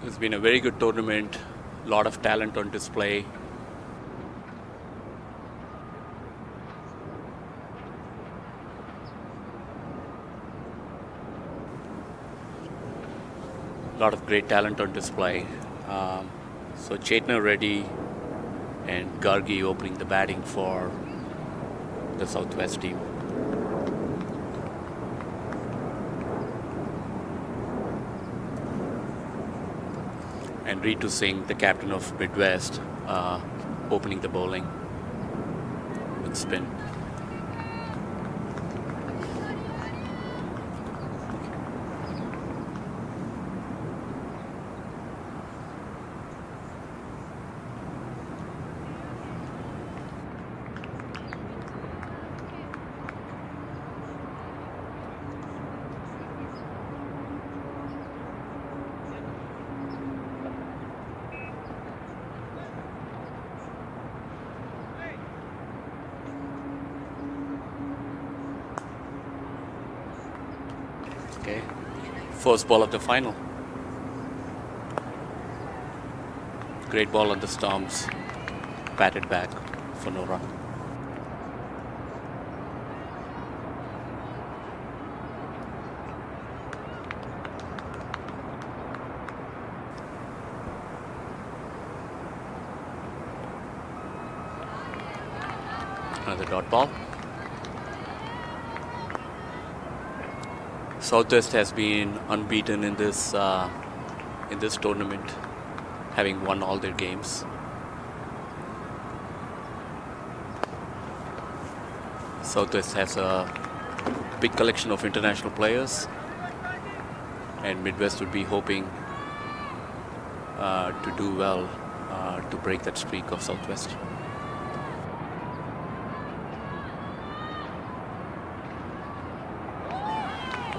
It's been a very good tournament, a lot of talent on display. A lot of great talent on display. So Chetna Reddy and Gargi opening the batting for the Southwest team. And Ritu Singh, the captain of Midwest, opening the bowling with spin. Okay, first ball of the final. Great ball on the stumps, batted back for no run. Another dot ball. Southwest has been unbeaten in this tournament, having won all their games. Southwest has a big collection of international players, and Midwest would be hoping to do well to break that streak of Southwest.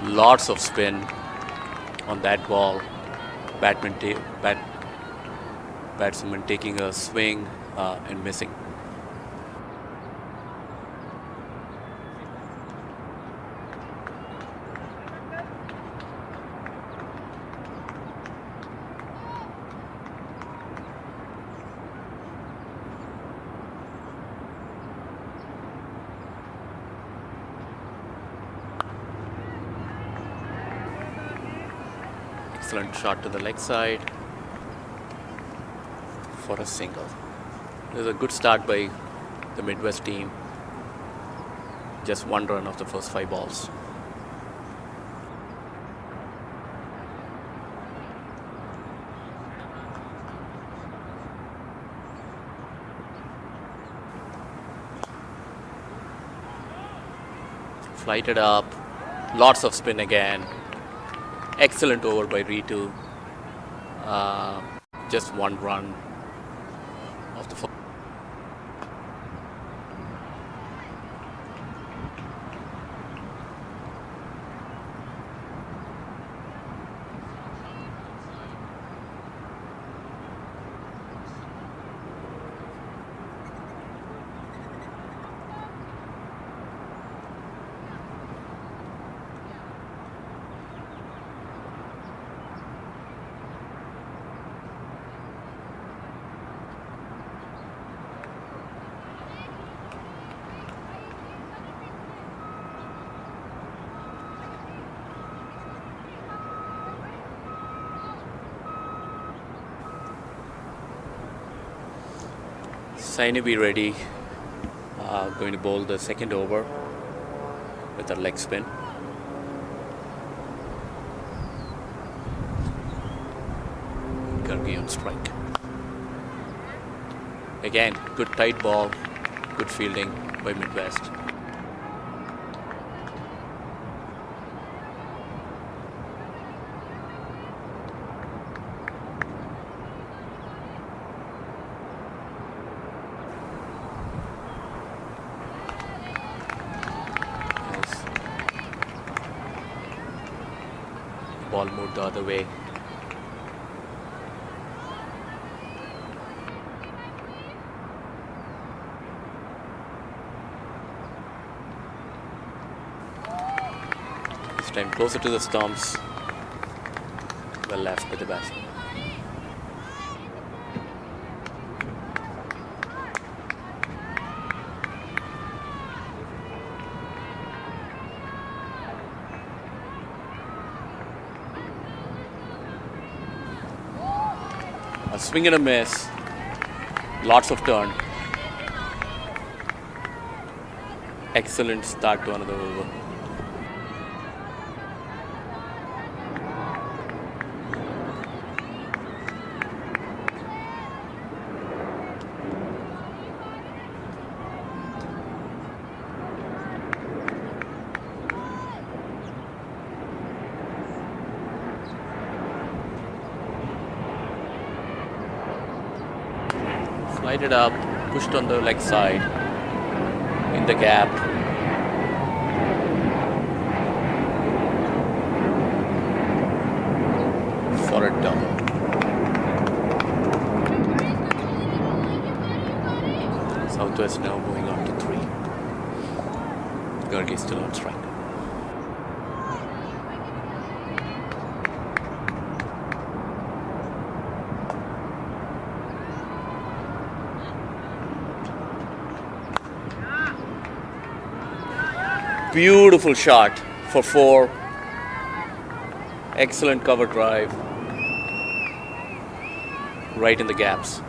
Lots of spin on that ball. Batsman taking a swing and missing. Excellent shot to the leg side for a single. There's a good start by the Midwest team. Just one run of the first 5 balls. Flighted up, lots of spin again. Excellent over by Ritu. Just one run of the first. Saini be ready, going to bowl the second over with a leg spin. Gargi on strike. Again, good tight ball, good fielding by Midwest. Ball moved the other way. This time closer to the stumps. Well left by the batsman. A swing and a miss. Lots of turn. Excellent start to another over. Slide it up, pushed on the leg side, in the gap. For a double. Southwest now moving on to 3. Gargi still on strike. Beautiful shot for 4. Excellent cover drive. Right in the gaps.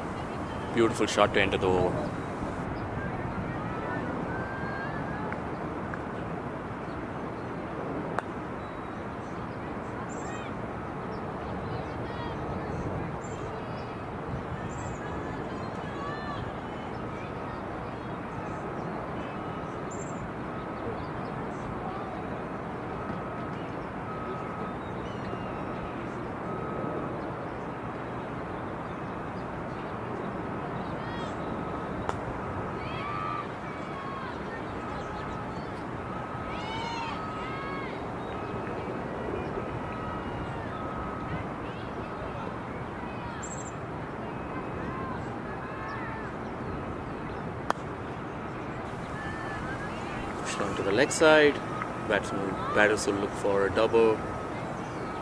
Beautiful shot to enter the over. Onto the leg side. Batters will look for a double,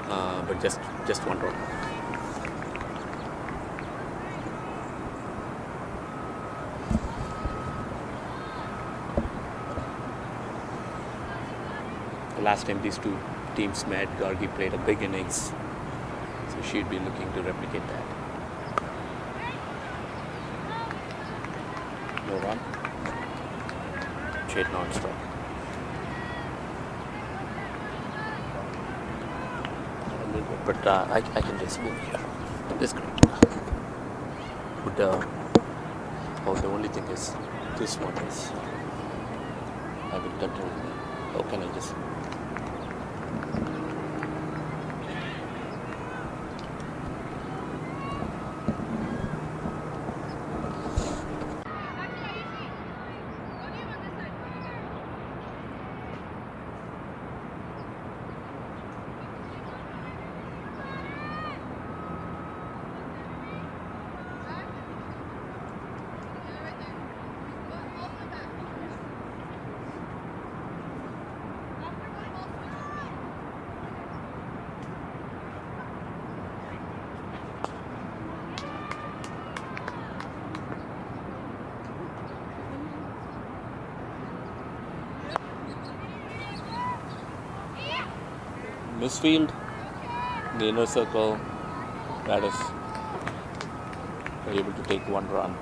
but just one run. The last time these two teams met, Gargi played a big innings, so she'd be looking to replicate that. No run. Shade non-stop. But I can just move here. This great. But the only thing is, this one is I will control. How can I just? Misfield, in the inner circle, batters are able to take 1 run.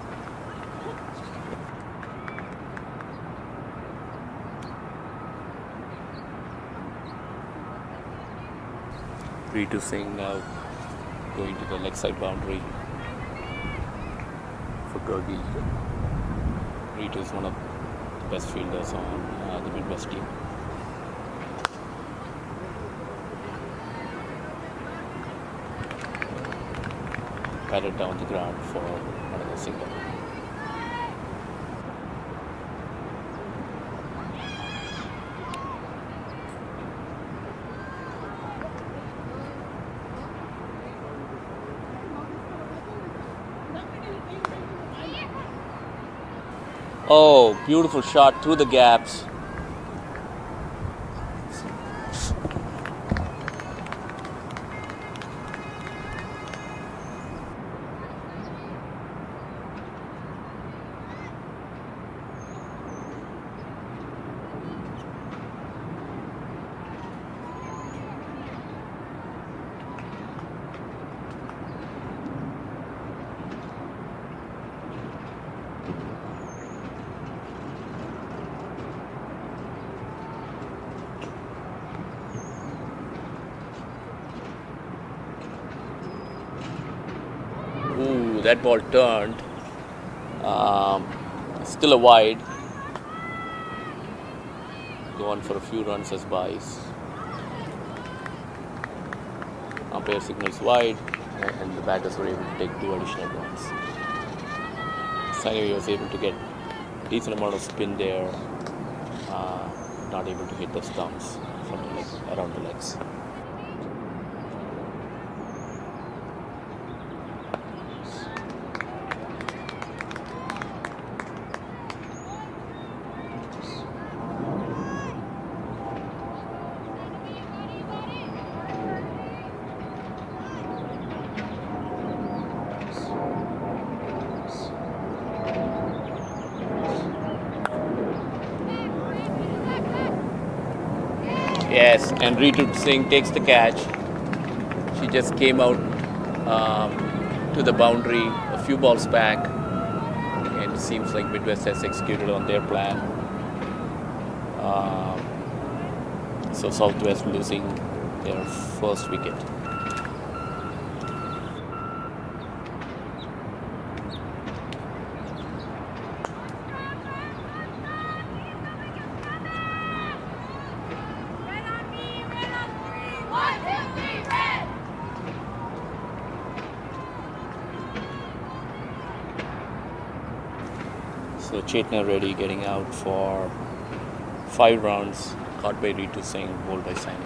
Ritu Singh now going to the leg side boundary for Gargi. Ritu is one of the best fielders on the Midwest team. Batted down the ground for another single. Oh, beautiful shot through the gaps. that ball turned. Still a wide. Go on for a few runs as byes. Umpire signals wide, and the batters were able to take 2 additional runs. Saini was able to get a decent amount of spin there, not able to hit the stumps from the leg, around the legs. Yes, and Ritu Singh takes the catch. She just came out to the boundary a few balls back, and it seems like Midwest has executed on their plan. So Southwest losing their first wicket. So Chetna Reddy getting out for 5 rounds, caught by Ritu Singh, bowled by Saini.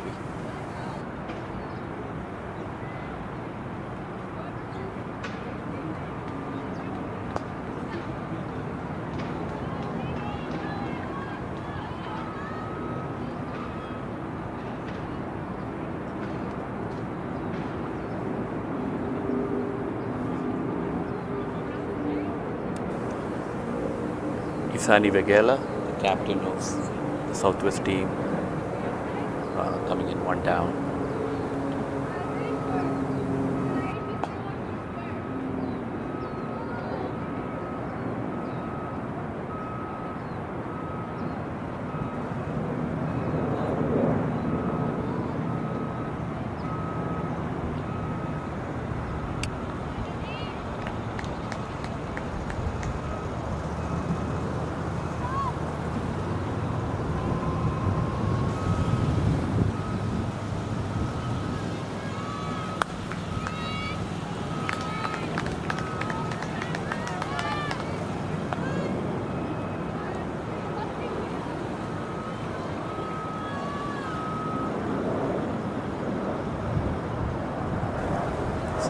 Isani Vegela, the captain of the Southwest team, coming in 1 down.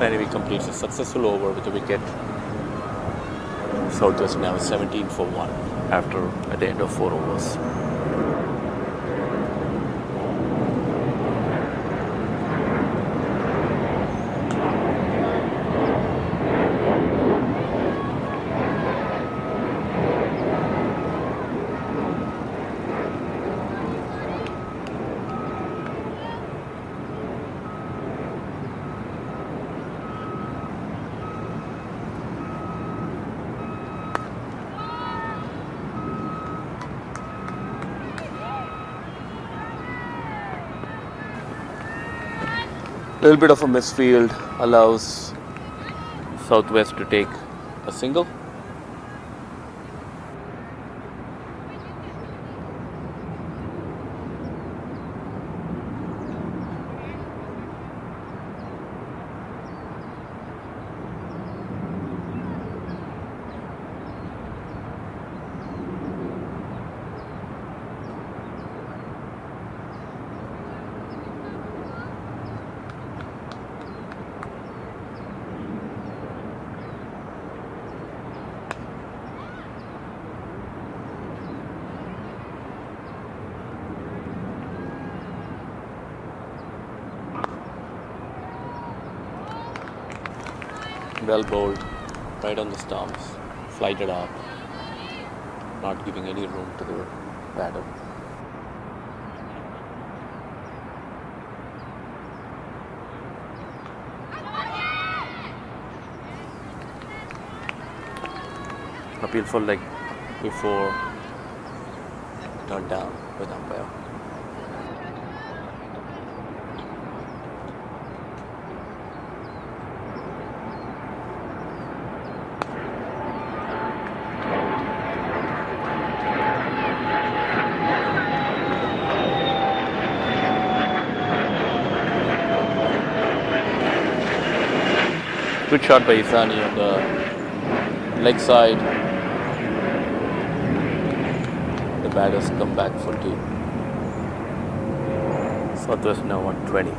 Saini completes a successful over with a wicket. Southwest now 17 for 1 at the end of 4 overs. A little bit of a misfield allows Southwest to take a single. Well bowled, right on the stumps, flighted up, not giving any room to the batter. Appeal for leg before turned down with umpire. Good shot by Isani on the leg side. The batters come back for two. Southwest now 120.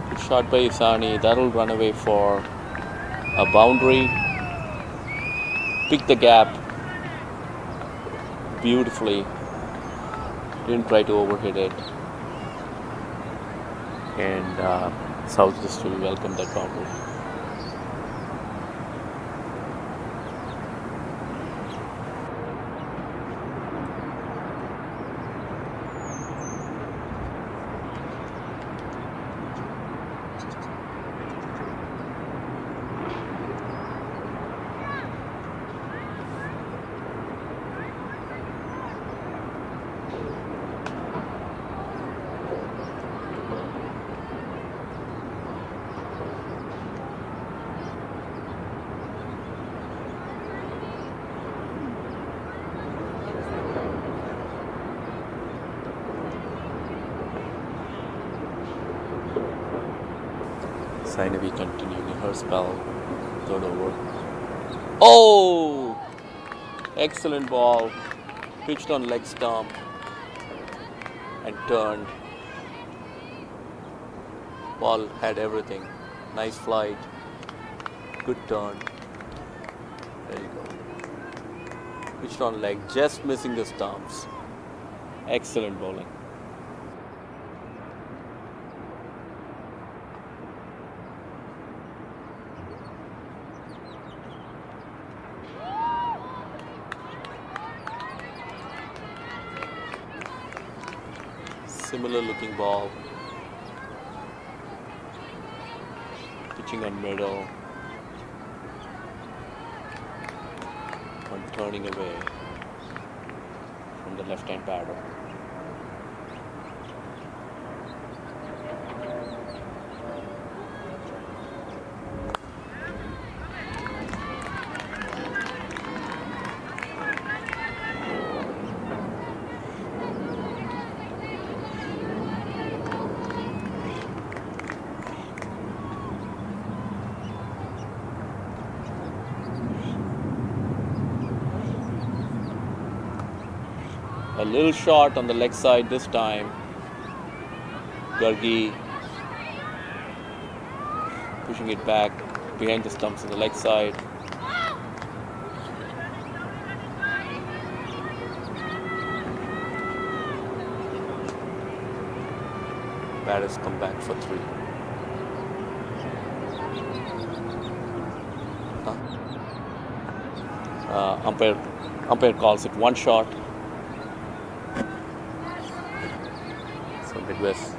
Good shot by Isani. That'll run away for a boundary. Pick the gap beautifully. Didn't try to overhit it. And Southwest will welcome that boundary. Sainavi continuing her spell, third over. Oh! Excellent ball. Pitched on leg stump and turned. Ball had everything. Nice flight. Good turn. There you go. Pitched on leg, just missing the stumps. Excellent bowling. Similar looking ball. Pitching on middle. One turning away from the left-hand batter. A little short on the leg side this time. Gargi pushing it back behind the stumps on the leg side. Batters come back for three. Umpire calls it one shot. So Midwest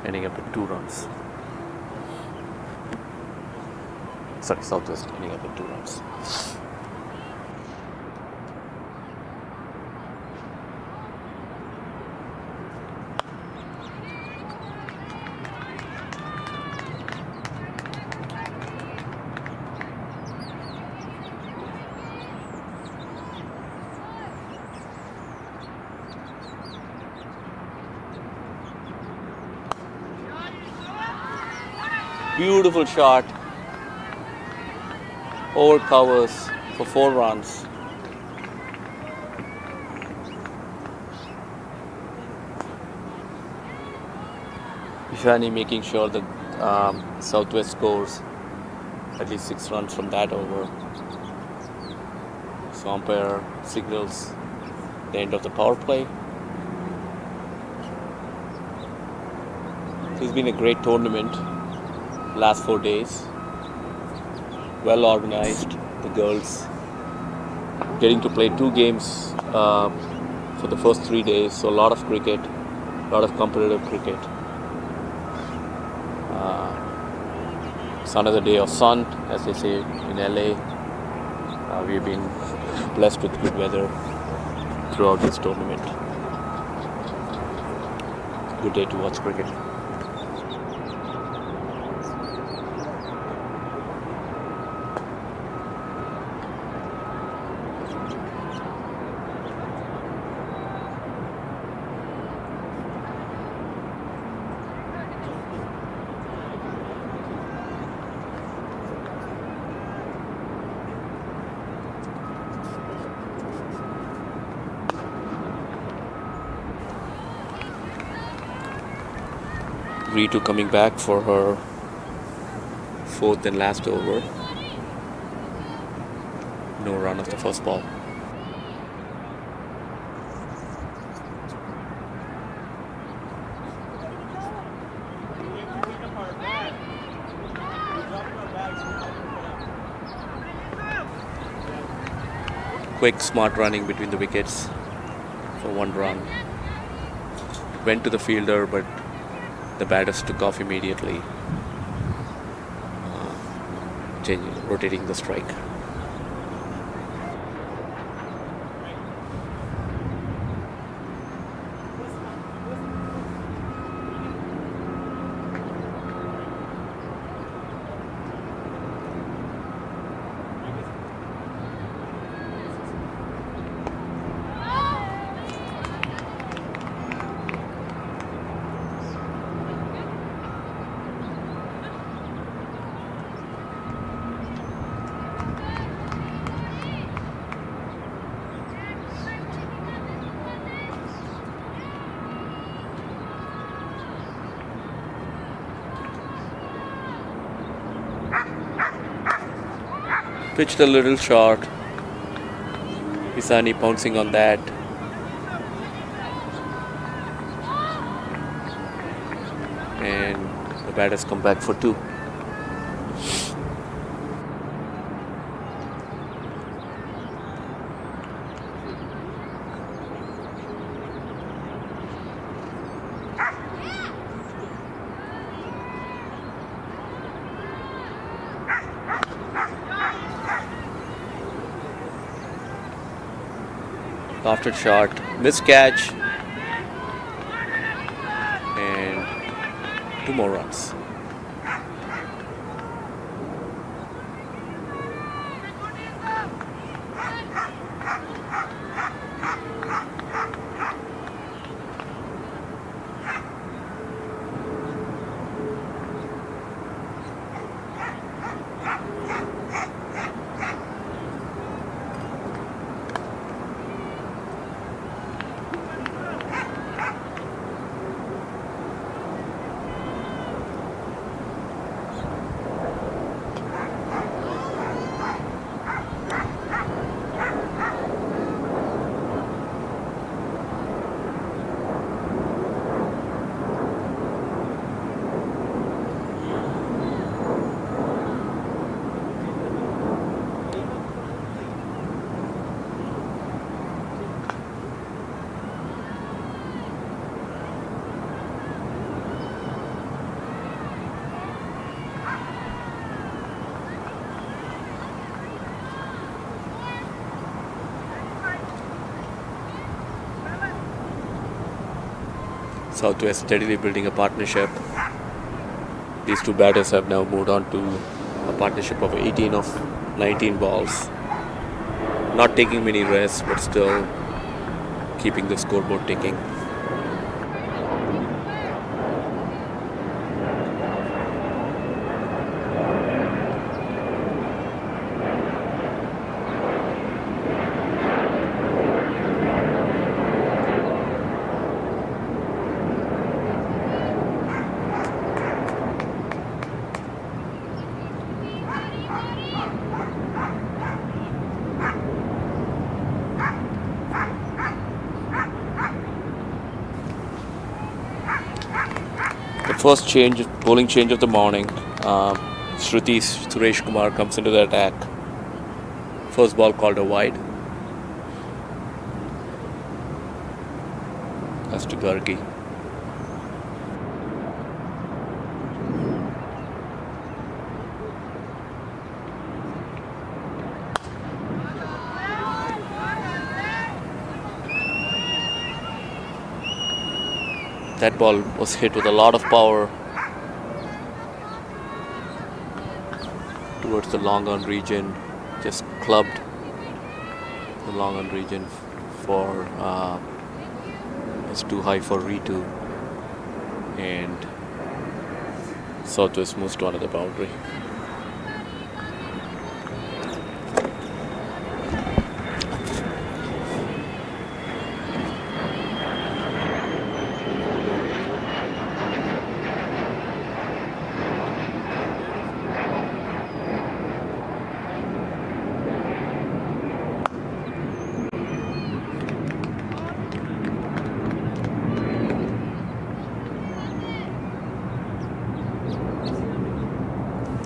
ending up with 2 runs. Sorry, Southwest ending up with 2 runs. Beautiful shot. Over covers for 4 runs. Ishani making sure that Southwest scores at least 6 runs from that over. So umpire signals the end of the power play. It's been a great tournament. Last 4 days, well organized. The girls getting to play 2 games for the first 3 days, so a lot of cricket, a lot of competitive cricket. It's another day of sun, as they say in LA. We've been blessed with good weather. throughout this tournament. Good day to watch cricket. Ritu coming back for her fourth and last over. No run of the first ball. Quick, smart running between the wickets for one run. Went to the fielder, but the batters took off immediately, rotating the strike. Pitched a little short. Pisani pouncing on that. And the batters come back for two. After shot, missed catch, and two more runs. Southwest steadily building a partnership. These two batters have now moved on to a partnership of 18 of 19 balls. Not taking many rests, but still keeping the scoreboard ticking. First bowling change of the morning. Shruti Suresh Kumar comes into the attack. First ball called a wide. As to Gargi. That ball was hit with a lot of power towards the long on region. Just clubbed the long on region for it's too high for Ritu, and Southwest moves to another boundary.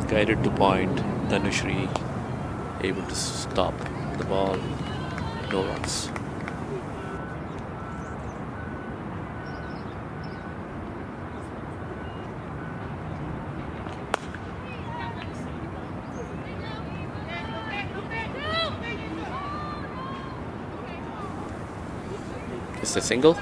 Guided to point, Dhanushri able to stop the ball, no runs. It's a single.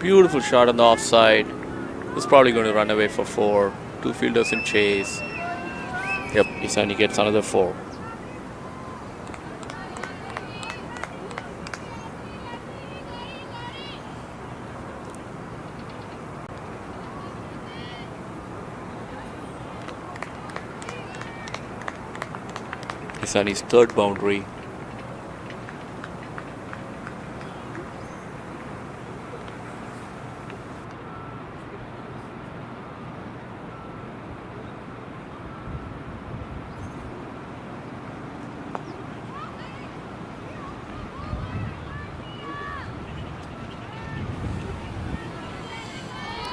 Beautiful shot on the offside. He's probably going to run away for 4. 2 fielders in chase. Yep, Isani gets another 4. Isani's third boundary.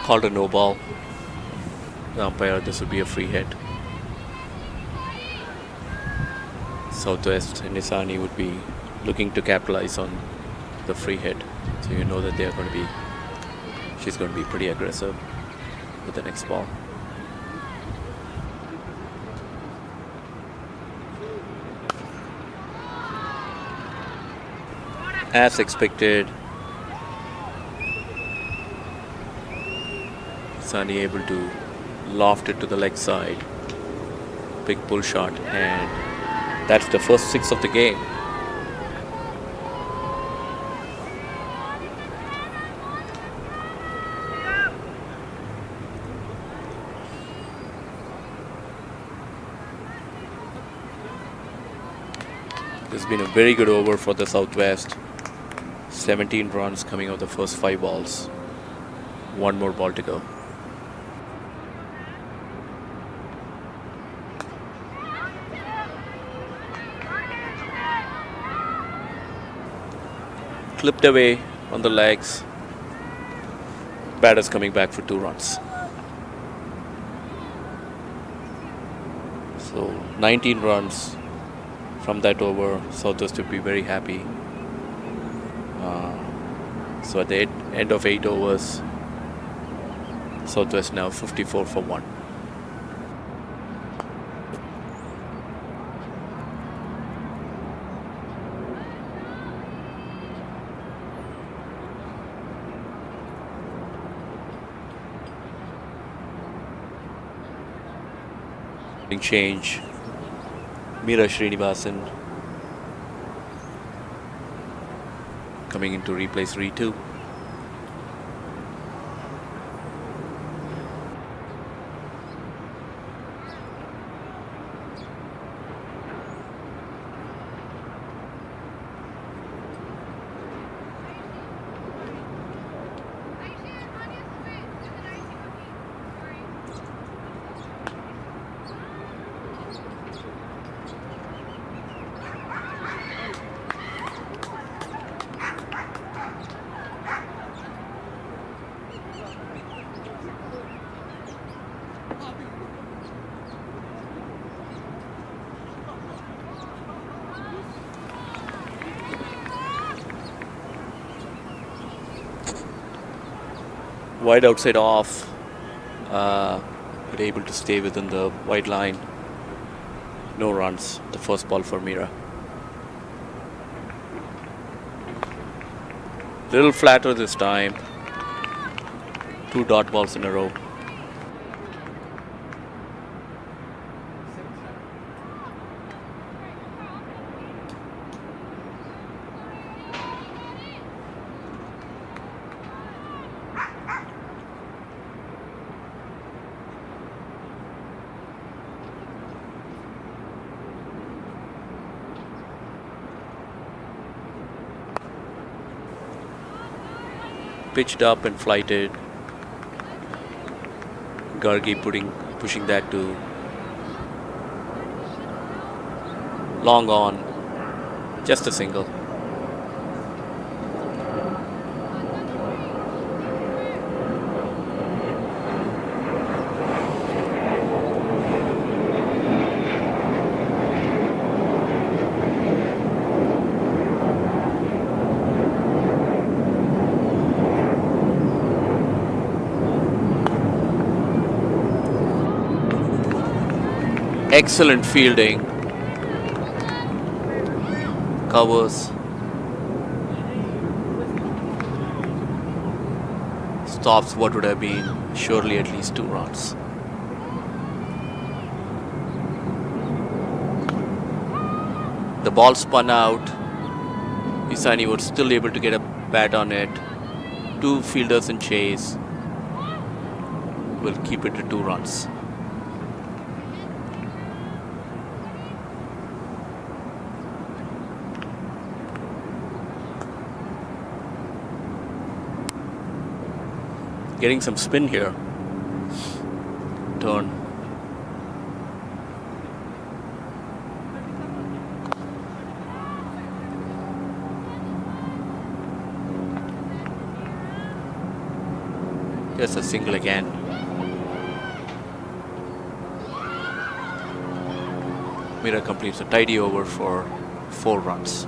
Called a no ball. The umpire, this would be a free hit. Southwest and Isani would be looking to capitalize on the free hit. So you know that she's going to be pretty aggressive with the next ball. As expected, Isani able to loft it to the leg side. Big pull shot, and that's the first 6 of the game. This has been a very good over for the Southwest. 17 runs coming out of the first 5 balls. 1 more ball to go. Clipped away on the legs. Batter's coming back for 2 runs. So 19 runs from that over. Southwest would be very happy. So at the end of 8 overs, Southwest now 54 for 1. Change. Meera Srinivasan coming in to replace Ritu. Wide outside off, but able to stay within the wide line. No runs. The first ball for Mira. Little flatter this time. 2 dot balls in a row. Pitched up and flighted. Gargi pushing that to long on. Just a single. Excellent fielding. Covers. Stops what would have been surely at least 2 runs. The ball spun out. Isani was still able to get a bat on it. 2 fielders in chase. Will keep it to 2 runs. Getting some spin here. Turn. Just a single again. Mira completes a tidy over for 4 runs.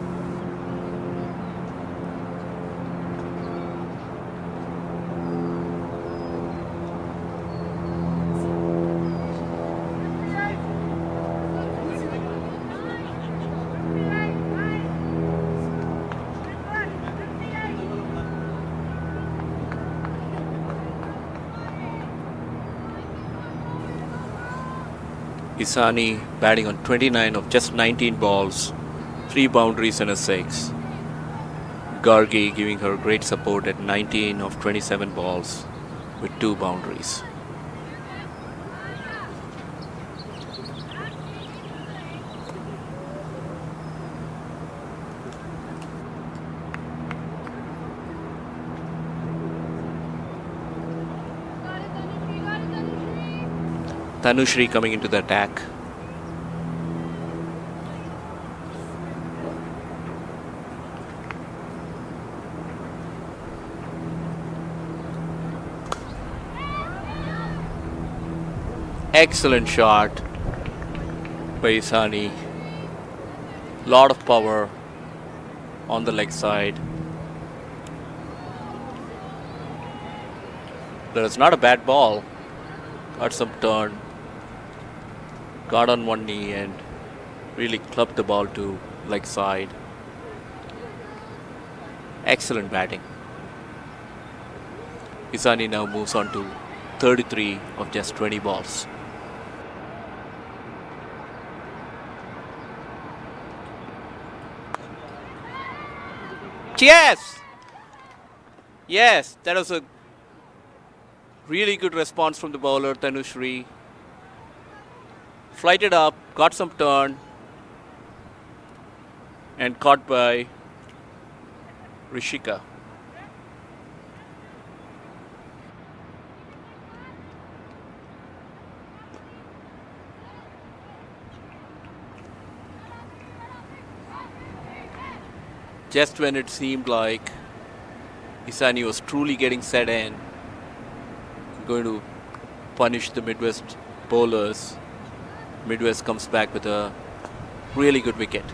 Isani batting on 29 of just 19 balls, 3 boundaries and a 6. Gargi giving her great support at 19 of 27 balls with 2 boundaries. Tanushri coming into the attack. Excellent shot by Isani. Lot of power on the leg side. That is not a bad ball. Got some turn. Got on one knee and really clubbed the ball to leg side. Excellent batting. Isani now moves on to 33 of just 20 balls. Yes! Yes, that was a really good response from the bowler, Tanushri. Flighted up, got some turn, and caught by Rishika. Just when it seemed like Isani was truly getting set in, going to punish the Midwest bowlers, Midwest comes back with a really good wicket.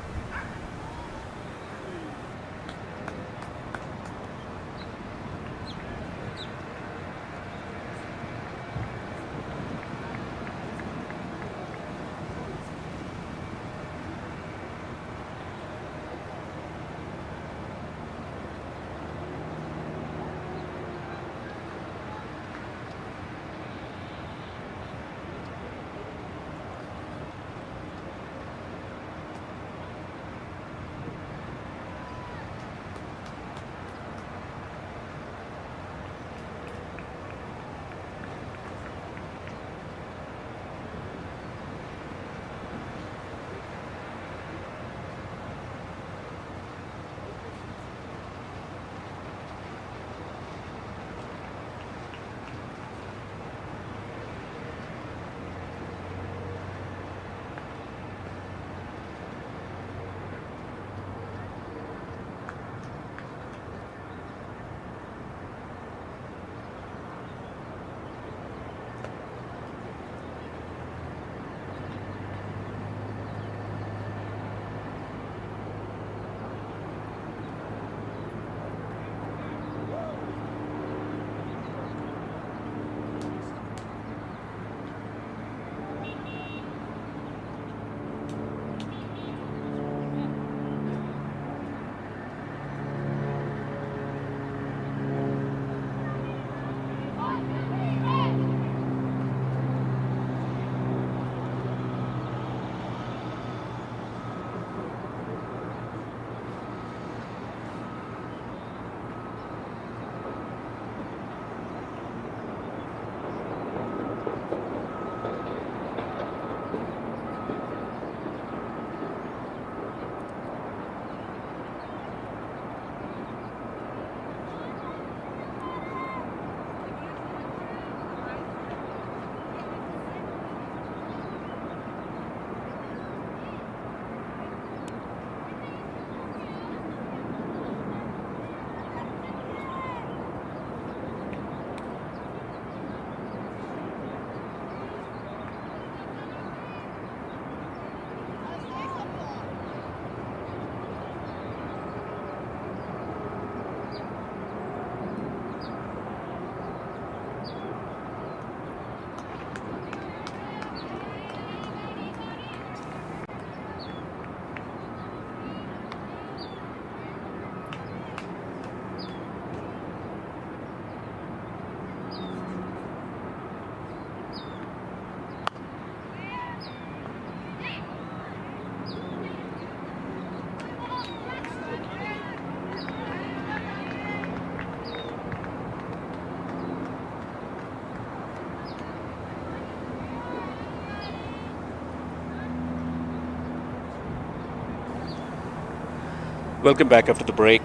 Welcome back after the break.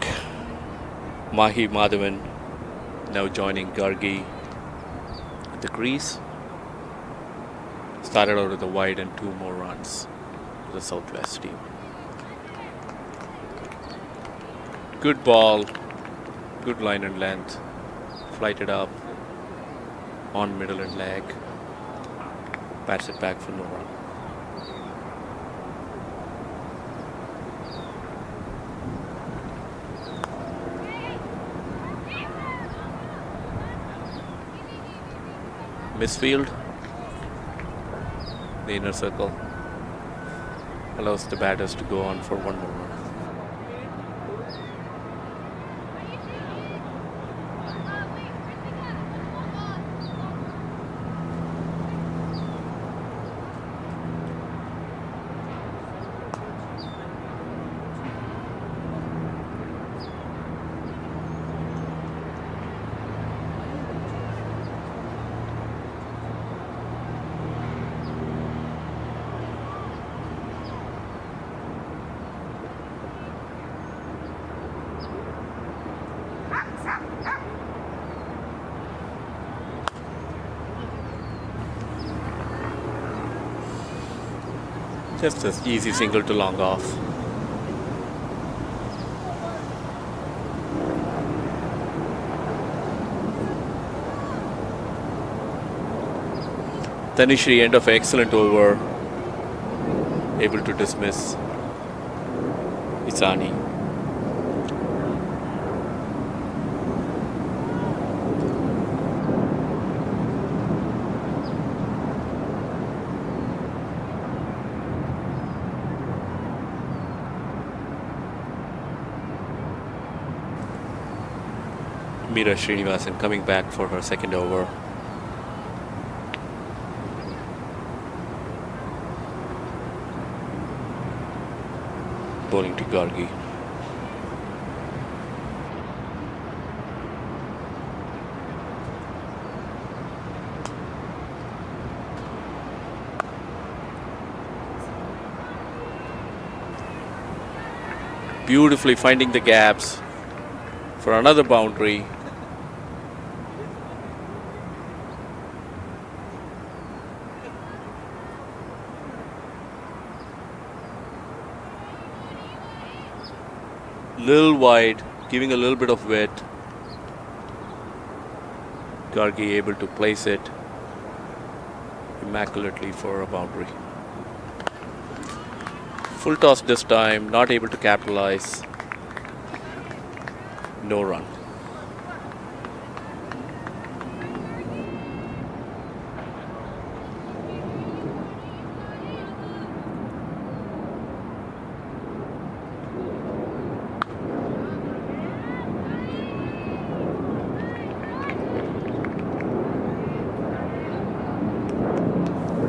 Mahi Madhavan now joining Gargi at the crease. Started out with a wide and 2 more runs to the Southwest team. Good ball, good line and length, flighted up on middle and leg, bats it back for no run. Misfield, the inner circle, allows the batters to go on for 1 more run. Just an easy single to long off. Tanishri, end of excellent over, able to dismiss Isani. Meera Srinivasan coming back for her second over. Bowling to Gargi. Beautifully finding the gaps for another boundary. Little wide, giving a little bit of width. Gargi able to place it immaculately for a boundary. Full toss this time, not able to capitalize. No run.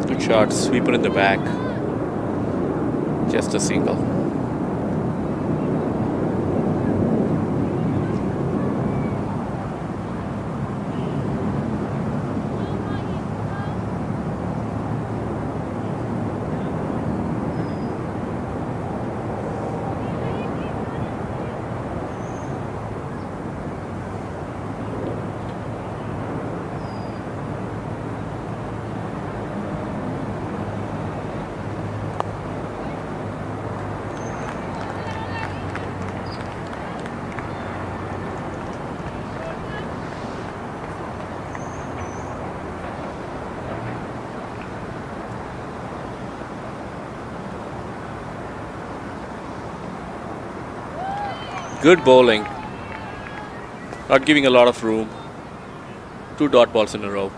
Good shot, sweeper in the back. Just a single. Good bowling. Not giving a lot of room. 2 dot balls in a row.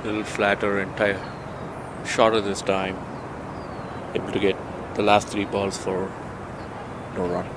Little flatter and shorter this time. Able to get the last 3 balls for no run.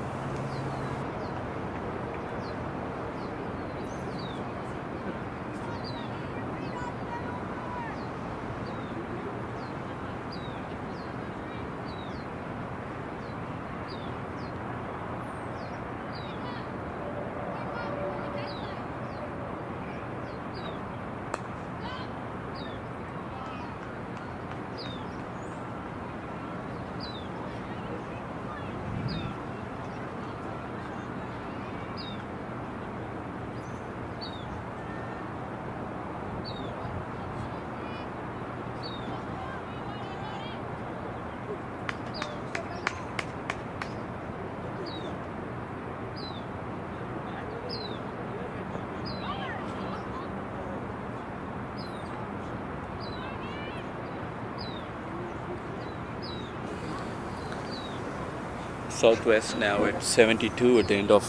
Southwest now at 72 at the end of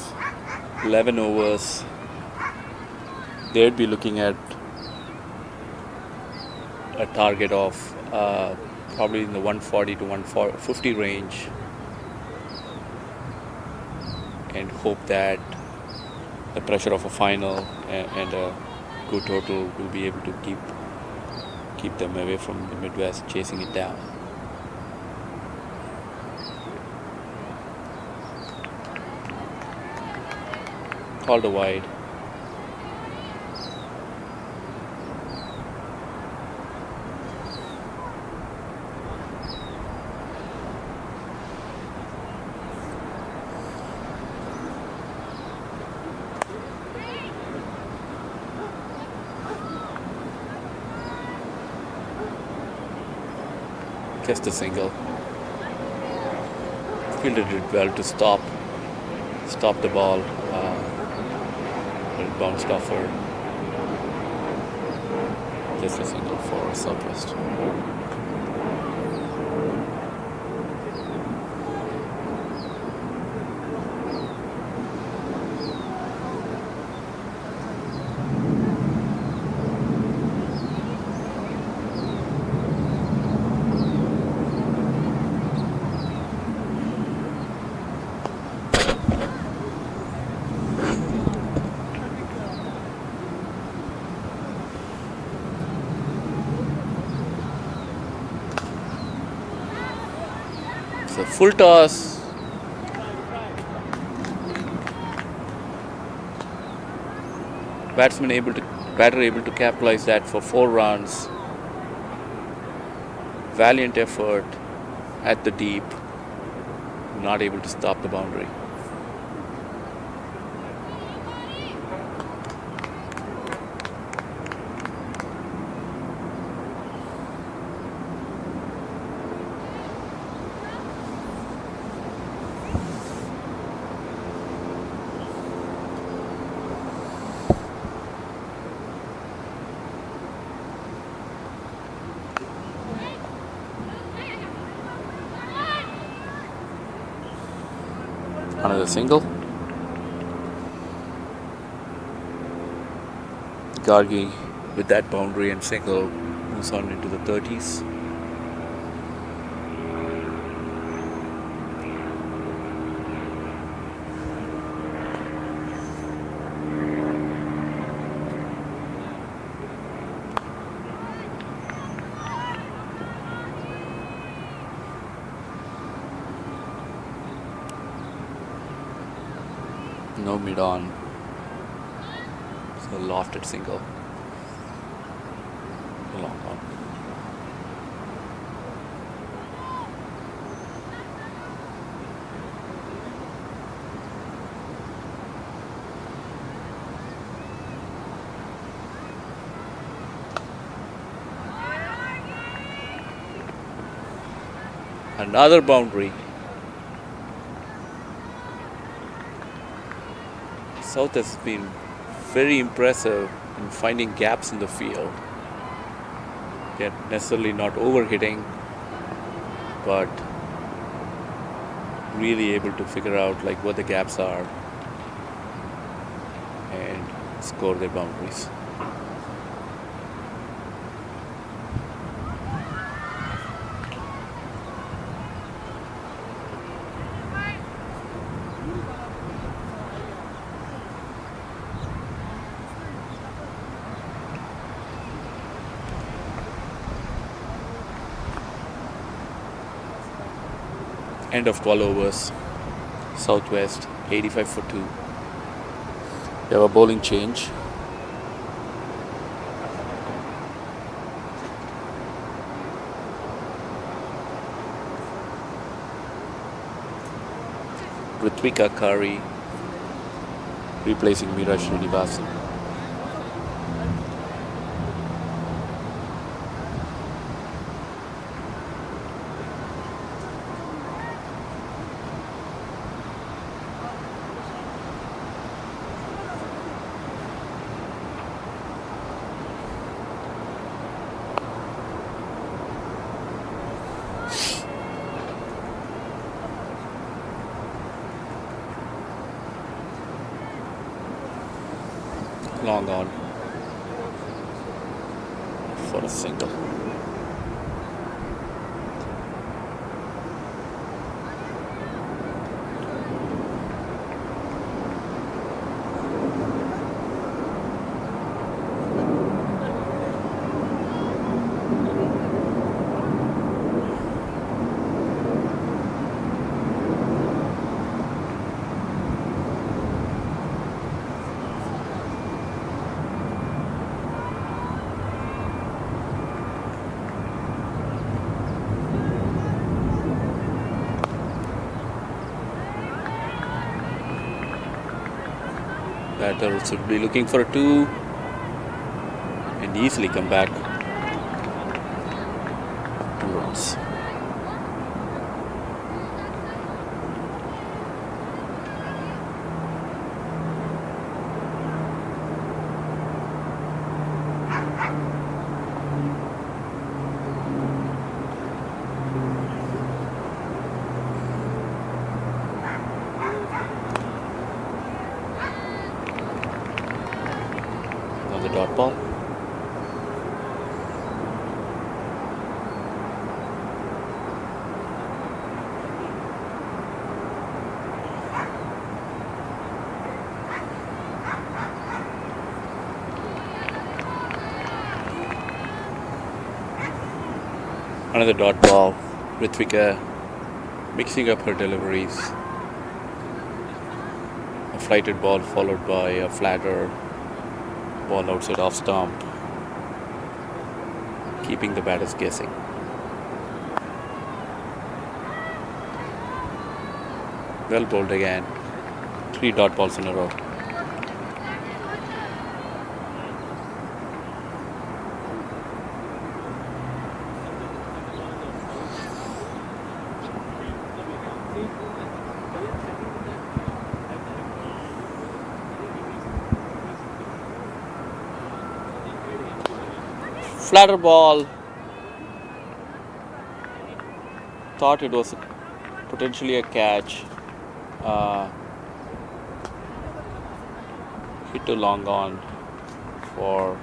11 overs. They'd be looking at a target of probably in the 140 to 150 range, and hope that the pressure of a final and a good total will be able to keep them away from the Midwest chasing it down. Called a wide. Just a single. Fielded it well to stop the ball. It bounced off her. Just a single for Southwest. So full toss. Batter able to capitalize that for 4 runs. Valiant effort at the deep. Not able to stop the boundary. Another single. Gargi with that boundary and single moves on into the 30s. No mid on. So lofted single. A long one. Another boundary. South has been very impressive in finding gaps in the field. They're necessarily not overhitting, but really able to figure out like what the gaps are and score their boundaries. End of 12 overs. Southwest 85 for 2. They have a bowling change. Ritvika Kari replacing Meera Srinivasan. long on for a single. Batter should be looking for a 2 and easily come back. 2 runs. The dot ball. Another dot ball. Ritvika mixing up her deliveries. A flighted ball followed by a flatter ball outside off stump, keeping the batters guessing. Well bowled again. 3 dot balls in a row. Flatter ball. Thought it was potentially a catch. Hit too long on for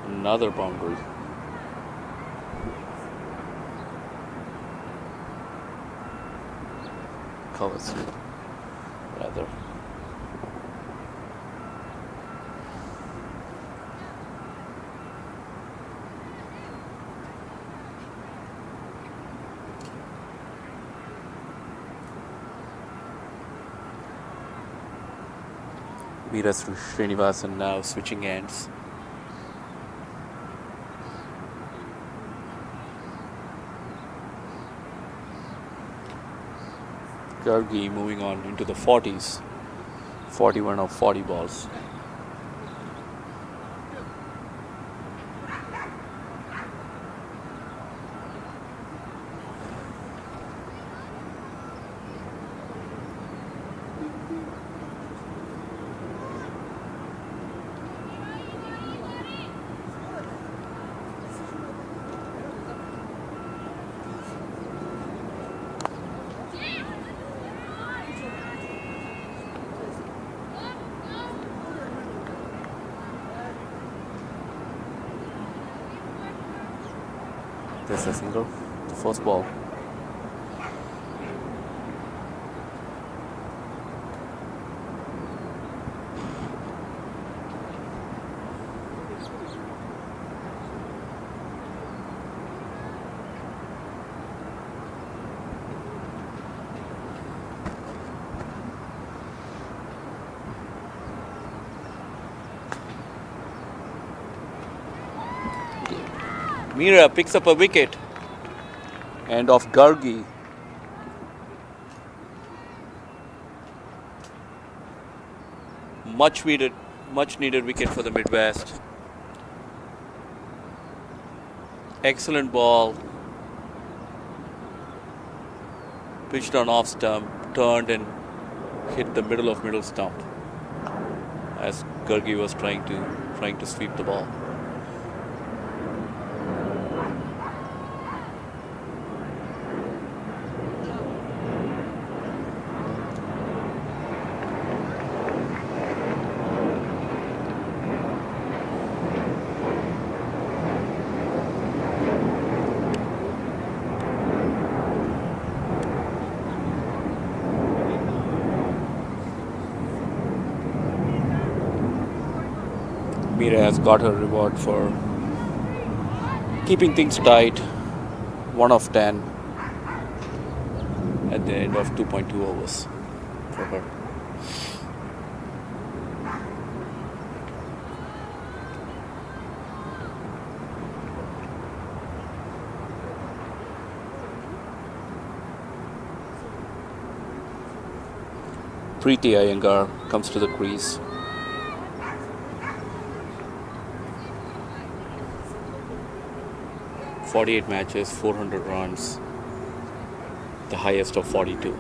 another boundary. Covers rather. Veera Srinivasan now switching ends. Gargi moving on into the 40s. 41 of 40 balls. There's a single, the first ball. Mira picks up a wicket, and off Gargi. Much needed wicket for the Midwest. Excellent ball. Pitched on off stump, turned and hit the middle stump as Gargi was trying to sweep the ball. Mira has got her reward for keeping things tight. 1 of 10 at the end of 2.2 overs for her. Preeti Iyengar comes to the crease. "48 matches, 400 runs, the highest of 42.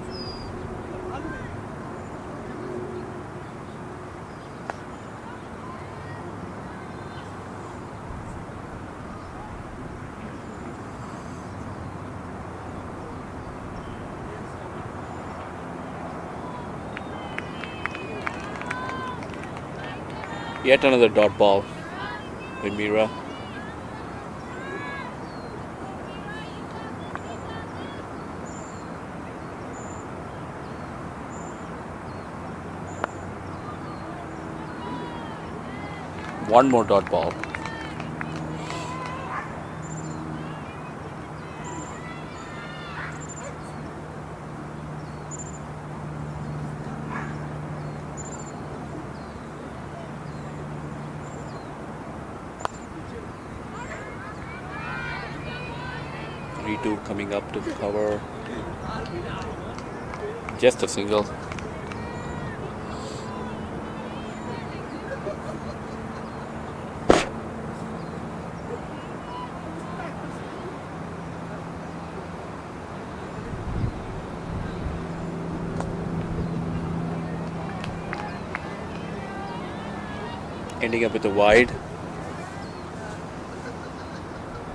Yet another dot ball by Mira. One more dot ball. Ritu coming up to the cover. Just a single. Ending up with a wide.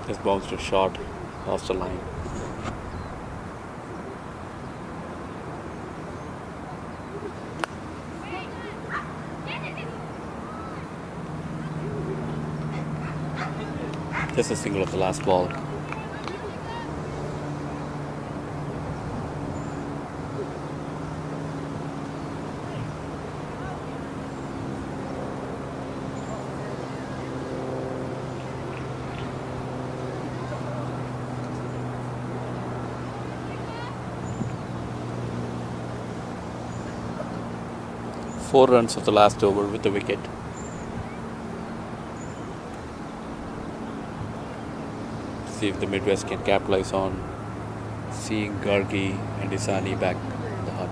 Just bounced a shot, lost the line. Just a single of the last ball. Four runs of the last over with the wicket. See if the Midwest can capitalize on seeing Gargi and Isani back in the hut.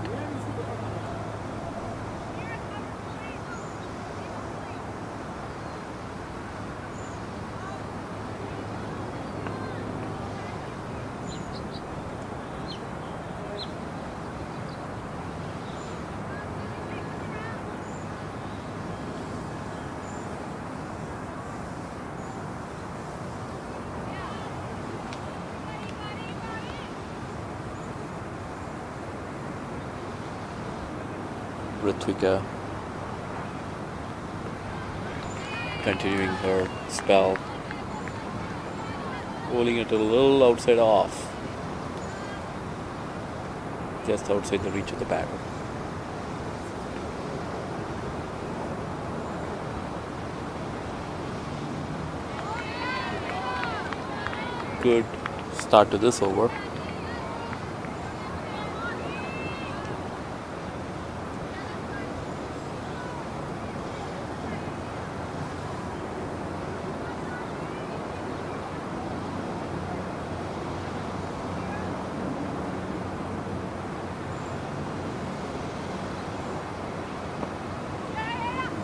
Ritvika continuing her spell, bowling it a little outside off, just outside the reach of the batter. Good start to this over.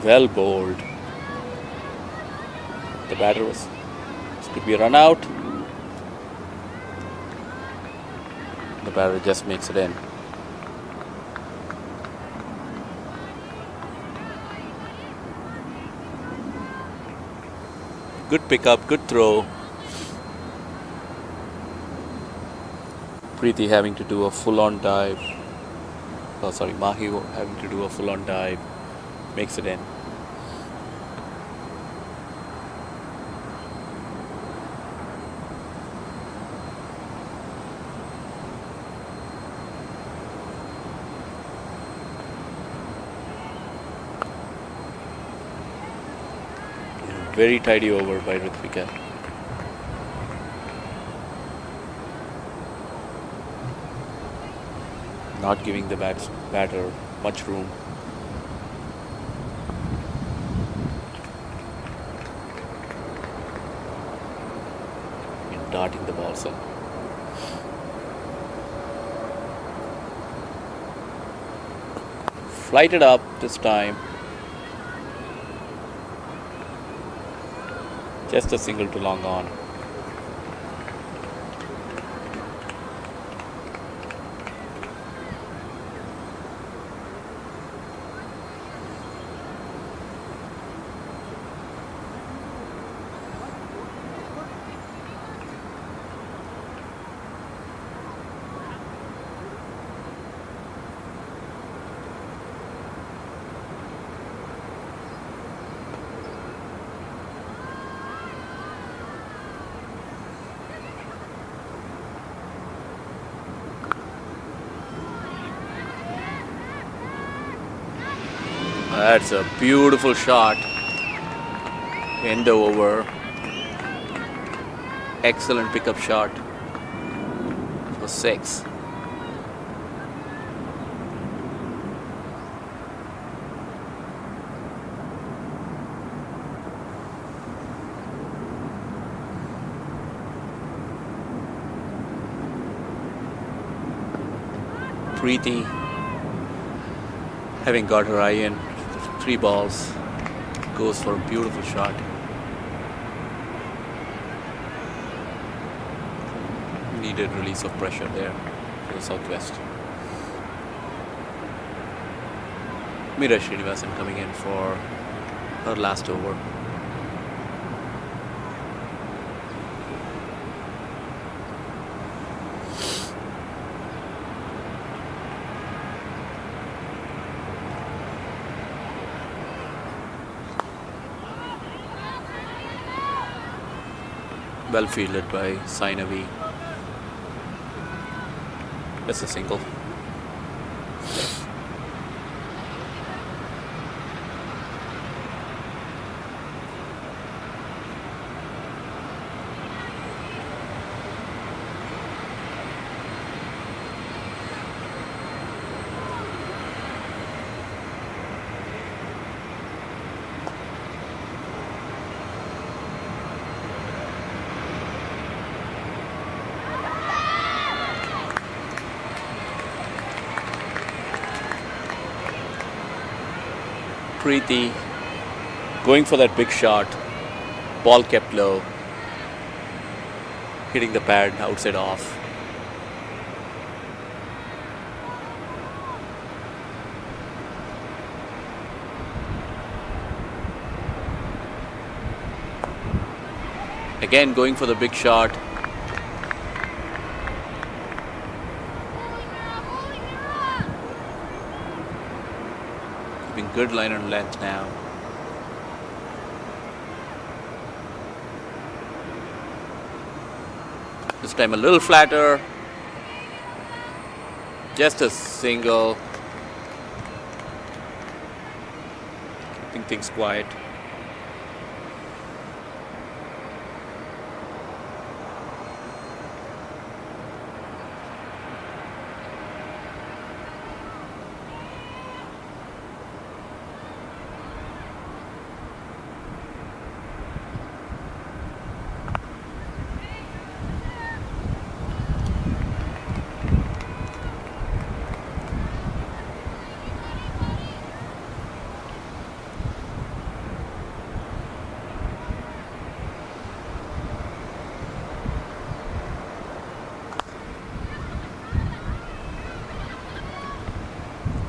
Well bowled. The batter was. This could be a run out. The batter just makes it in. Good pickup, good throw. Preeti having to do a full-on dive. Oh, sorry, Mahi having to do a full-on dive. Makes it in. Very tidy over by Ritvika. Not giving the batter much room. In darting the balls in. Flighted up this time. Just a single to long on. That's a beautiful shot. End the over. Excellent pickup shot for 6. Preeti, having got her eye in, 3 balls, goes for a beautiful shot. Needed release of pressure there for the Southwest. Meera Srinivasan coming in for her last over. Well fielded by Sainavi. That's a single. Preeti going for that big shot. Ball kept low. Hitting the pad outside off. Again going for the big shot. Keeping good line and length now. This time a little flatter. Just a single. Keeping things quiet.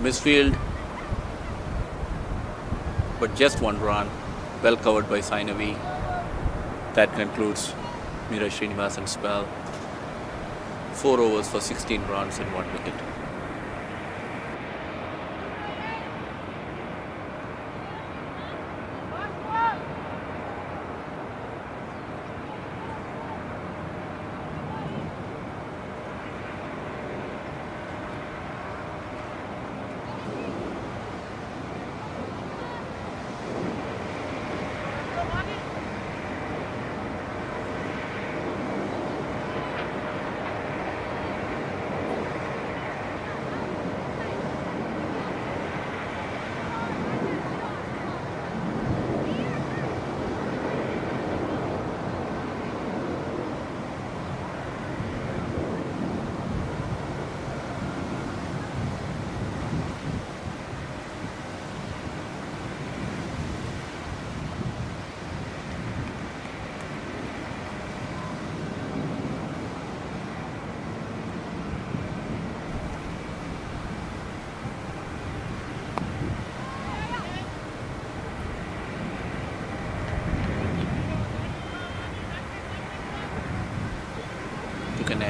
Misfield, but just 1 run, well covered by Sainavi. That concludes Meera Srinivasan's spell. 4 overs for 16 runs and 1 wicket.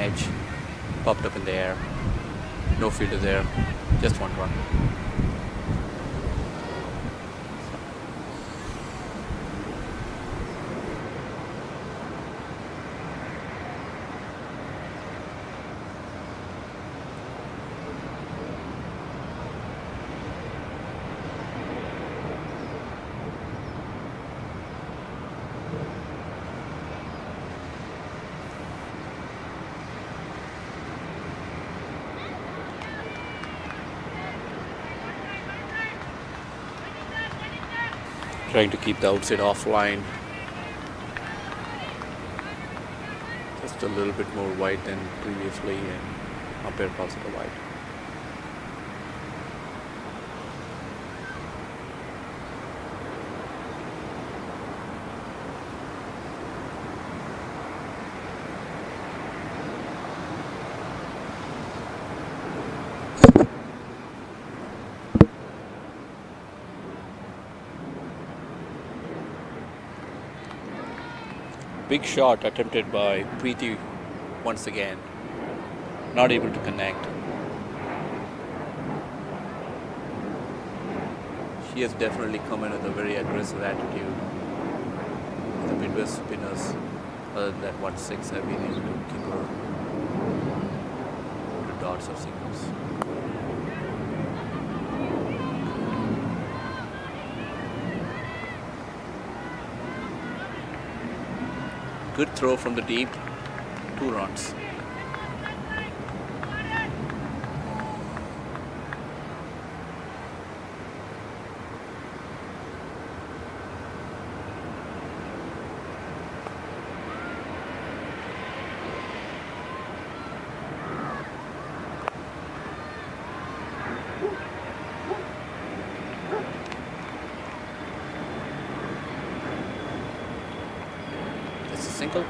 edge, popped up in the air. No fielder there, just 1 run. Trying to keep the outside offline. Just a little bit more wide than previously, and umpire calls it a wide. Big shot attempted by Preeti once again. Not able to connect. She has definitely come in with a very aggressive attitude. The Midwest spinners, other than that 1-6, have been able to keep her to dots or singles. Good throw from the deep, 2 runs. That's a single.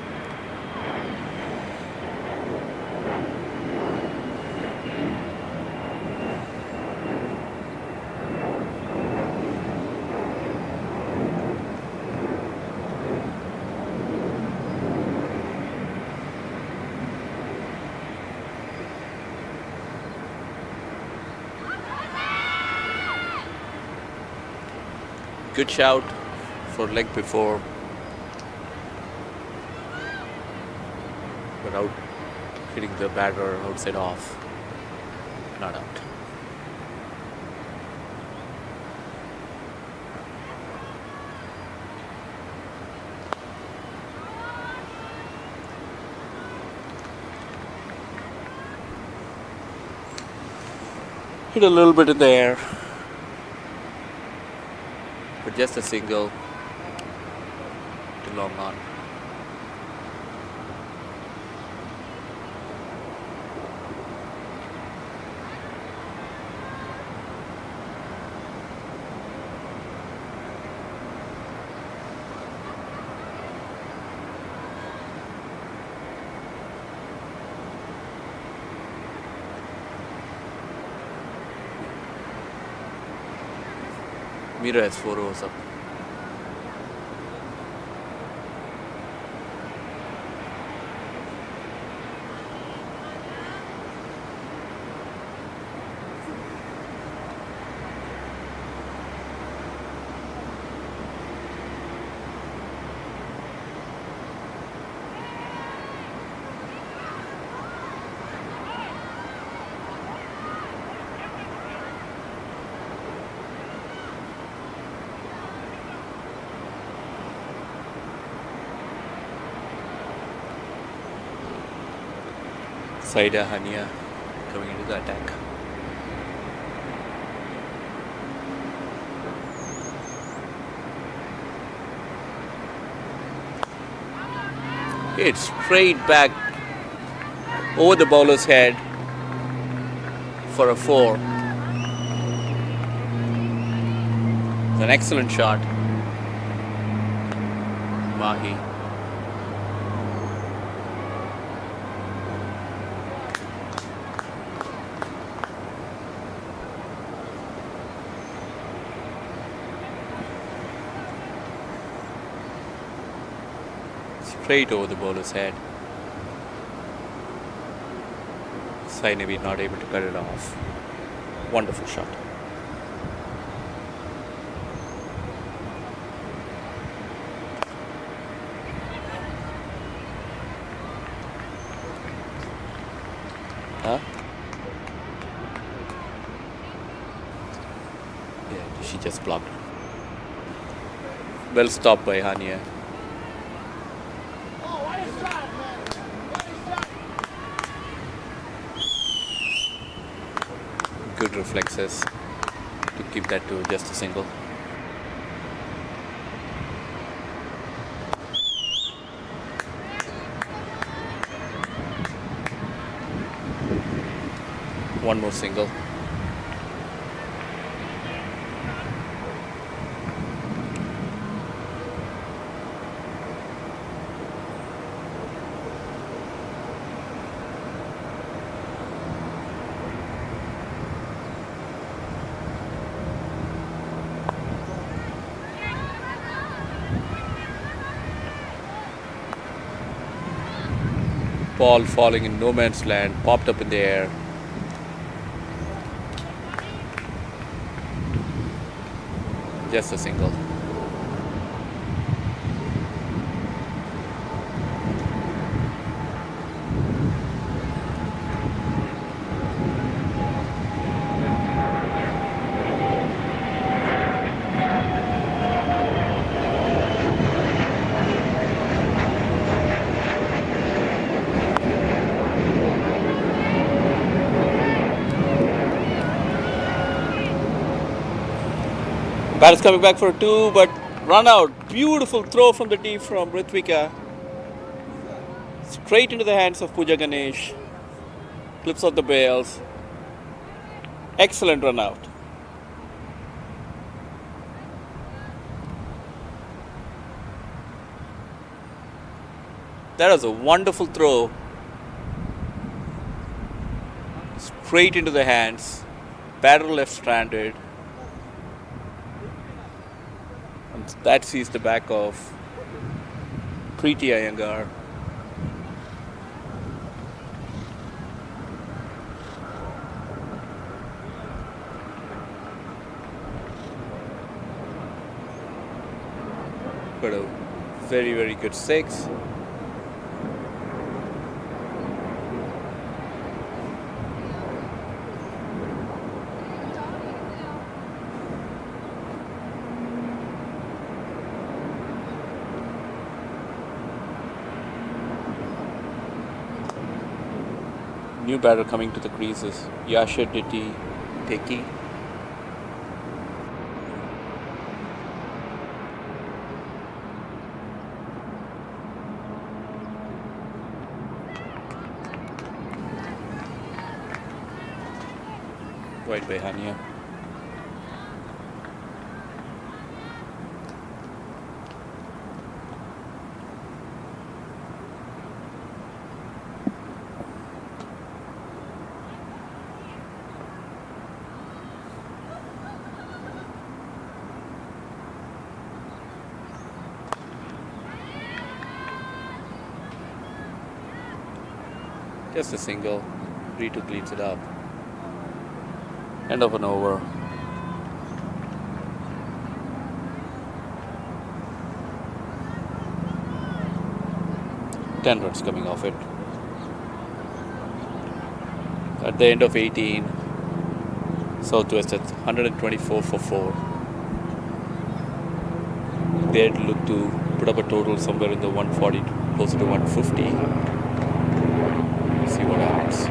Good shout for leg before, but out hitting the batter outside off, not out. Hit a little bit in the air, but just a single to long on. Mira has 4 overs up. Saida Hania coming into the attack. It's straight back over the bowler's head for a 4. It's an excellent shot. Mahi. Straight over the bowler's head. Sainavi not able to cut it off. Wonderful shot. Huh? Yeah, she just blocked. Well stopped by Hania. Good reflexes to keep that to just a single. One more single. Ball falling in no man's land, popped up in the air. Just a single. Batter's coming back for a 2, but run out. Beautiful throw from the tee from Ritvika. Straight into the hands of Pooja Ganesh. Clips off the bails. Excellent run out. That was a wonderful throw. Straight into the hands. Batter left stranded. And that sees the back of Preeti Iyengar. Got a very, very good 6. New batter coming to the creases. Yasha Ditti Teki. Right by Hania. Just a single. Ritu cleans it up. End of an over. Ten runs coming off it. At the end of 18, Southwest at 124 for 4. They'd look to put up a total somewhere in the 140, closer to 150. See what happens.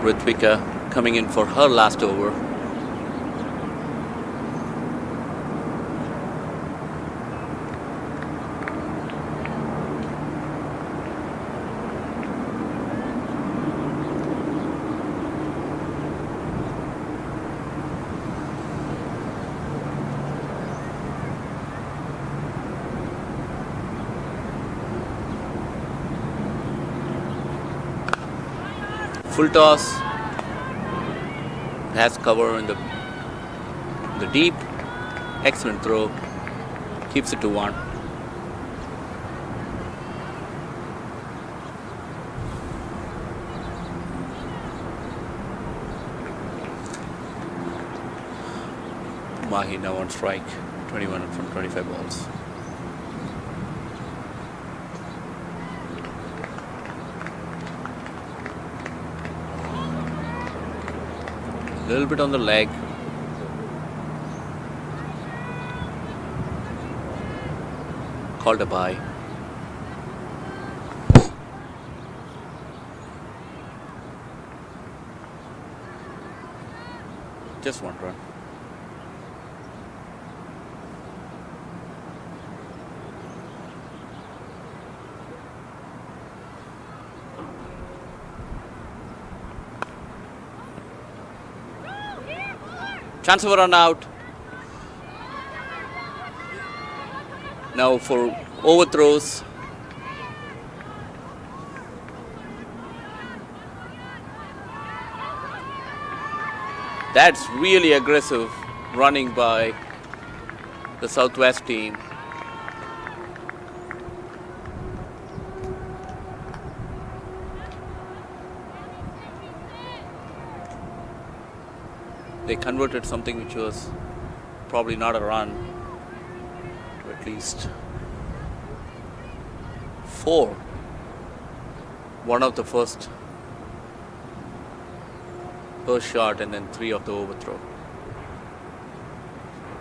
Ritvika coming in for her last over. Full toss. Has cover in the deep. Excellent throw. Keeps it to 1. Mahi now on strike. 21 from 25 balls. A little bit on the leg. Called a bye. Just 1 run. Chance of a run out. Now for overthrows. That's really aggressive running by the Southwest team. They converted something which was probably not a run to at least 4. One of the first shot and then 3 of the overthrow.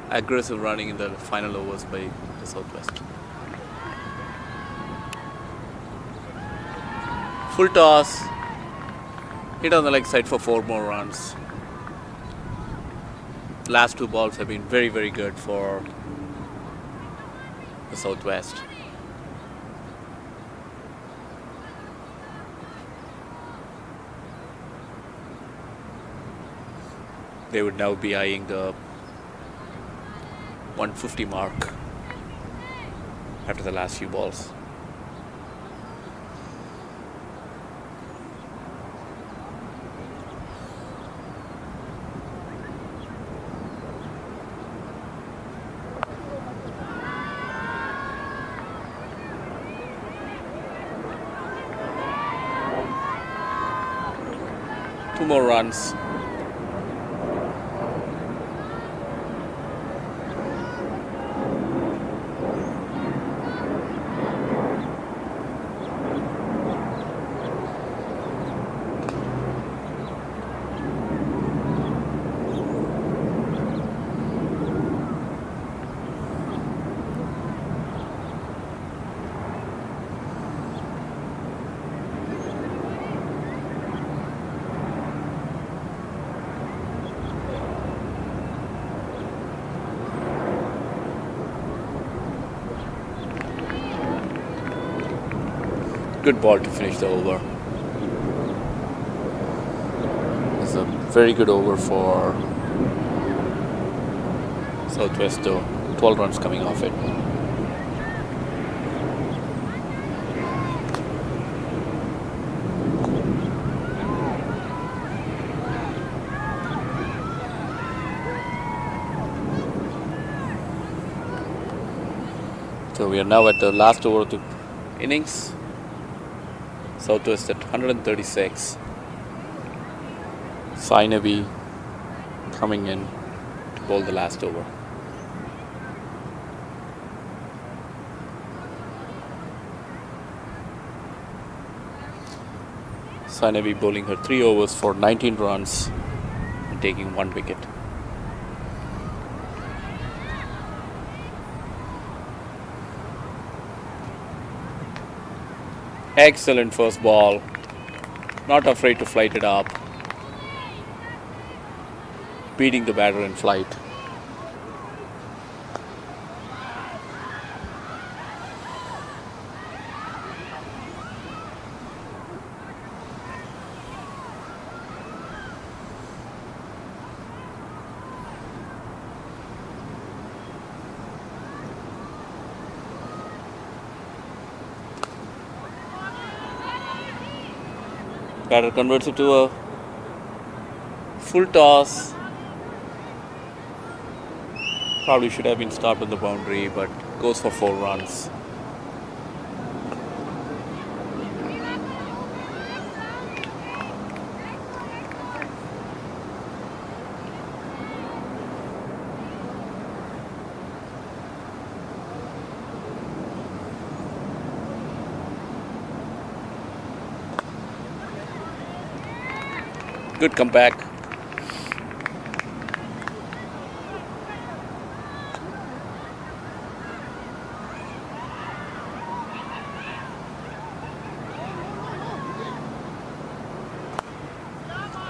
Aggressive running in the final overs by the Southwest. Full toss. Hit on the leg side for 4 more runs. The last 2 balls have been very, very good for the Southwest. They would now be eyeing the 150 mark after the last few balls. Two more runs. Good ball to finish the over. It's a very good over for Southwest though. 12 runs coming off it. So we are now at the last over of the innings. Southwest at 136. Sainavi coming in to bowl the last over. Sainavi bowling her 3 overs for 19 runs and taking 1 wicket. Excellent first ball. Not afraid to flight it up. Beating the batter in flight. Batter converts it to a full toss. Probably should have been stopped on the boundary, but goes for 4 runs. Good comeback.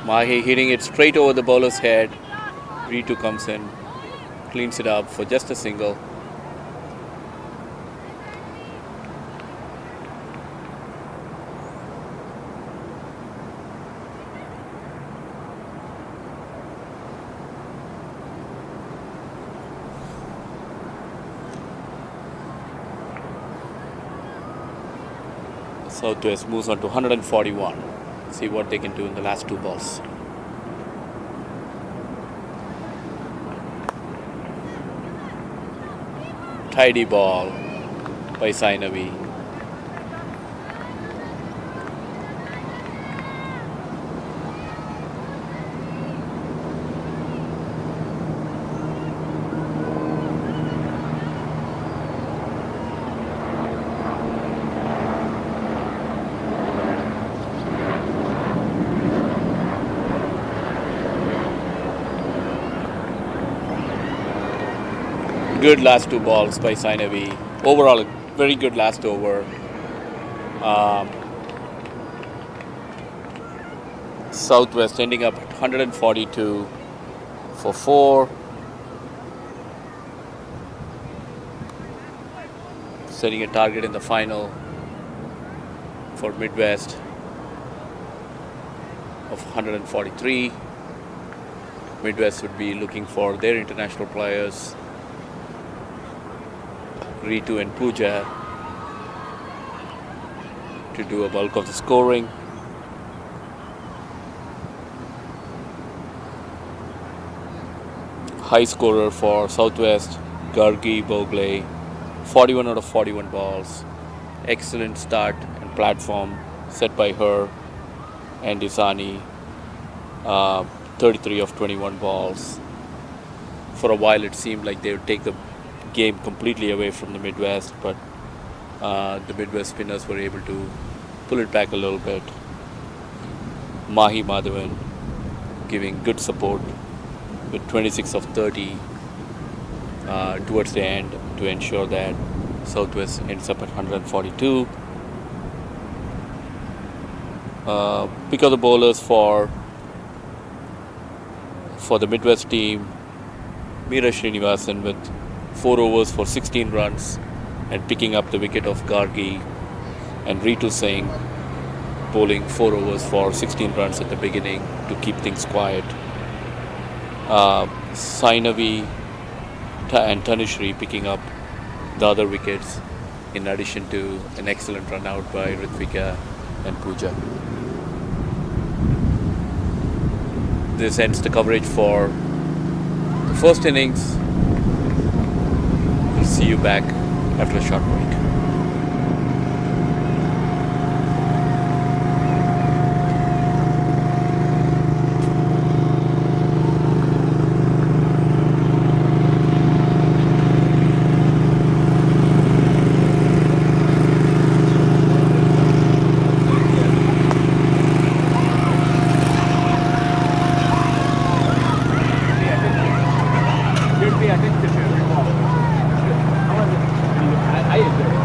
Mahi hitting it straight over the bowler's head. Ritu comes in, cleans it up for just a single. Southwest moves on to 141. See what they can do in the last 2 balls. Tidy ball by Sainavi. Good last 2 balls by Sainavi. Overall, a very good last over. Southwest ending up at 142 for 4. Setting a target in the final for Midwest of 143. Midwest would be looking for their international players, Ritu and Pooja, to do a bulk of the scoring. High scorer for Southwest, Gargi Bogle, 41 out of 41 balls. Excellent start and platform set by her and Isani, 33 of 21 balls. For a while it seemed like they would take the game completely away from the Midwest, but the Midwest spinners were able to pull it back a little bit. Mahi Madhavan giving good support with 26 of 30 towards the end to ensure that Southwest ends up at 142. Pick of the bowlers for the Midwest team, Meera Srinivasan with 4 overs for 16 runs and picking up the wicket of Gargi, and Ritu Singh bowling 4 overs for 16 runs at the beginning to keep things quiet. Sainavi and Tanushree picking up the other wickets, in addition to an excellent run out by Ritvika and Pooja. This ends the coverage for the first innings. We'll see you back after a short break. I enjoy it.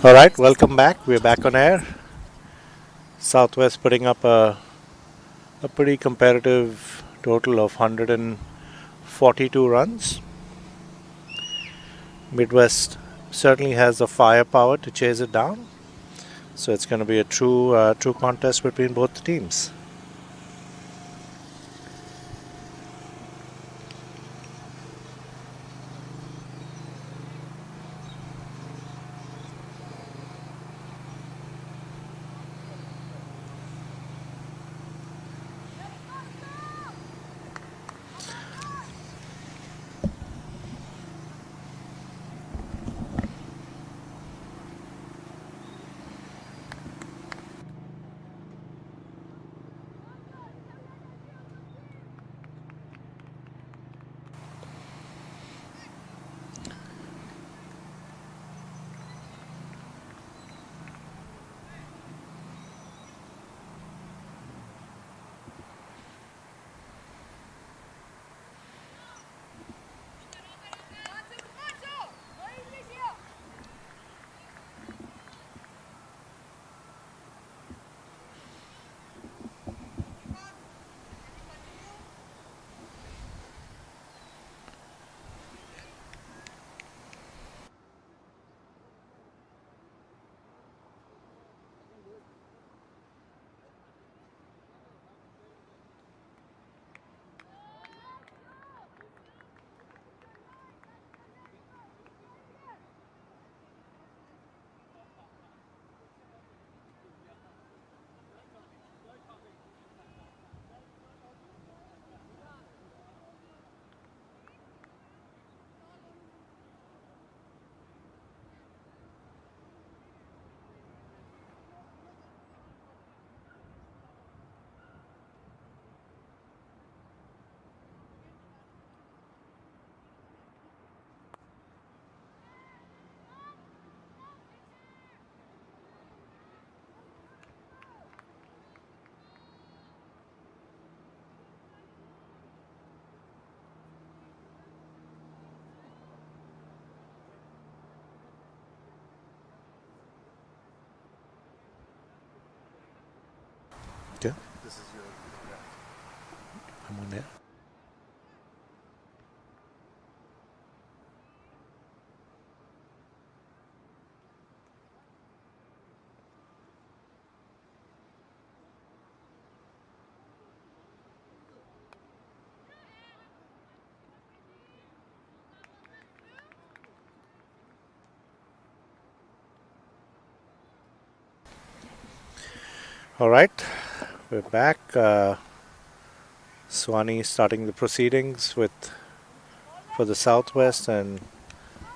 All right, welcome back. We're back on air. Southwest putting up a pretty competitive total of 142 runs. Midwest certainly has the firepower to chase it down. So it's going to be a true contest between both the teams. Okay, I'm on air. All right, we're back. Swani starting the proceedings with for the Southwest and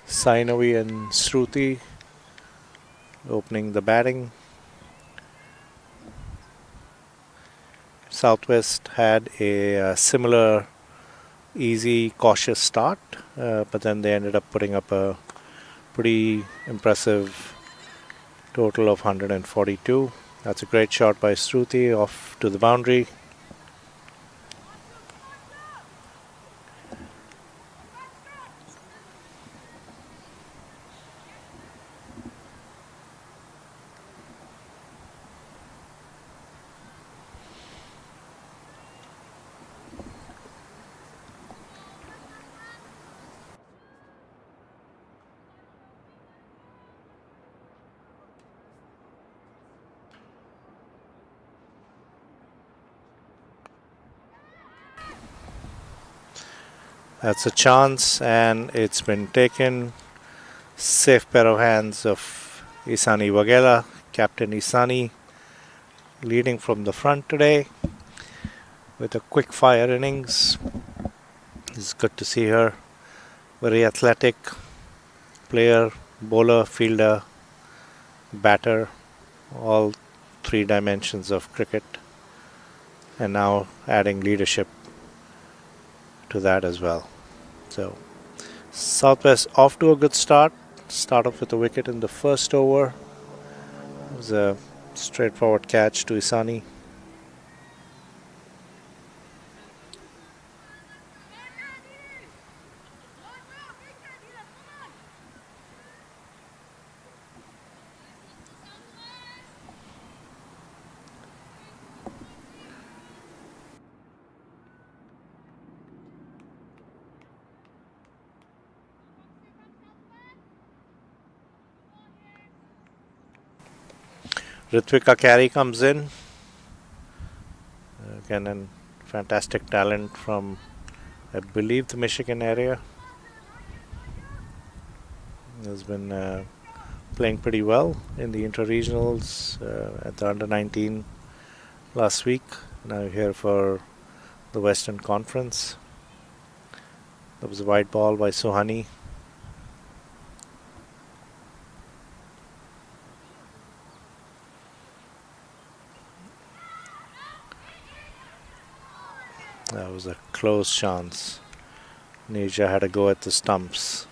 Sainavi and Shruti opening the batting. Southwest had a similar easy, cautious start, but then they ended up putting up a pretty impressive total of 142. That's a great shot by Shruti off to the boundary. That's a chance, and it's been taken. Safe pair of hands of Isani Wagela, Captain Isani, leading from the front today with a quick fire innings. It's good to see her. Very athletic player, bowler, fielder, batter, all three dimensions of cricket, and now adding leadership to that as well. So, Southwest off to a good start. Start off with a wicket in the first over. It was a straightforward catch to Isani. Ritvika Carey comes in. Again, a fantastic talent from, I believe, the Michigan area. Has been playing pretty well in the interregionals at the under-19 last week. Now here for the Western Conference. That was a wide ball by Sohani. That was a close chance. Neerja had a go at the stumps.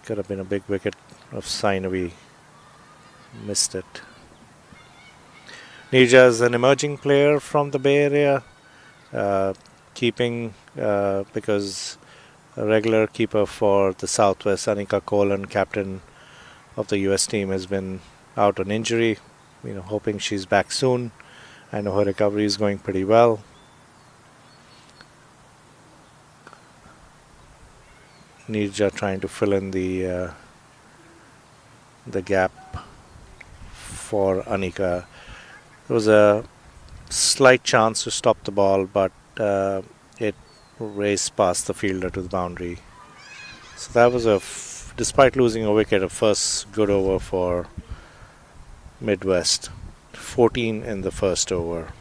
Could have been a big wicket of Sainavi. Missed it. Neerja is an emerging player from the Bay Area. Keeping because a regular keeper for the Southwest, Anika Kolan, captain of the US team, has been out on injury. Hoping she's back soon. I know her recovery is going pretty well. Neerja trying to fill in the gap for Anika. There was a slight chance to stop the ball, but it raced past the fielder to the boundary. So that was despite losing a wicket, a first good over for Midwest. 14 in the first over.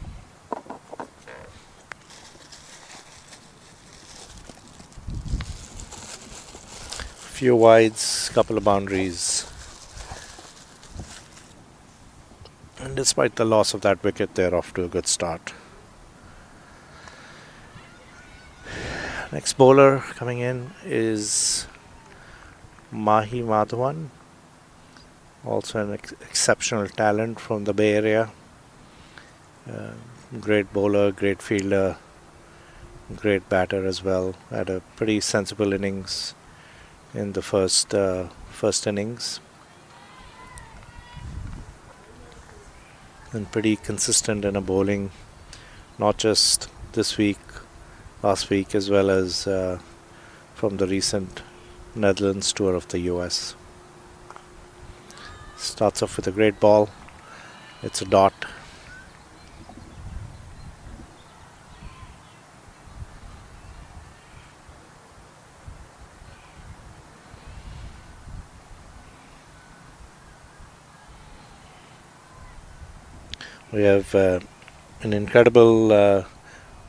Few wides, couple of boundaries. And despite the loss of that wicket, they're off to a good start. Next bowler coming in is Mahi Madhavan, also an exceptional talent from the Bay Area. Great bowler, great fielder, great batter as well. Had a pretty sensible innings in the first innings, and pretty consistent in a bowling, not just this week, last week, as well as from the recent Netherlands tour of the US. Starts off with a great ball. It's a dot. We have an incredible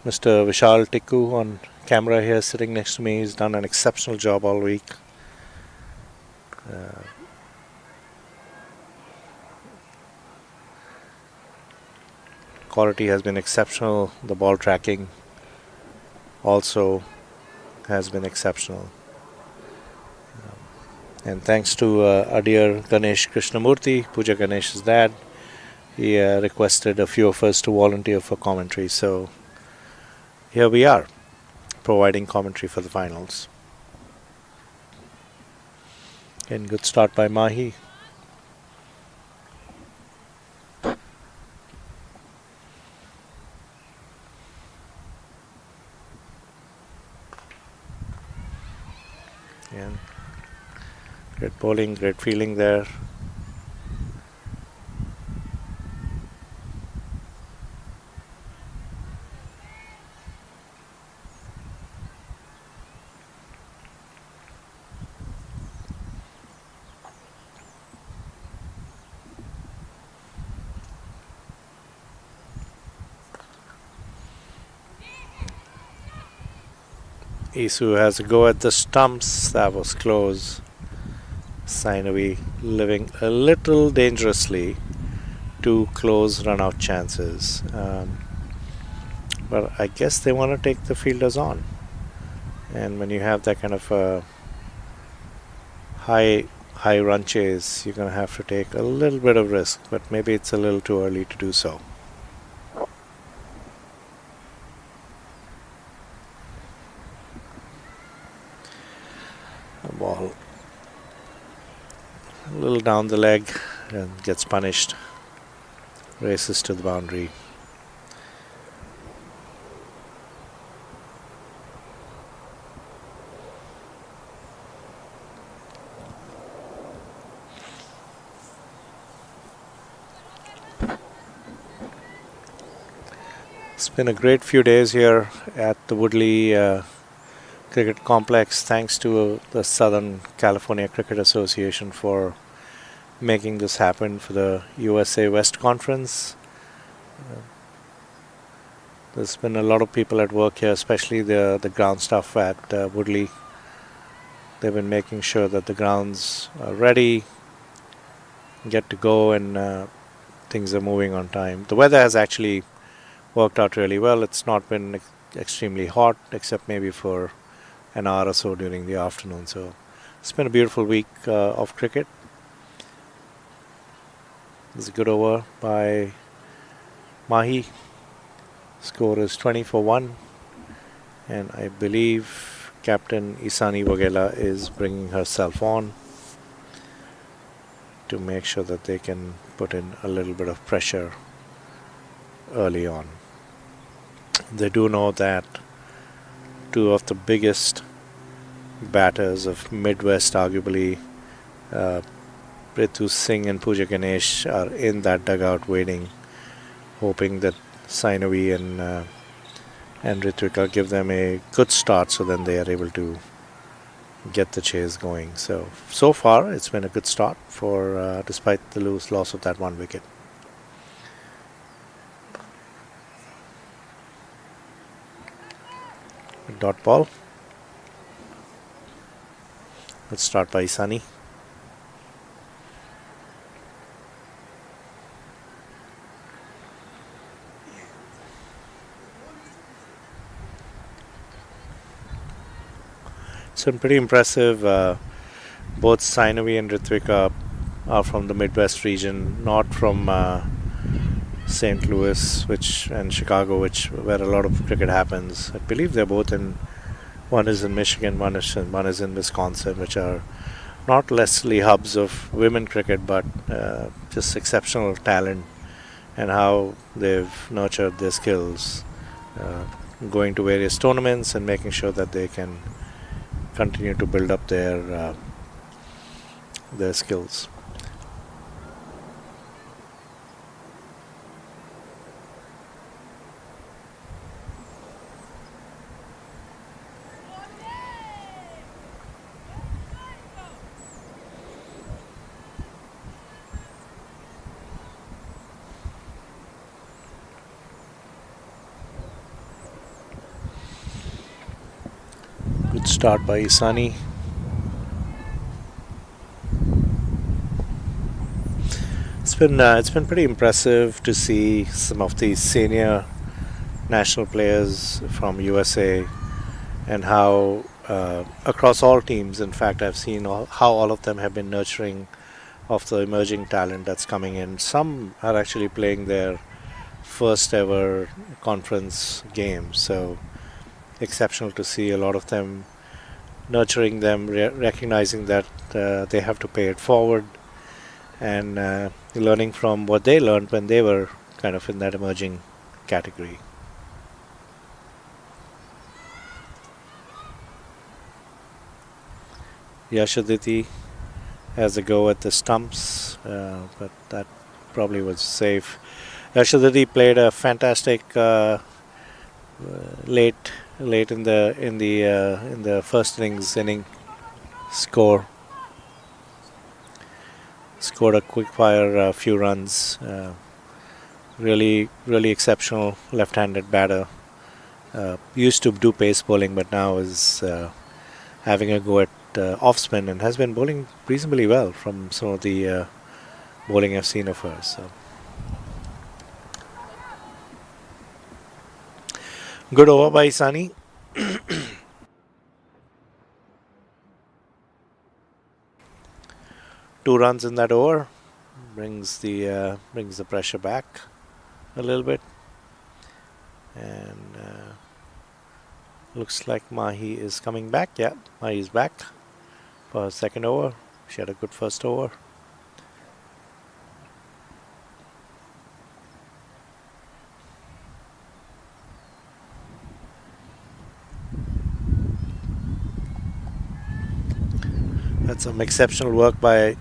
Mr. Vishal Tikku on camera here sitting next to me. He's done an exceptional job all week. Quality has been exceptional. The ball tracking also has been exceptional. And thanks to our dear Ganesh Krishnamurthy, Puja Ganesh's dad, he requested a few of us to volunteer for commentary. So here we are, providing commentary for the finals. And good start by Mahi. And great bowling, great fielding there. Isu has a go at the stumps. That was close. Sainavi living a little dangerously. Two close run-out chances. But I guess they want to take the fielders on. And when you have that kind of a high run chase, you're going to have to take a little bit of risk. But maybe it's a little too early to do so. The ball a little down the leg and gets punished. Races to the boundary. It's been a great few days here at the Woodley Cricket Complex. Thanks to the Southern California Cricket Association for making this happen for the USA West Conference. There's been a lot of people at work here, especially the ground staff at Woodley. They've been making sure that the grounds are ready, get to go, and things are moving on time. The weather has actually worked out really well. It's not been extremely hot, except maybe for an hour or so during the afternoon. So it's been a beautiful week of cricket. It's a good over by Mahi. Score is 20 for 1. And I believe Captain Isani Wagela is bringing herself on to make sure that they can put in a little bit of pressure early on. They do know that two of the biggest batters of Midwest, arguably Ritu Singh and Pooja Ganesh, are in that dugout waiting, hoping that Sainavi and Ritvika give them a good start so then they are able to get the chase going. So far it's been a good start for despite the loss of that one wicket. Dot ball. Let's start by Isani. It's been pretty impressive. Both Sainavi and Ritvika are from the Midwest region, not from St. Louis and Chicago, where a lot of cricket happens. I believe they're both in. One is in Michigan, one is in Wisconsin, which are not necessarily hubs of women cricket, but just exceptional talent and how they've nurtured their skills, going to various tournaments and making sure that they can continue to build up their skills. Good start by Isani. It's been pretty impressive to see some of the senior national players from USA and how across all teams, in fact, I've seen how all of them have been nurturing of the emerging talent that's coming in. Some are actually playing their first ever conference game, so exceptional to see a lot of them nurturing them, recognizing that they have to pay it forward, and learning from what they learned when they were kind of in that emerging category. Yashaditi has a go at the stumps, but that probably was safe. Yashaditi played a fantastic late in the first inning scored a quick fire few runs. Really exceptional left-handed batter. Used to do pace bowling, but now is having a go at off spin and has been bowling reasonably well from some of the bowling I've seen of hers. So. Good over by Isani. 2 runs in that over brings the pressure back a little bit, and looks like Mahi is coming back. Yeah, Mahi is back for her second over. She had a good first over. That's some exceptional work by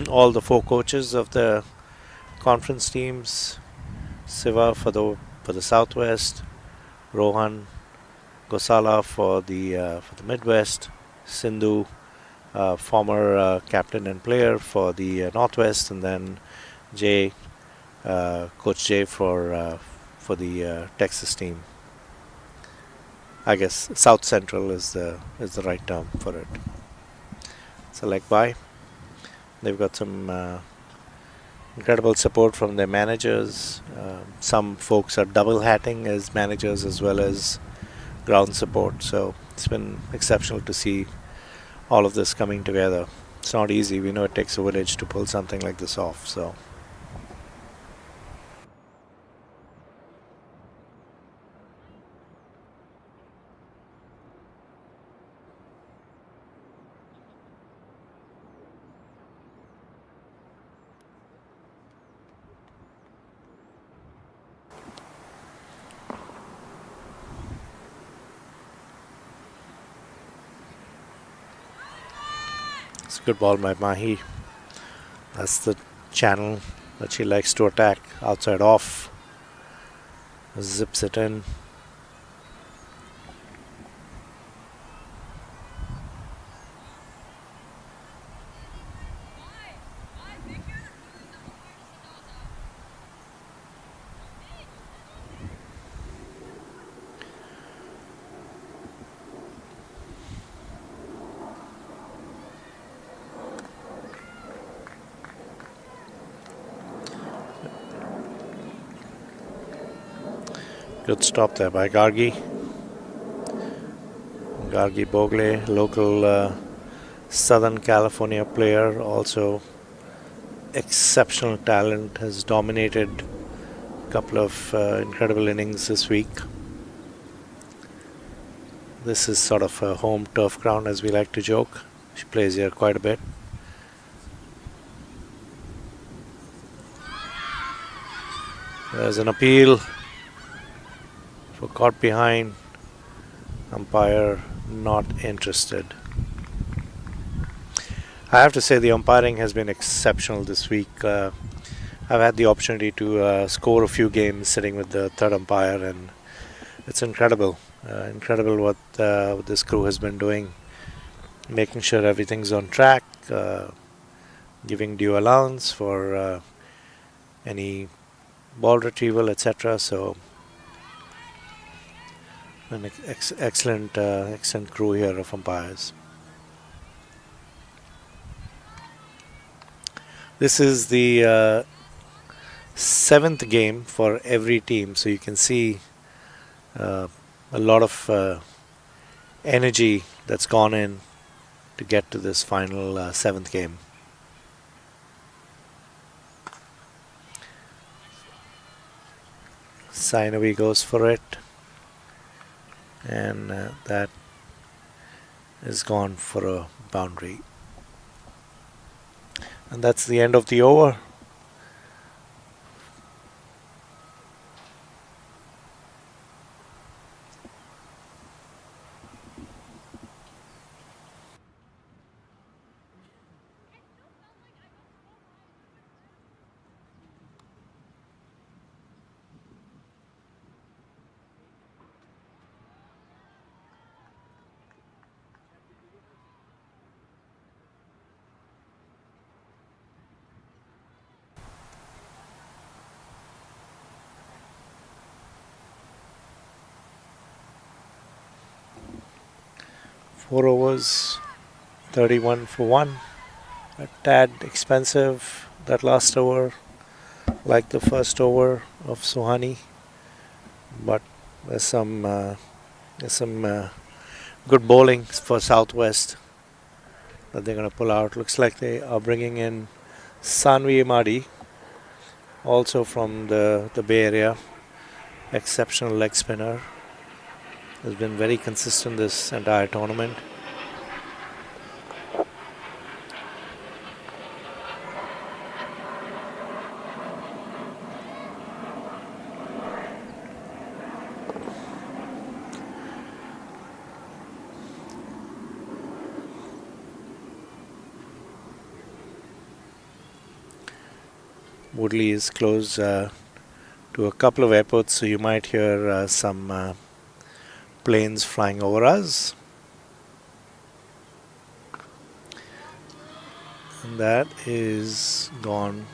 all the 4 coaches of the conference teams. Siva for for the Southwest, Rohan Gosala for the Midwest, Sindhu, former captain and player for the Northwest, and then Jay, Coach Jay for the Texas team. I guess South Central is the right term for it. It's a leg bye. They've got some incredible support from their managers. Some folks are double hatting as managers as well as ground support. So it's been exceptional to see all of this coming together. It's not easy. We know it takes a village to pull something like this off. So it's a good ball by Mahi. That's the channel that she likes to attack. Outside off. Zips it in. Good stop there by Gargi. Gargi Bogle, local Southern California player, also exceptional talent, has dominated a couple of incredible innings this week. This is sort of a home turf ground, as we like to joke. She plays here quite a bit. There's an appeal for caught behind. Umpire not interested. I have to say the umpiring has been exceptional this week. I've had the opportunity to score a few games sitting with the third umpire, and it's incredible. Incredible what this crew has been doing, making sure everything's on track, giving due allowance for any ball retrieval, etc. So an excellent crew here of umpires. This is the 7th game for every team, so you can see a lot of energy that's gone in to get to this final 7th game. Sainavi goes for it, and that is gone for a boundary. And that's the end of the over. Four overs, 31 for 1. A tad expensive, that last over, like the first over of Sohani. But there's some good bowling for Southwest that they're going to pull out. Looks like they are bringing in Sanvi Imadi, also from the Bay Area. Exceptional leg spinner. Has been very consistent this entire tournament. Woodley is close to to a couple of airports, so you might hear some planes flying over us. And that is gone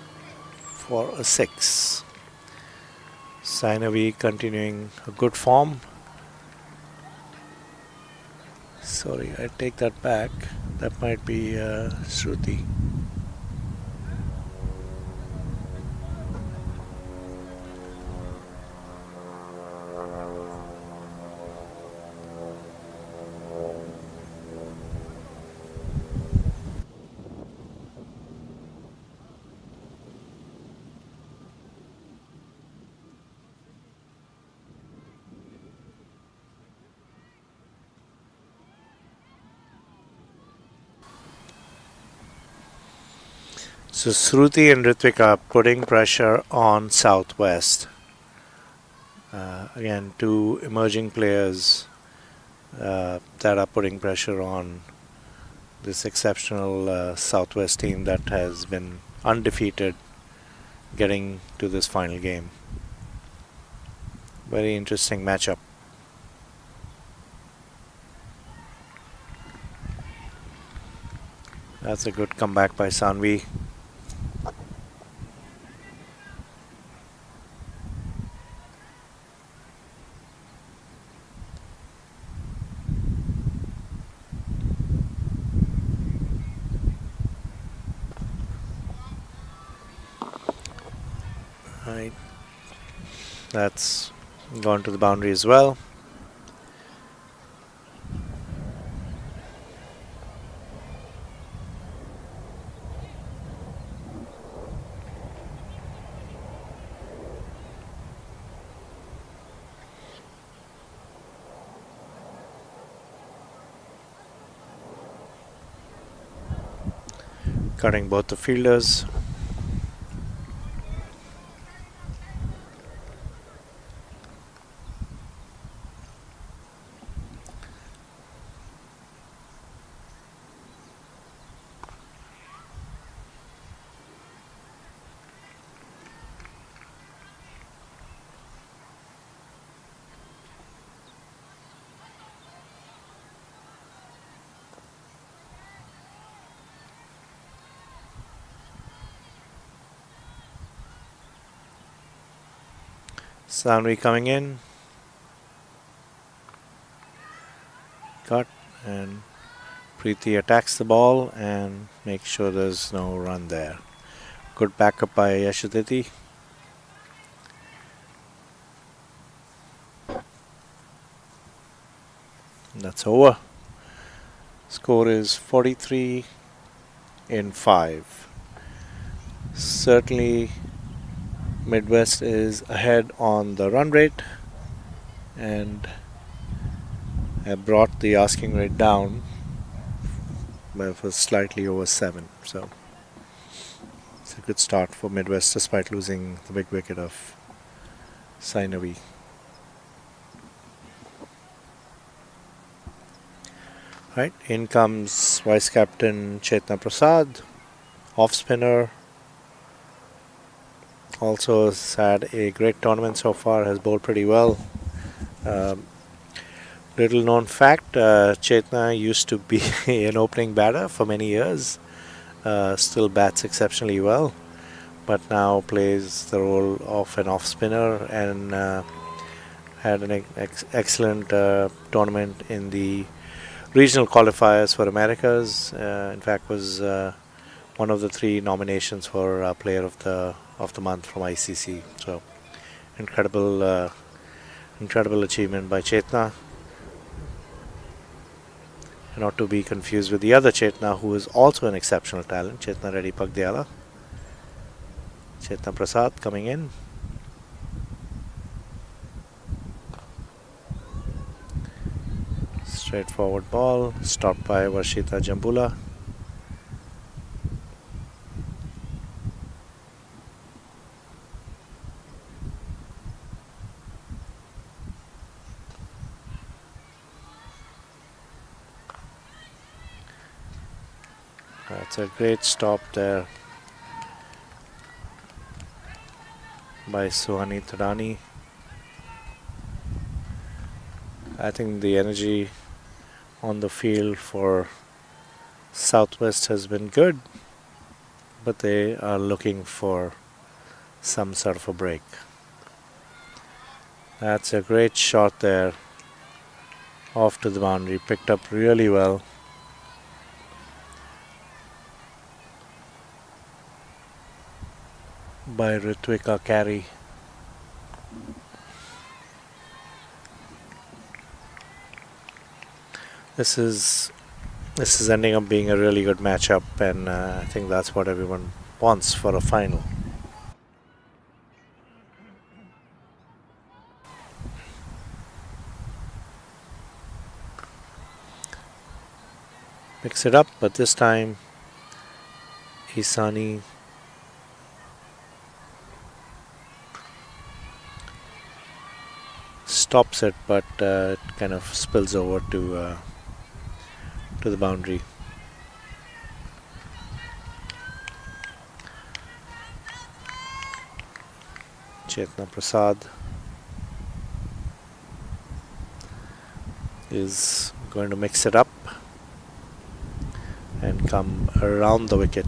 for a 6. Sainavi continuing a good form. Sorry, I take that back. That might be Shruti. So Shruti and Ritvika putting pressure on Southwest. Again, two emerging players that are putting pressure on this exceptional Southwest team that has been undefeated getting to this final game. Very interesting matchup. That's a good comeback by Sanvi. Right. That's gone to the boundary as well. Cutting both the fielders. Sanvi coming in. Cut, and Preeti attacks the ball and makes sure there's no run there. Good backup by Yashaditi. That's over. Score is 43 in 5. Certainly Midwest is ahead on the run rate and have brought the asking rate down for slightly over 7. So it's a good start for Midwest despite losing the big wicket of Sainavi. Right, in comes Vice Captain Chetna Prasad, off spinner. Also has had a great tournament so far, has bowled pretty well. Little known fact, Chetna used to be an opening batter for many years. Still bats exceptionally well, but now plays the role of an off spinner and had an excellent tournament in the regional qualifiers for Americas. In fact, was one of the 3 nominations for Player of the Month from ICC. So incredible achievement by Chetna. Not to be confused with the other Chetna, who is also an exceptional talent, Chetna Reddy Pagdiala. Chetna Prasad coming in. Straightforward ball, stopped by Varshita Jambula. That's a great stop there. by Suhani Tadani. I think the energy on the field for Southwest has been good, but they are looking for some sort of a break. That's a great shot there, off to the boundary, picked up really well. By Ritwika Carey. This is ending up being a really good matchup, and I think that's what everyone wants for a final. Mix it up, but this time Isani stops it, but it kind of spills over to the boundary. Chetna Prasad is going to mix it up and come around the wicket.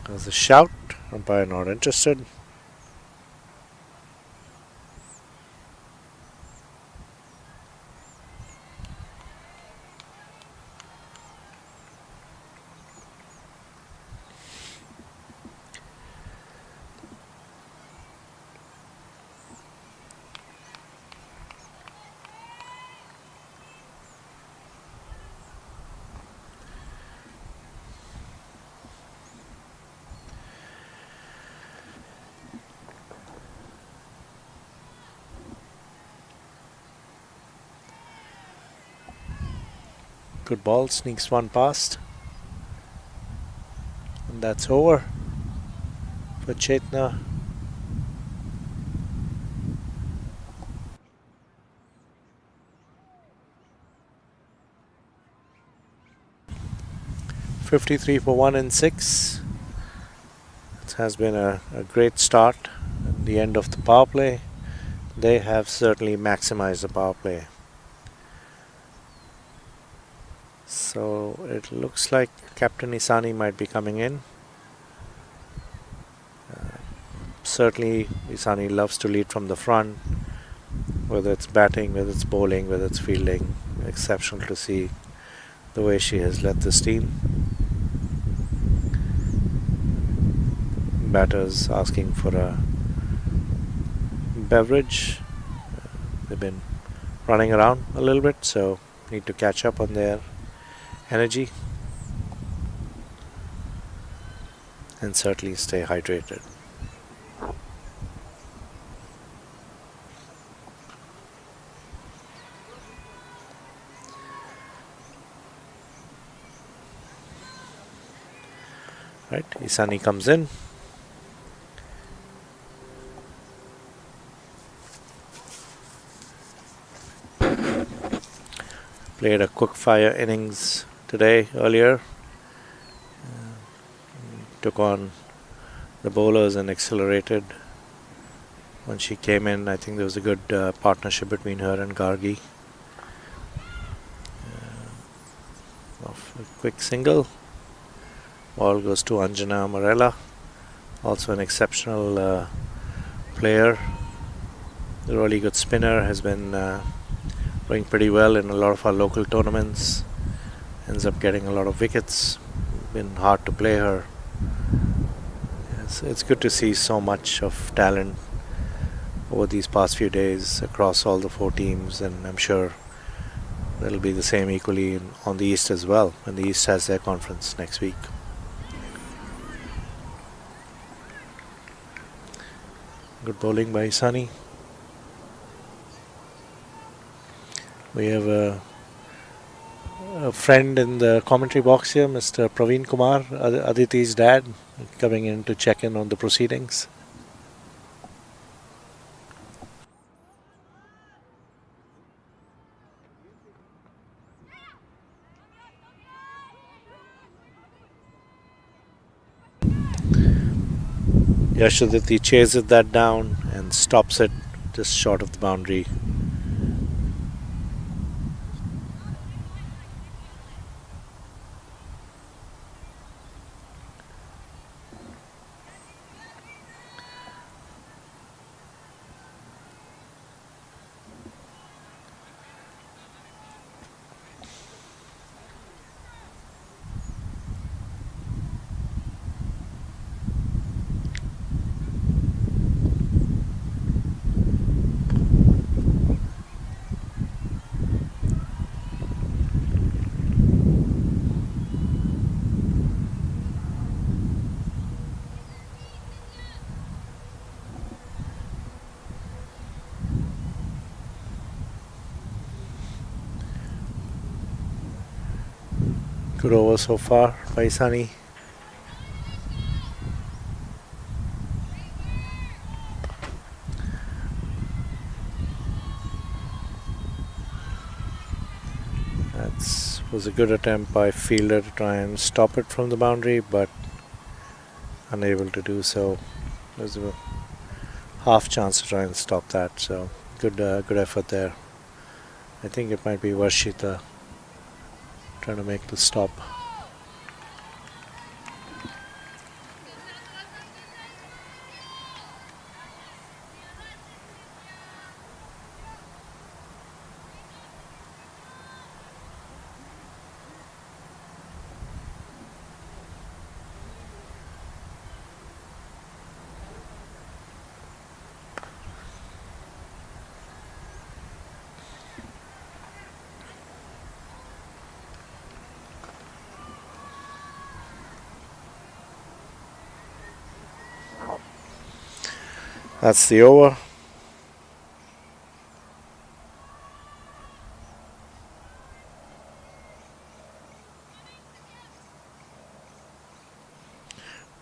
There's a shout, umpire not interested. Good ball, sneaks one past. And that's over for Chetna. .53 for 1 and 6. It has been a great start at the end of the power play. They have certainly maximized the power play. So it looks like Captain Isani might be coming in. Certainly Isani loves to lead from the front, whether it's batting, whether it's bowling, whether it's fielding. Exceptional to see the way she has led this team. Batters asking for a beverage. They've been running around a little bit, so need to catch up on their energy and certainly stay hydrated. Right, Isani comes in. Played a quick fire innings today earlier. Took on the bowlers and accelerated. When she came in, I think there was a good partnership between her and Gargi. Off a quick single. Ball goes to Anjana Amarella, also an exceptional player. A really good spinner, has been doing pretty well in a lot of our local tournaments. Ends up getting a lot of wickets. Been hard to play her. Yes, it's good to see so much of talent over these past few days across all the 4 teams, and I'm sure that'll be the same equally on the East as well, when the East has their conference next week. Good bowling by Isani. We have a friend in the commentary box here, Mr. Praveen Kumar, Aditi's dad, coming in to check in on the proceedings. Yashaditi chases that down and stops it just short of the boundary. Good over so far by Sunny. That was a good attempt by fielder to try and stop it from the boundary, but unable to do so. There's a half chance to try and stop that. So good effort there. I think it might be Varshita trying to make the stop. That's the over.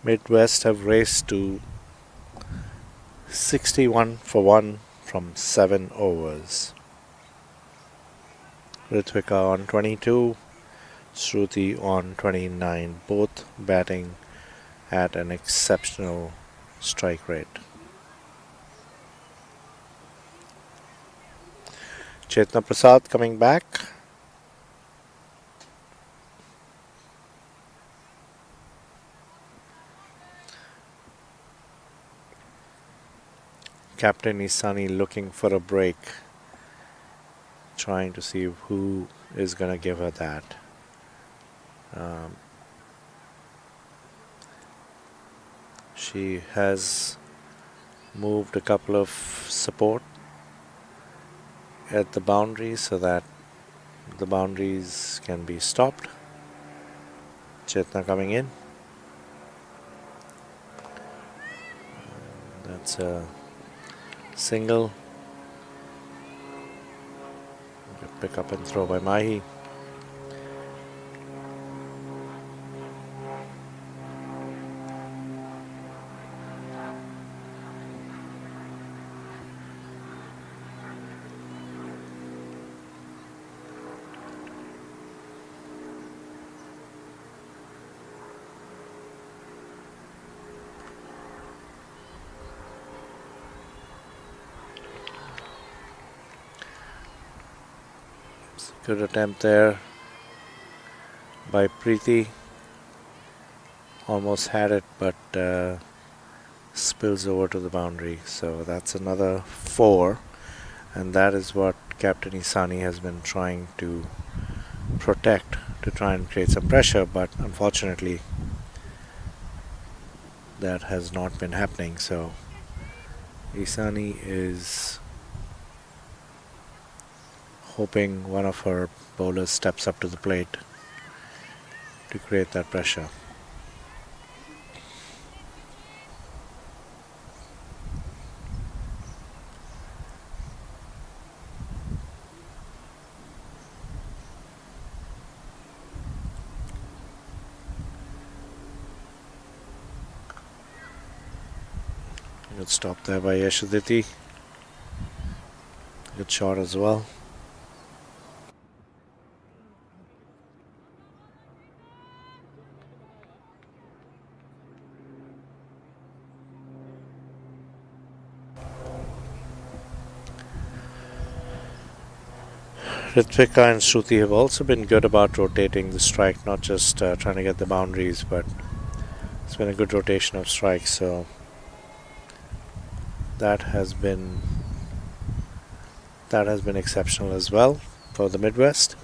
Midwest have raced to 61 for 1 from 7 overs. Ritvika on 22, Shruti on 29, both batting at an exceptional strike rate. Chetna Prasad coming back. Captain Isani looking for a break, trying to see who is going to give her that. She has moved a couple of support at the boundaries so that the boundaries can be stopped. Chetna coming in. That's a single. Pick up and throw by Mahi. Good attempt there by Preeti. Almost had it, but spills over to the boundary. So that's another 4. And that is what Captain Isani has been trying to protect, to try and create some pressure. But unfortunately, that has not been happening. So Isani is hoping one of her bowlers steps up to the plate to create that pressure. Good stop there by Yashaditi. Good shot as well. Ritvika and Shruti have also been good about rotating the strike, not just trying to get the boundaries, but it's been a good rotation of strikes. So that has been exceptional as well for the Midwest.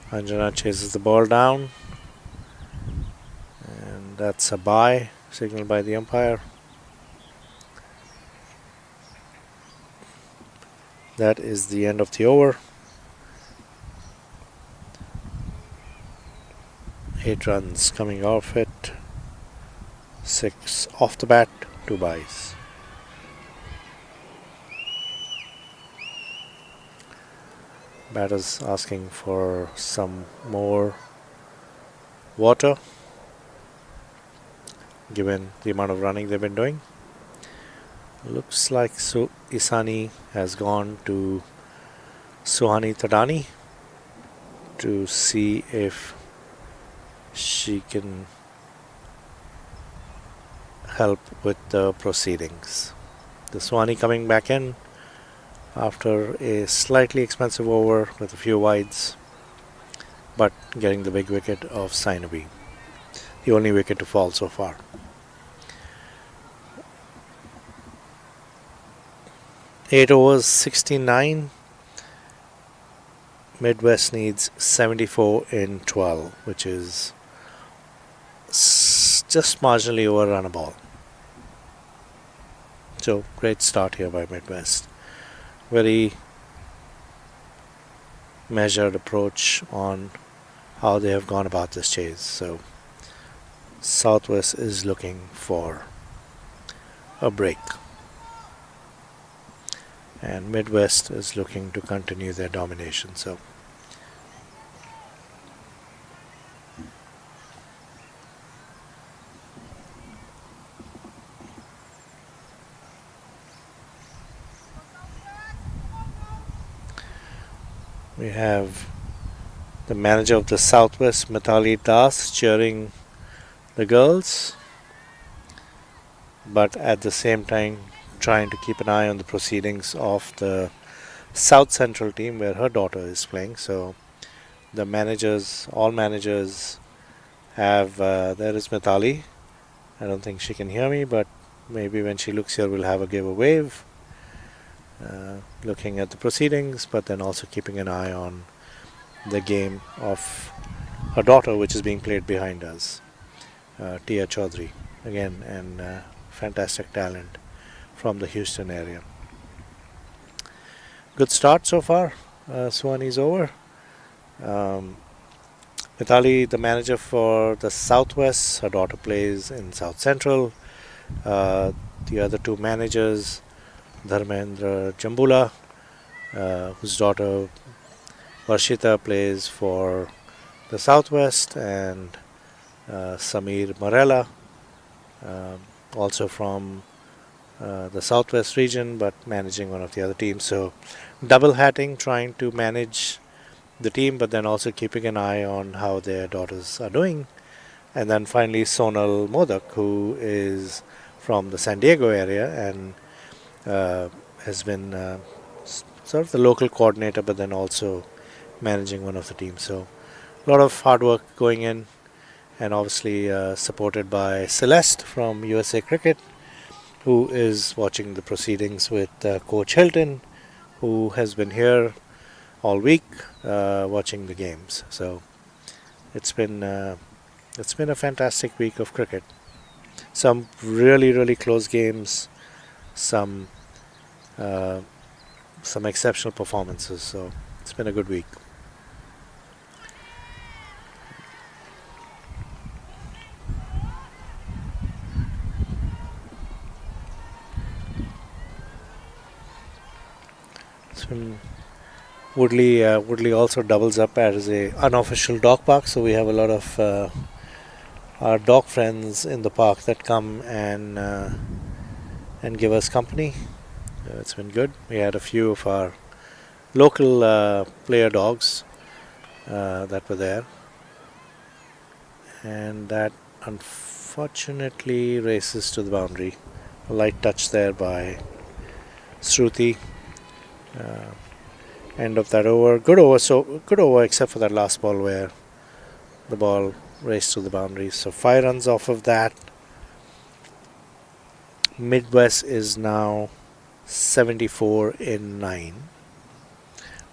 Anjana chases the ball down, and that's a bye signaled by the umpire. That is the end of the over. 8 runs coming off it, 6 off the bat, 2 byes. Batters asking for some more water given the amount of running they've been doing. Looks like Isani has gone to Suhani Tadani to see if she can help with the proceedings. The Suhani coming back in after a slightly expensive over with a few wides, but getting the big wicket of Sainabi, the only wicket to fall so far. Eight overs, 69. Midwest needs 74 in 12, which is just marginally over run a ball. So great start here by Midwest. Very measured approach on how they have gone about this chase. So Southwest is looking for a break, and Midwest is looking to continue their domination. So we have the manager of the Southwest, Mithali Das, cheering the girls, but at the same time trying to keep an eye on the proceedings of the South Central team where her daughter is playing. So the managers, all managers have, there is Mithali. I don't think she can hear me, but maybe when she looks here we'll have her give a wave. Looking at the proceedings, but then also keeping an eye on the game of her daughter, which is being played behind us. Tia Chaudhary, again, and fantastic talent from the Houston area. Good start so far. Suwani's over. Mithali, the manager for the Southwest, her daughter plays in South Central. The other two managers, Dharmendra Jambula, whose daughter Varshita plays for the Southwest, and Samir Morella, also from the Southwest region, but managing one of the other teams. So double hatting, trying to manage the team, but then also keeping an eye on how their daughters are doing. And then finally Sonal Modak, who is from the San Diego area and has been sort of the local coordinator, but then also managing one of the teams. So a lot of hard work going in, and obviously supported by Celeste from USA Cricket, who is watching the proceedings with Coach Hilton, who has been here all week watching the games. So it's been a fantastic week of cricket. Some really close games, some exceptional performances. So it's been a good week. Woodley also doubles up as a unofficial dog park, so we have a lot of our dog friends in the park that come and give us company. It's been good. We had a few of our local player dogs that were there, and that unfortunately races to the boundary. A light touch there by Shruti. End of that over. Good over. So good over, except for that last ball where the ball raced to the boundary. So 5 runs off of that. Midwest is now 74 in 9,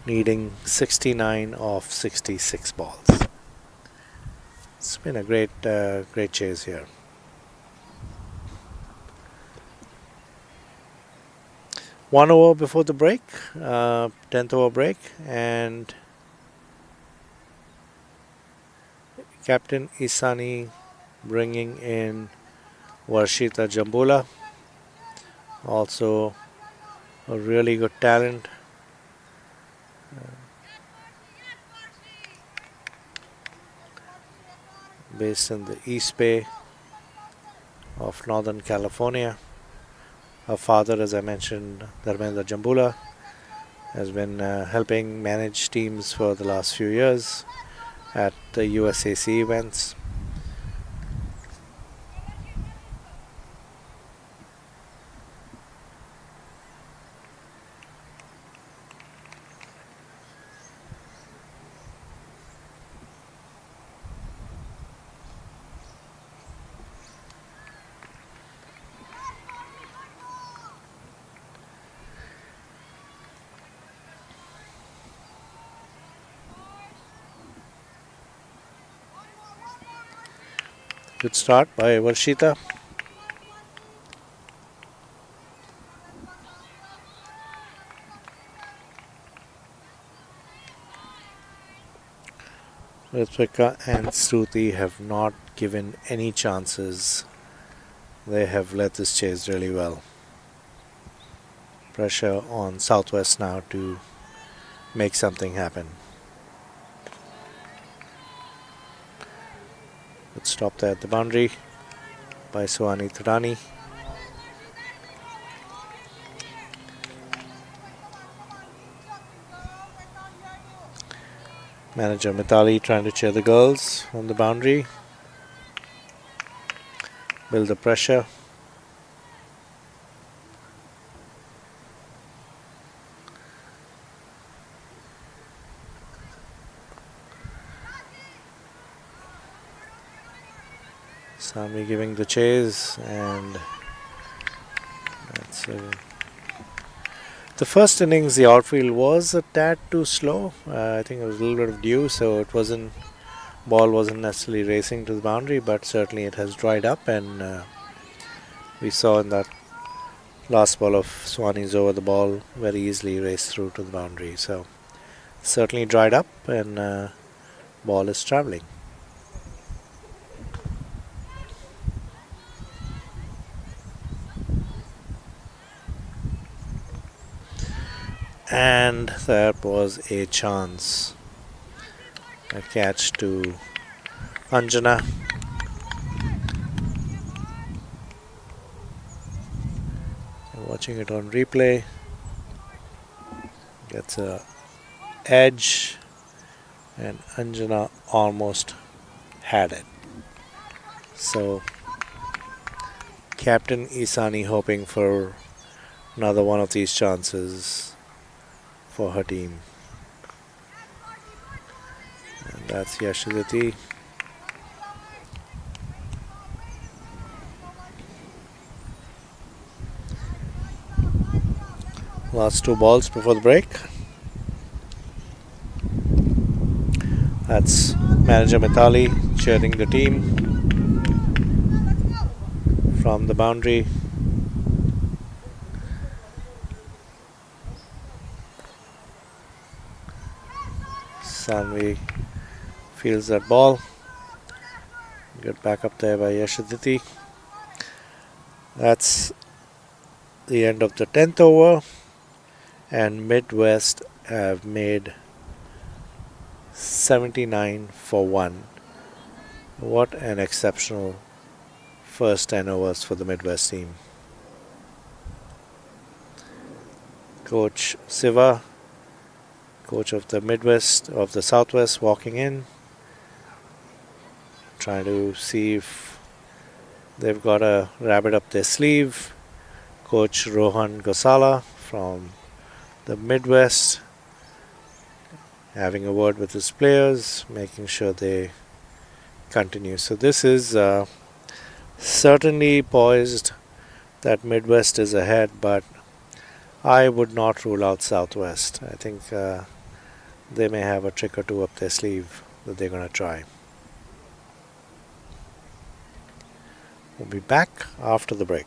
needing 69 of 66 balls. It's been a great chase here. One over before the break, 10th over break, and Captain Isani bringing in Varshita Jambula, also a really good talent. Based in the East Bay of Northern California. Her father, as I mentioned, Dharmendra Jambula, has been helping manage teams for the last few years at the USAC events. Good start by Varshita. Ritvika and Shruti have not given any chances. They have led this chase really well. Pressure on Southwest now to make something happen. Good stop there at the boundary by Suhani Thadani. Manager Mitali trying to cheer the girls on the boundary. Build the pressure. Sami giving the chase, and that's the first innings. The outfield was a tad too slow. I think it was a little bit of dew, so it wasn't. Ball wasn't necessarily racing to the boundary, but certainly it has dried up, and we saw in that last ball of Swani's over, the ball very easily raced through to the boundary. So certainly dried up, and ball is traveling. And that was a chance. A catch to Anjana. Watching it on replay. Gets a edge, and Anjana almost had it. So Captain Isani hoping for another one of these chances for her team. And that's Yashadati. Last 2 balls before the break. That's manager Mitali cheering the team from the boundary. Sanvi fields that ball. Good back up there by Yashaditi. That's the end of the 10th over, and Midwest have made 79 for 1. What an exceptional first 10 overs for the Midwest team. Coach Siva Coach of the Southwest walking in, trying to see if they've got a rabbit up their sleeve. Coach Rohan Gosala from the Midwest having a word with his players, making sure they continue. So this is certainly poised that Midwest is ahead, but I would not rule out Southwest. I think they may have a trick or two up their sleeve that they're going to try. We'll be back after the break.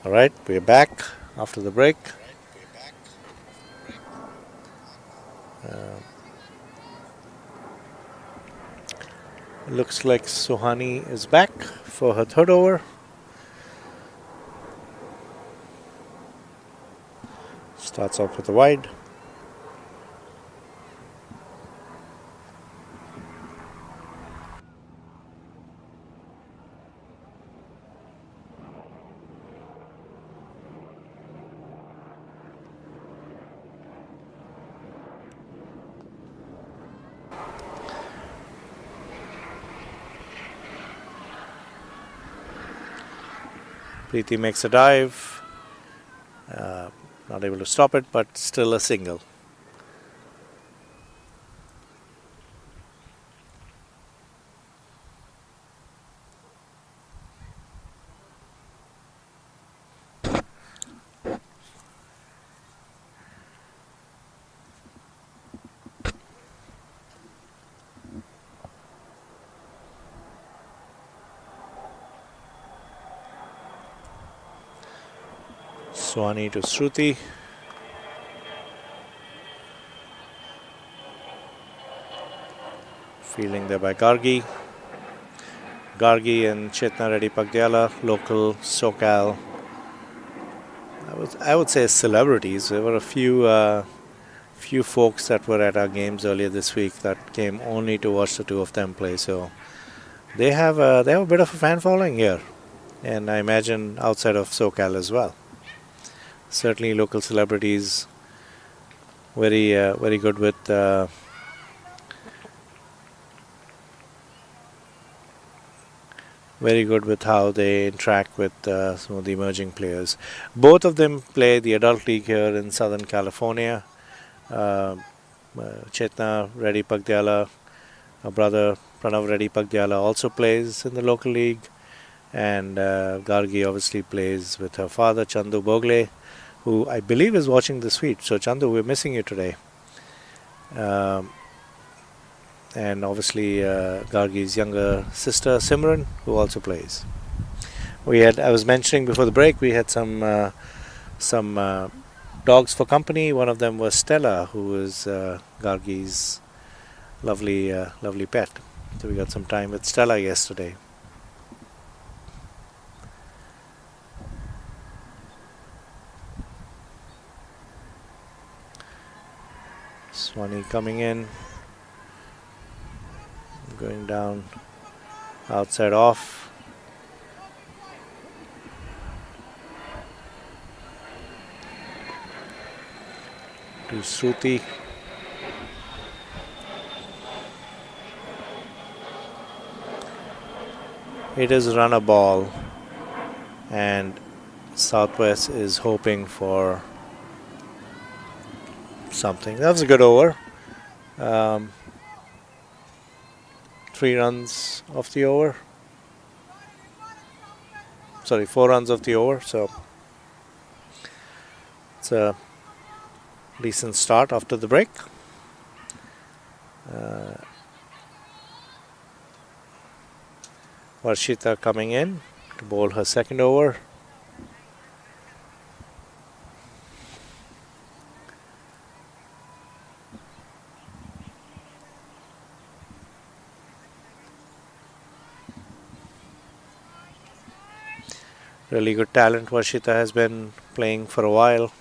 All right, we're back after the break. Looks like Sohani is back for her third over. Starts off with a wide. Preeti makes a dive. Not able to stop it, but still a single. Swani to Shruti. Fielding there by Gargi. Gargi and Chetna Reddy Pagdiala, local SoCal. I would say celebrities. There were a few folks that were at our games earlier this week that came only to watch the two of them play. So they have a bit of a fan following here, and I imagine outside of SoCal as well. Certainly local celebrities, very good with Very good with how they interact with some of the emerging players. Both of them play the adult league here in Southern California. Chetna Reddy Pagdiala, her brother Pranav Reddy Pagdiala, also plays in the local league. And Gargi obviously plays with her father, Chandu Bogle, who I believe is watching this feed. So, Chandu, we're missing you today. And obviously Gargi's younger sister, Simran, who also plays. I was mentioning before the break, we had some dogs for company. One of them was Stella, who is Gargi's lovely pet. So we got some time with Stella yesterday. Swanee coming in, going down, outside off. To Shruti. It is run a ball, and Southwest is hoping for something. That was a good over. 3 runs off the over. Sorry, 4 runs off the over. So it's a decent start after the break. Varshita coming in to bowl her second over. Really good talent. Varshita has been playing for a while.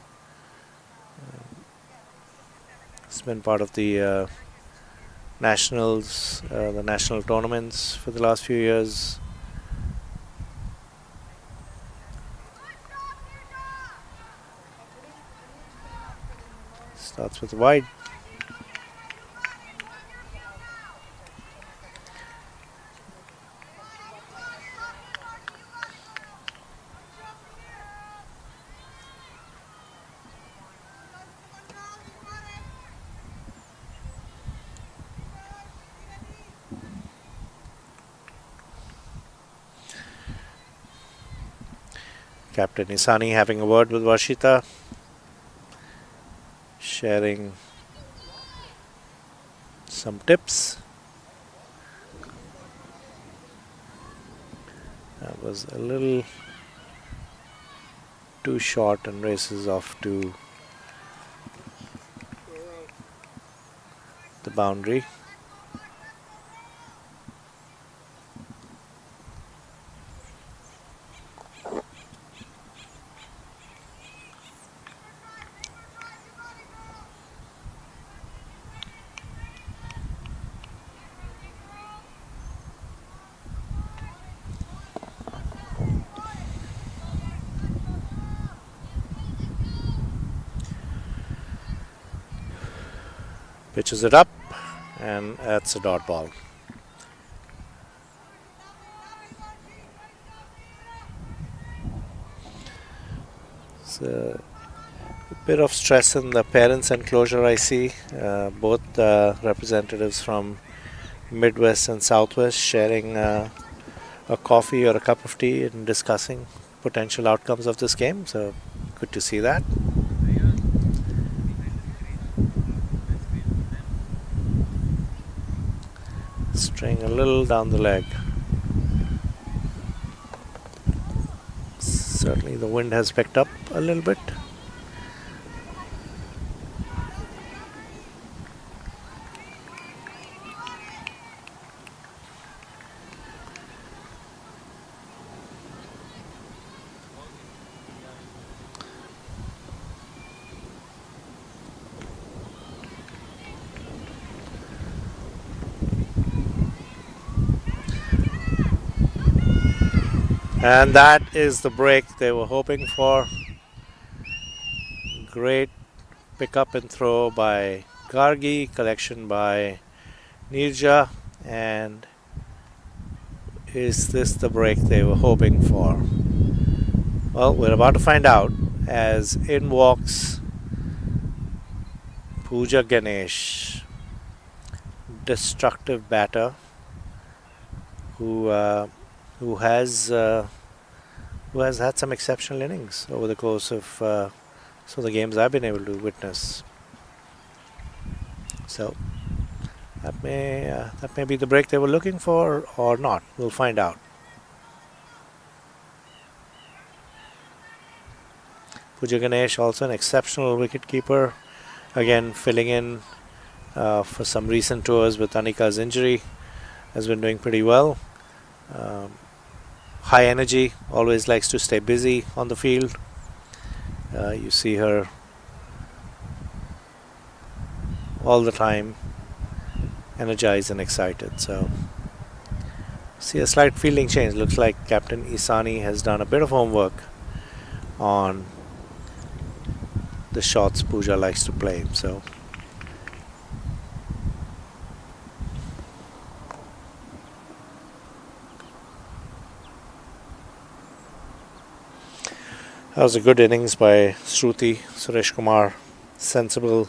It's been part of the nationals, the national tournaments for the last few years. Starts with wide. Captain Isani having a word with Varshita, sharing some tips. That was a little too short and races off to the boundary. Pitches it up, and that's a dot ball. So a bit of stress in the parents' enclosure, I see. Both representatives from Midwest and Southwest sharing a coffee or a cup of tea and discussing potential outcomes of this game. So good to see that. Straying a little down the leg. Certainly the wind has picked up a little bit. And that is the break they were hoping for. Great pick up and throw by Gargi, collection by Nirja, and Is this the break they were hoping for? Well, we're about to find out as in walks Pooja Ganesh, destructive batter who uh, who has uh, who has had some exceptional innings over the course of some of the games I've been able to witness. So that may be the break they were looking for or not. We'll find out. Pooja Ganesh also an exceptional wicketkeeper, again filling in for some recent tours with Anika's injury, has been doing pretty well. Um, High energy, always likes to stay busy on the field. You see her all the time, energized and excited. So, see a slight fielding change. Looks like Captain Isani has done a bit of homework on the shots Pooja likes to play. So, that was a good innings by Shruti Suresh Kumar. Sensible,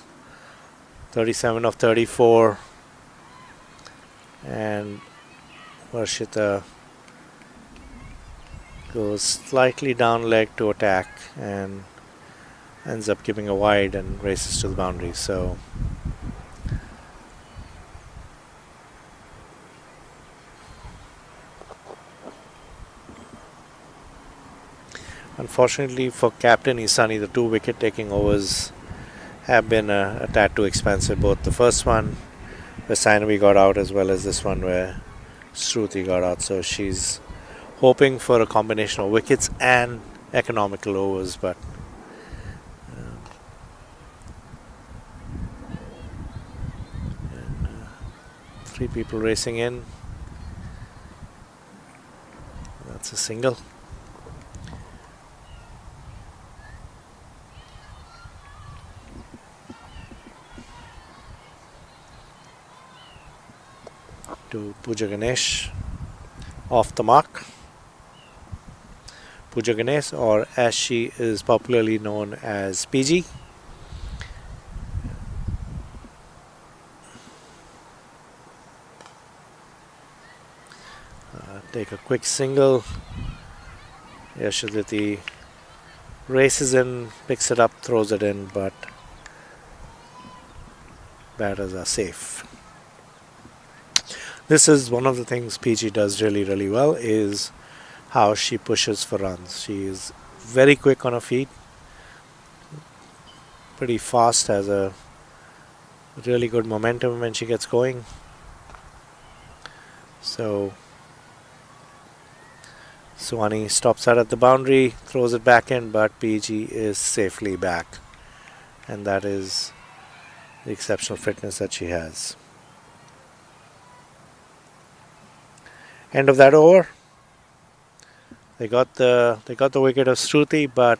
37 of 34. And Varshita goes slightly down leg to attack and ends up giving a wide and races to the boundary. So unfortunately for Captain Isani, the two wicket taking overs have been a tad too expensive. Both the first one where Sainavi got out as well as this one where Shruti got out. So she's hoping for a combination of wickets and economical overs, but three people racing in. That's a single. To Pooja Ganesh, off the mark. Pooja Ganesh, or as she is popularly known as PG. Take a quick single. Yashaditi races in, picks it up, throws it in, but batters are safe. This is one of the things PG does really, really well is how she pushes for runs. She is very quick on her feet, pretty fast, has a really good momentum when she gets going. So Suwani stops out at the boundary, throws it back in, but PG is safely back. And that is the exceptional fitness that she has. End of that over. They got the wicket of Shruti, but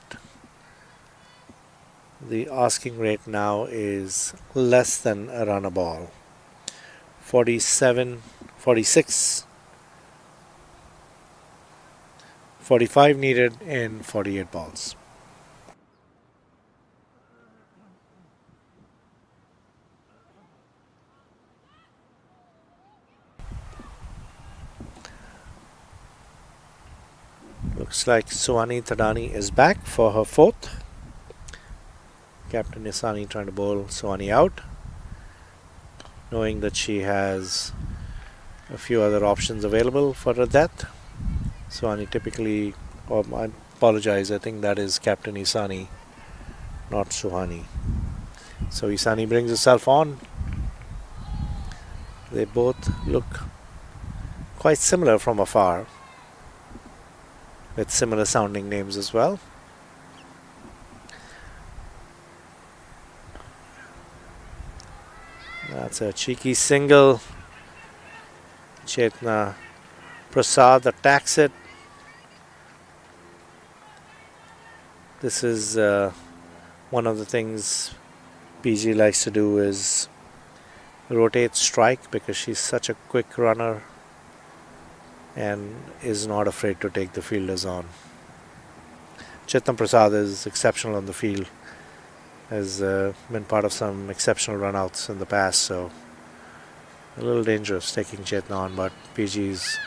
the asking rate now is less than a run a ball. 47, 46, 45 needed in 48 balls. Looks like Suwani Thadani is back for her fourth. Captain Isani trying to bowl Suwani out, knowing that she has a few other options available for her death. Suwani typically, I apologize, I think that is Captain Isani, not Suhani. So Isani brings herself on. They both look quite similar from afar, with similar sounding names as well. That's a cheeky single. Chetna Prasad attacks it. This is one of the things PG likes to do is rotate strike because she's such a quick runner and is not afraid to take the fielders on. Chetan Prasad is exceptional on the field, has been part of some exceptional runouts in the past, so a little dangerous taking Chetan on, but PG is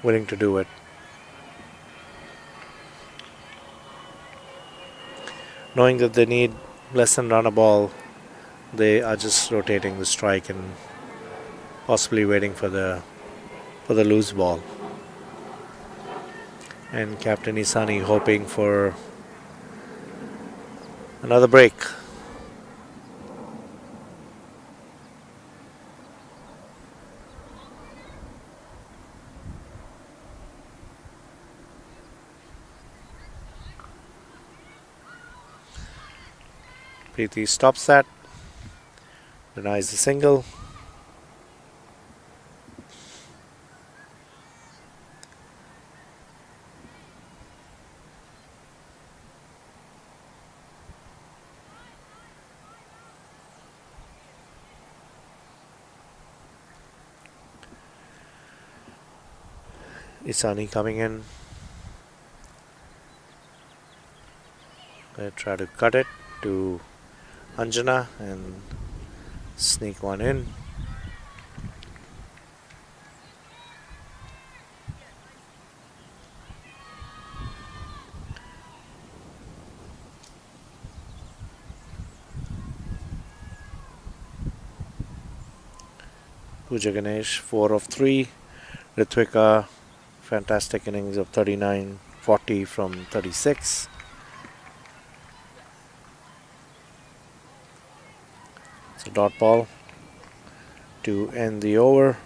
willing to do it. Knowing that they need less than run a ball, they are just rotating the strike and possibly waiting for the loose ball. And Captain Isani hoping for another break. Preeti stops that, denies the single. Isani coming in. They try to cut it to Anjana and sneak one in. Pooja Ganesh 4 of 3. Ritvika fantastic innings of 39-40 from 36. It's a dot ball to end the over.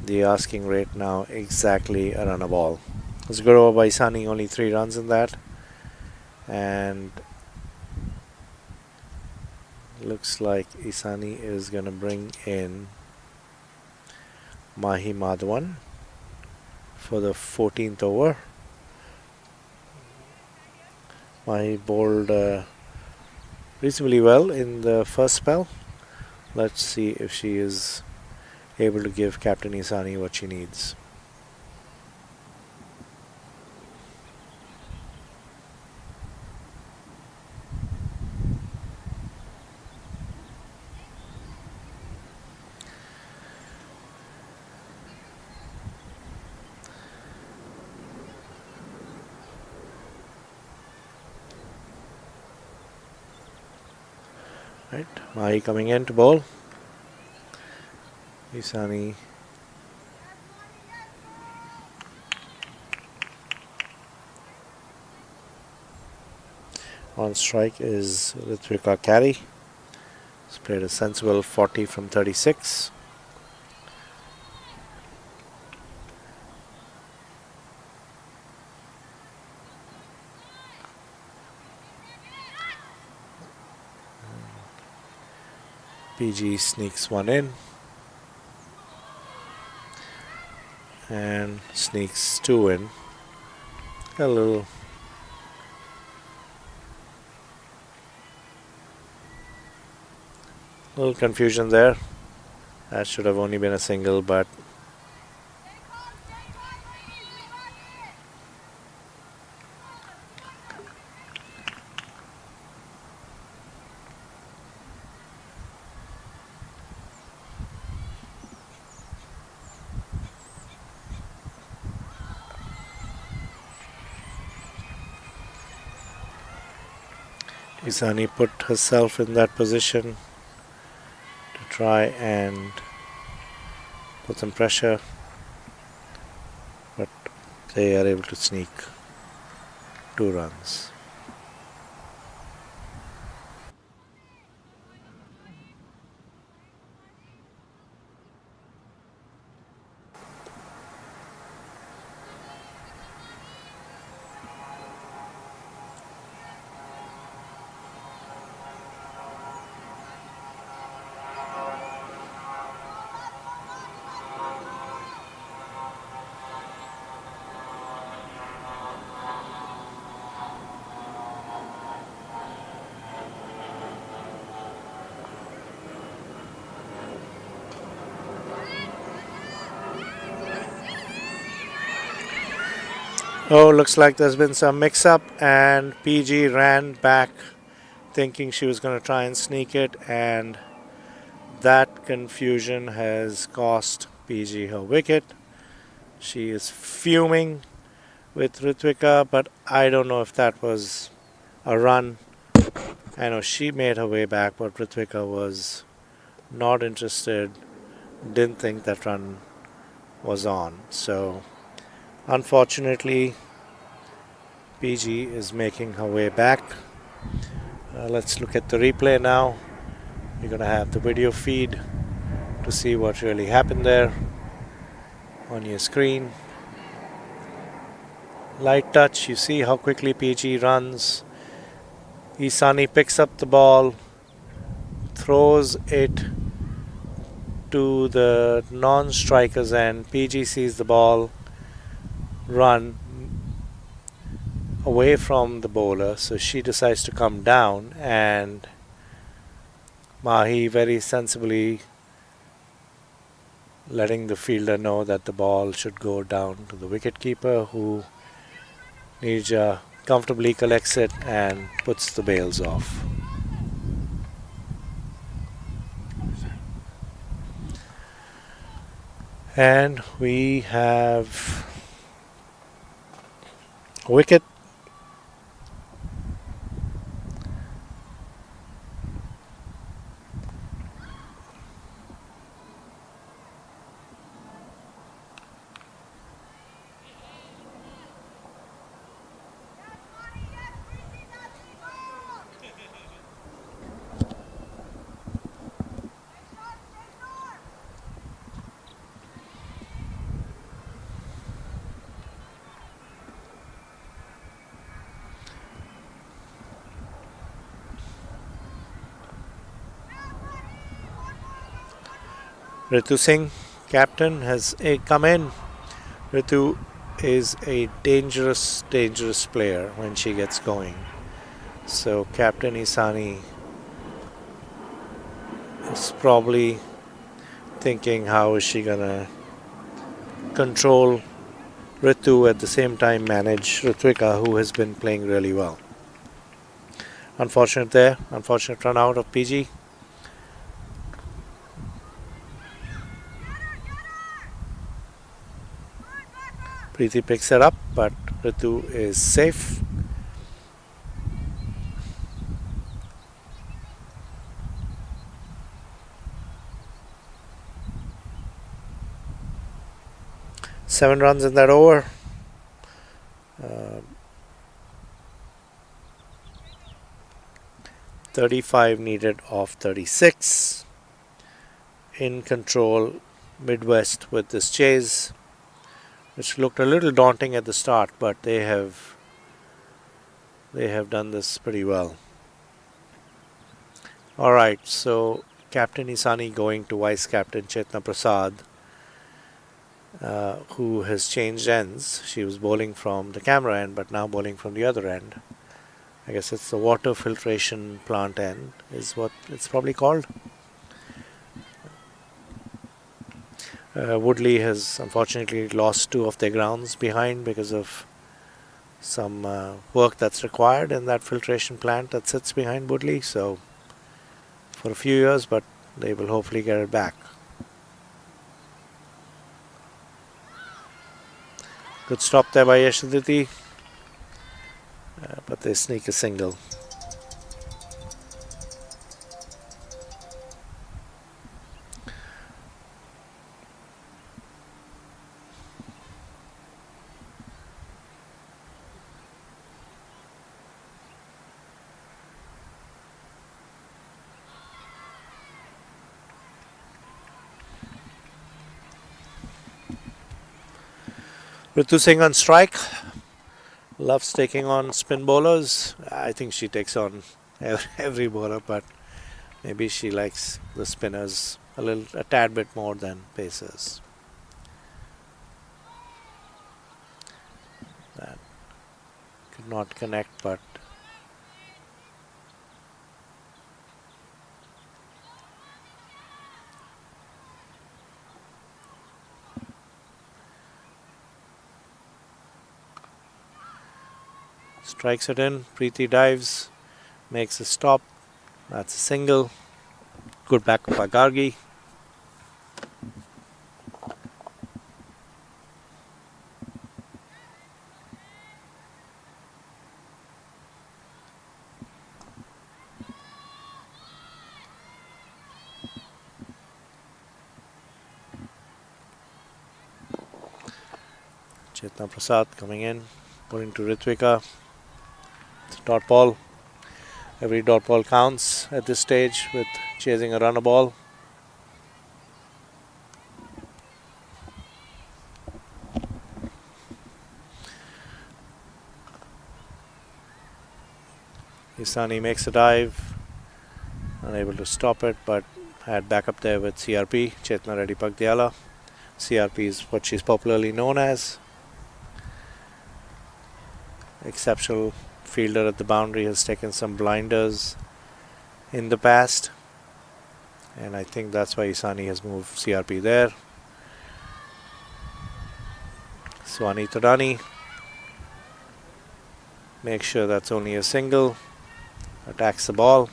The asking rate now exactly a run a ball. It's a good over by Isani, only 3 runs in that. And looks like Isani is going to bring in Mahi Madhavan for the 14th over. Mahi bowled reasonably well in the first spell. Let's see if she is able to give Captain Isani what she needs. Right, Mahi coming in to bowl. Isani on strike is Ritvika Carey. He's played a sensible 40 from 36. PG sneaks one in and sneaks 2 in. A little confusion there. That should have only been a single, but Isani put herself in that position to try and put some pressure, but they are able to sneak 2 runs. Oh, looks like there's been some mix-up, and PG ran back thinking she was going to try and sneak it, and that confusion has cost PG her wicket. She is fuming with Ritvika, but I don't know if that was a run. I know she made her way back, but Ritvika was not interested, didn't think that run was on. So, unfortunately, PG is making her way back. Let's look at the replay now. You're going to have the video feed to see what really happened there on your screen. Light touch, you see how quickly PG runs. Isani picks up the ball, throws it to the non-striker's end. PG sees the ball run away from the bowler, so she decides to come down, and Mahi very sensibly letting the fielder know that the ball should go down to the wicketkeeper, who Nirja comfortably collects it and puts the bails off. And we have a wicket. Ritu Singh, captain, has come in. Ritu is a dangerous, dangerous player when she gets going. So Captain Isani is probably thinking how is she gonna control Ritu at the same time manage Ritvika, who has been playing really well. Unfortunate run out of PG. Preeti picks it up, but Ritu is safe. Seven runs in that over. 35 needed off 36. In control, Midwest with this chase, which looked a little daunting at the start, but they have done this pretty well. All right, so Captain Isani going to Vice Captain Chetna Prasad, who has changed ends. She was bowling from the camera end, but now bowling from the other end. I guess it's the water filtration plant end, is what it's probably called. Woodley has unfortunately lost two of their grounds behind because of some work that's required in that filtration plant that sits behind Woodley. So for a few years, but they will hopefully get it back. Good stop there by Yashaditi, but they sneak a single. Ritu Singh on strike. Loves taking on spin bowlers. I think she takes on every bowler, but maybe she likes the spinners a tad bit more than pacers. That could not connect, but Strikes it in. Preeti dives. Makes a stop. That's a single. Good backup by Gargi. Chetna Prasad coming in, putting to Ritvika. It's a dot ball. Every dot ball counts at this stage with chasing a runner ball. Isani makes a dive, unable to stop it, but had backup there with CRP, Chetna Reddy Pagdiala. CRP is what she's popularly known as. Exceptional fielder at the boundary, has taken some blinders in the past, and I think that's why Isani has moved CRP there. Swani Tadani makes sure that's only a single, attacks the ball.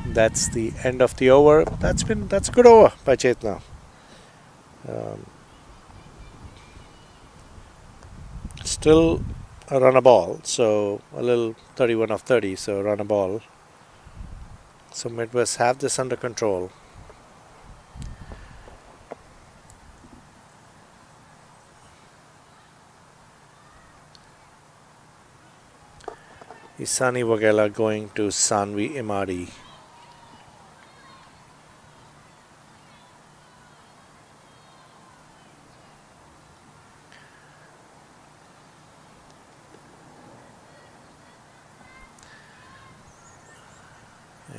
That's the end of the over. That's a good over by Chetna. Still a runner ball, so a little 31 of 30, so runner ball. So Midwest have this under control. Isani Vagela going to Sanvi Imadi.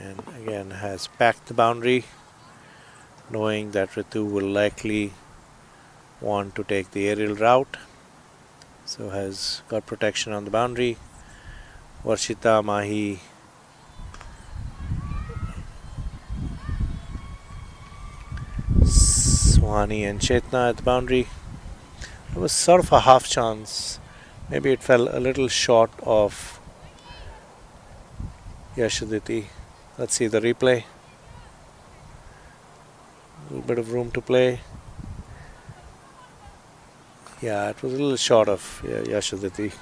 And again has packed the boundary, knowing that Ritu will likely want to take the aerial route, so has got protection on the boundary. Varshita, Mahi, Swani and Chetna at the boundary. It was sort of a half chance. Maybe it fell a little short of Yashaditi. Let's see the replay. A little bit of room to play. Yeah, it was a little short of Yashaditi.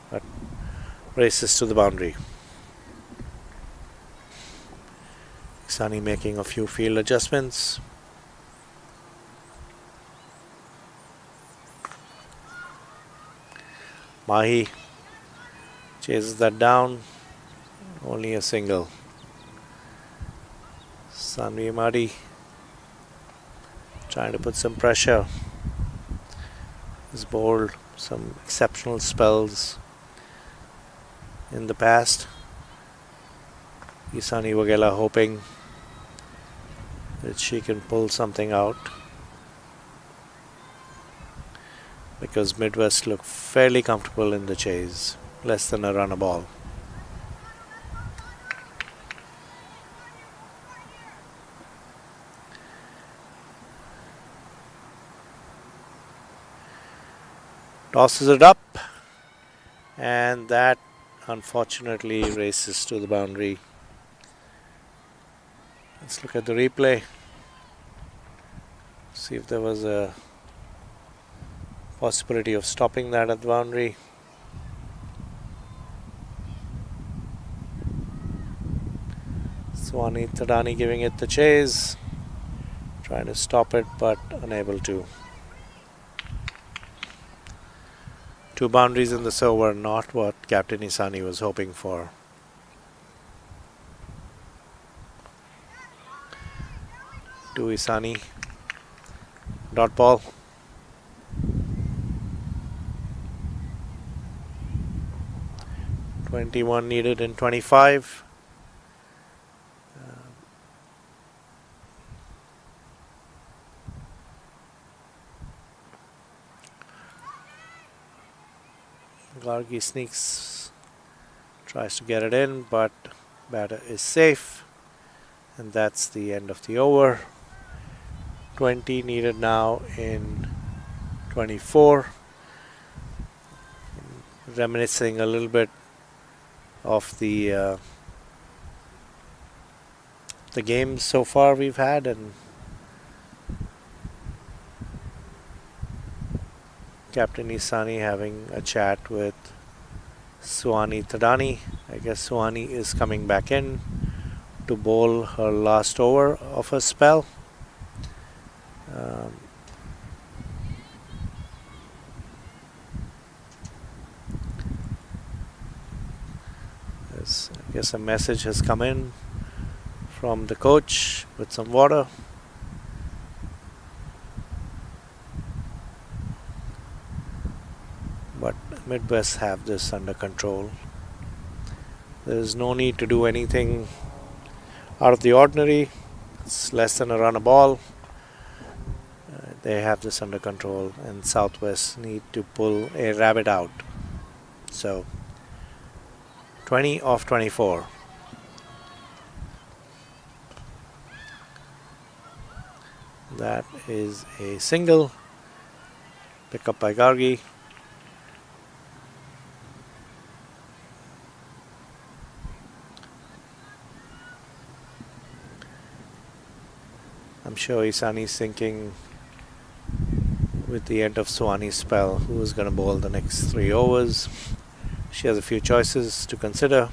But races to the boundary. Isani making a few field adjustments. Mahi chases that down. Only a single. Sanvi Madi trying to put some pressure. Has bowled some exceptional spells in the past. Isani Vagela hoping that she can pull something out, because Midwest look fairly comfortable in the chase, less than a runner ball. Tosses it up, and that unfortunately races to the boundary. Let's look at the replay. See if there was a possibility of stopping that at the boundary. Swani Tadani giving it the chase, trying to stop it but unable to. Two boundaries in the over, not what Captain Isani was hoping for. To Isani. Dot ball. (21) needed in 25. Gargi sneaks, tries to get it in, but batter is safe, and that's the end of the over. 20 needed now in 24. reminiscing a little bit of the games so far we've had, and Captain Isani having a chat with Suwani Tadani. I guess Suwani is coming back in to bowl her last over of her spell. I guess a message has come in from the coach with some water. But Midwest have this under control. There is no need to do anything out of the ordinary. It's less than a run a ball. They have this under control, and Southwest need to pull a rabbit out. So 20 off 24. That is a single. Pick up by Gargi. I'm sure Isani's thinking with the end of Suwani's spell, who is going to bowl the next 3 overs. She has a few choices to consider,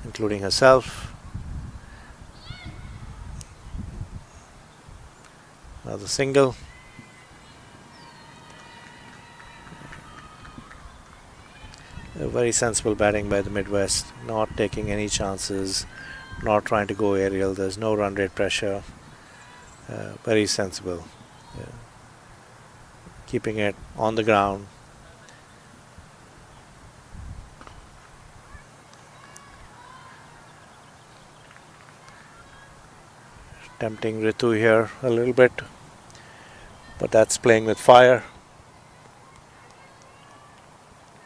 including herself. Another single. A very sensible batting by the Midwest, not taking any chances, not trying to go aerial. There's no run rate pressure. Very sensible. Keeping it on the ground. Tempting Ritu here a little bit, but that's playing with fire.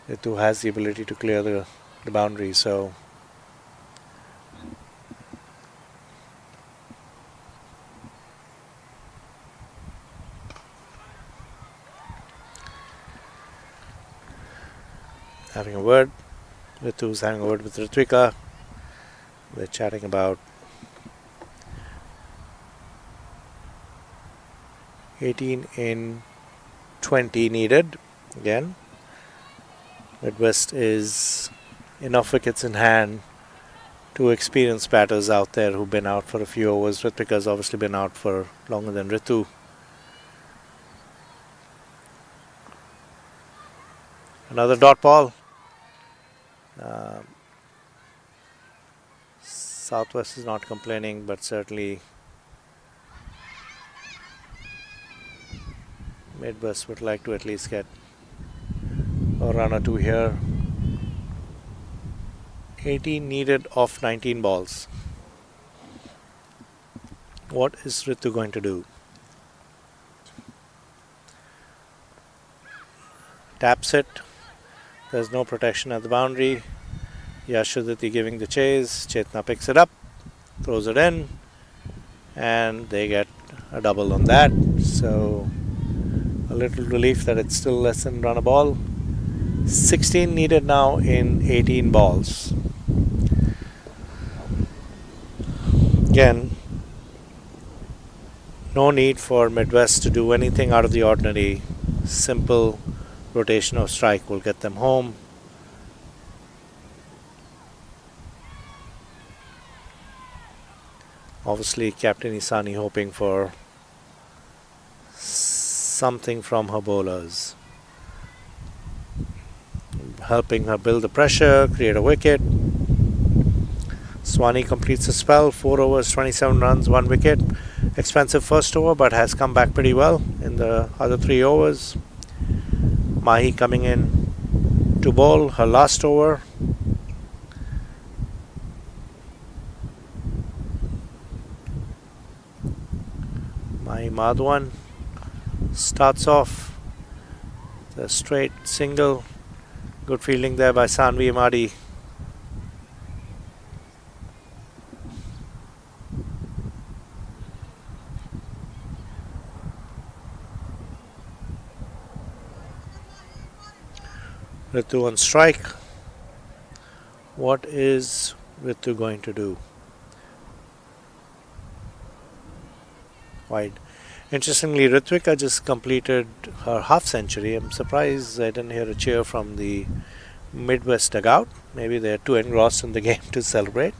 Ritu has the ability to clear the boundary, so having a word. Ritu's having a word with Ritvika. They're chatting about 18 in 20 needed. Again, Midwest is enough wickets in hand to experienced batters out there who've been out for a few overs. Ritvika's obviously been out for longer than Ritu. Another dot ball. Southwest is not complaining, but certainly Midwest would like to at least get a run or two here. 18 needed off 19 balls. What is Ritu going to do? Taps it. There's no protection at the boundary. Yashudati giving the chase. Chetna picks it up, throws it in, and they get a double on that. So a little relief that it's still less than run a ball. 16 needed now in 18 balls. Again, no need for Midwest to do anything out of the ordinary. Simple rotation of strike will get them home. Obviously, Captain Isani hoping for something from her bowlers, helping her build the pressure, create a wicket. Suwani completes the spell, 4 overs, 27 runs, 1 wicket. Expensive first over, but has come back pretty well in the other 3 overs. Mahi coming in to bowl her last over. Mahi Madhwan starts off the straight single. Good fielding there by Sanvi Amadi. Ritu on strike. What is Ritu going to do? Wide. Interestingly, Ritvika just completed her half century. I'm surprised I didn't hear a cheer from the Midwest dugout. Maybe they're too engrossed in the game to celebrate.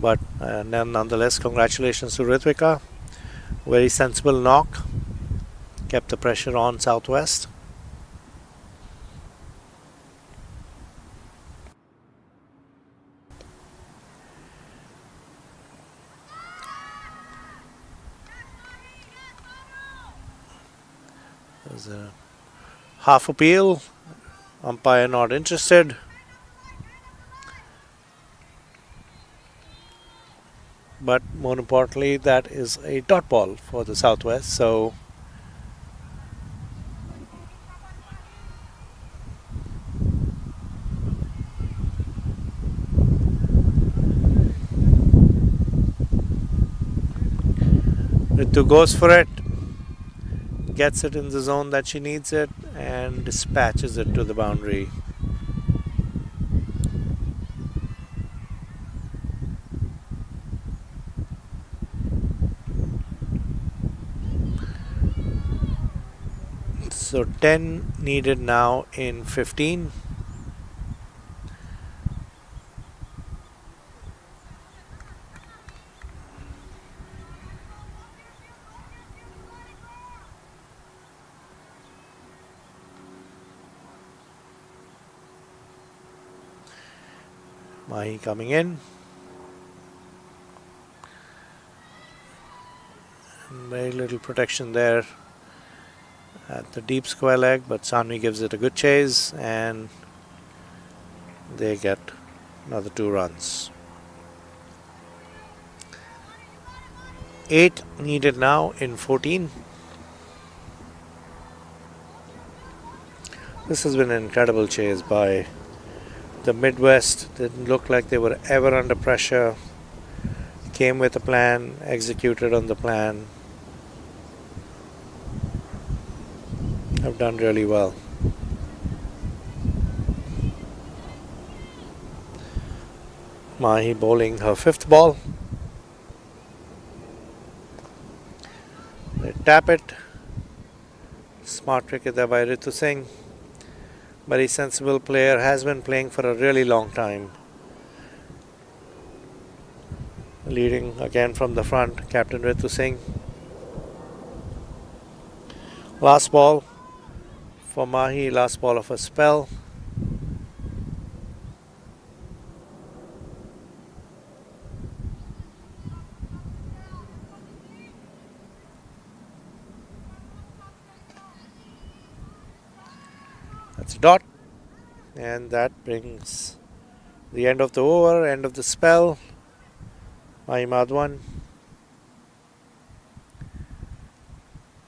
But nonetheless, congratulations to Ritvika. Very sensible knock. Kept the pressure on Southwest. There's a half appeal. Umpire not interested. But more importantly, that is a dot ball for the Southwest. So Ritu goes for it, gets it in the zone that she needs it, and dispatches it to the boundary. So 10 needed now in 15. Mahi coming in. Very little protection there at the deep square leg, but Sanvi gives it a good chase and they get another 2 runs. 8 needed now in 14. This has been an incredible chase by the Midwest. Didn't look like they were ever under pressure. Came with a plan, executed on the plan. Have done really well. Mahi bowling her 5th ball. They tap it. Smart cricket there by Ritu Singh. Very sensible player, has been playing for a really long time. Leading again from the front, Captain Ritu Singh. Last ball for Mahi, last ball of a spell. That's a dot, and that brings the end of the over, end of the spell. Mahi Madhwan.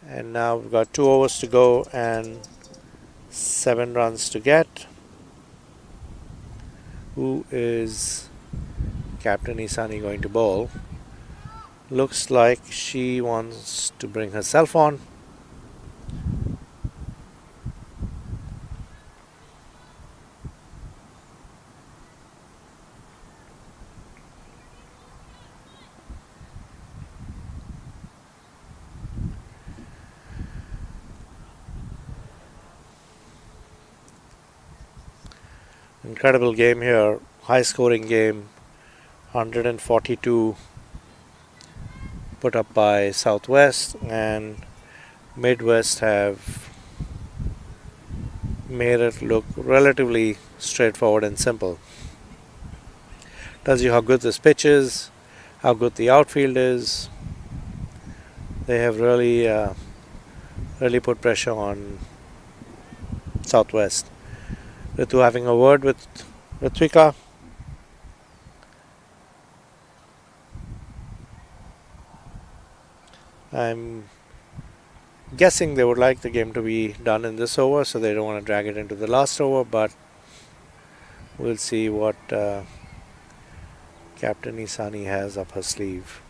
And now we've got 2 overs to go and 7 runs to get. Who is Captain Isani going to bowl? Looks like she wants to bring herself on. Incredible game here, high scoring game, 142 put up by Southwest, and Midwest have made it look relatively straightforward and simple. Tells you how good this pitch is, how good the outfield is. They have really put pressure on Southwest. Ritu having a word with Ritvika. I'm guessing they would like the game to be done in this over, so they don't want to drag it into the last over, but we'll see what Captain Isani has up her sleeve.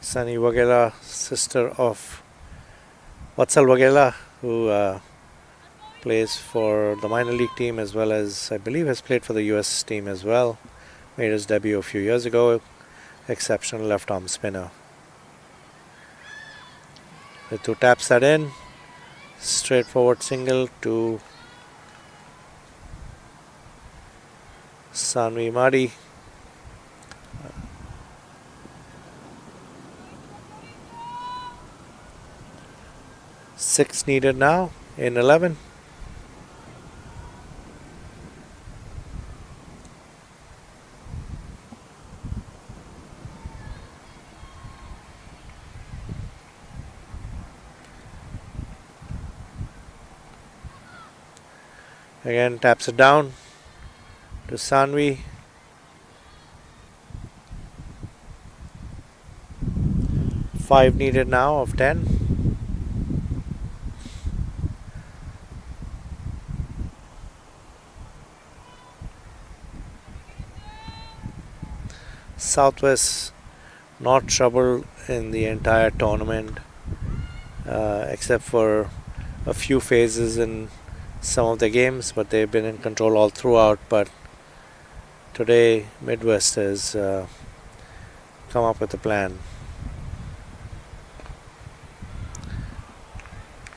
Isani Wagela, sister of Vatsal Wagela, who plays for the minor league team as well as, I believe, has played for the US team as well. Made his debut a few years ago. Exceptional left arm spinner. Ritu taps that in. Straightforward single to Sanvi Madi. Six needed now in 11. Again taps it down to Sanvi. 5 needed now of 10. Southwest not troubled in the entire tournament, except for a few phases in some of the games, but they've been in control all throughout. But today Midwest has come up with a plan.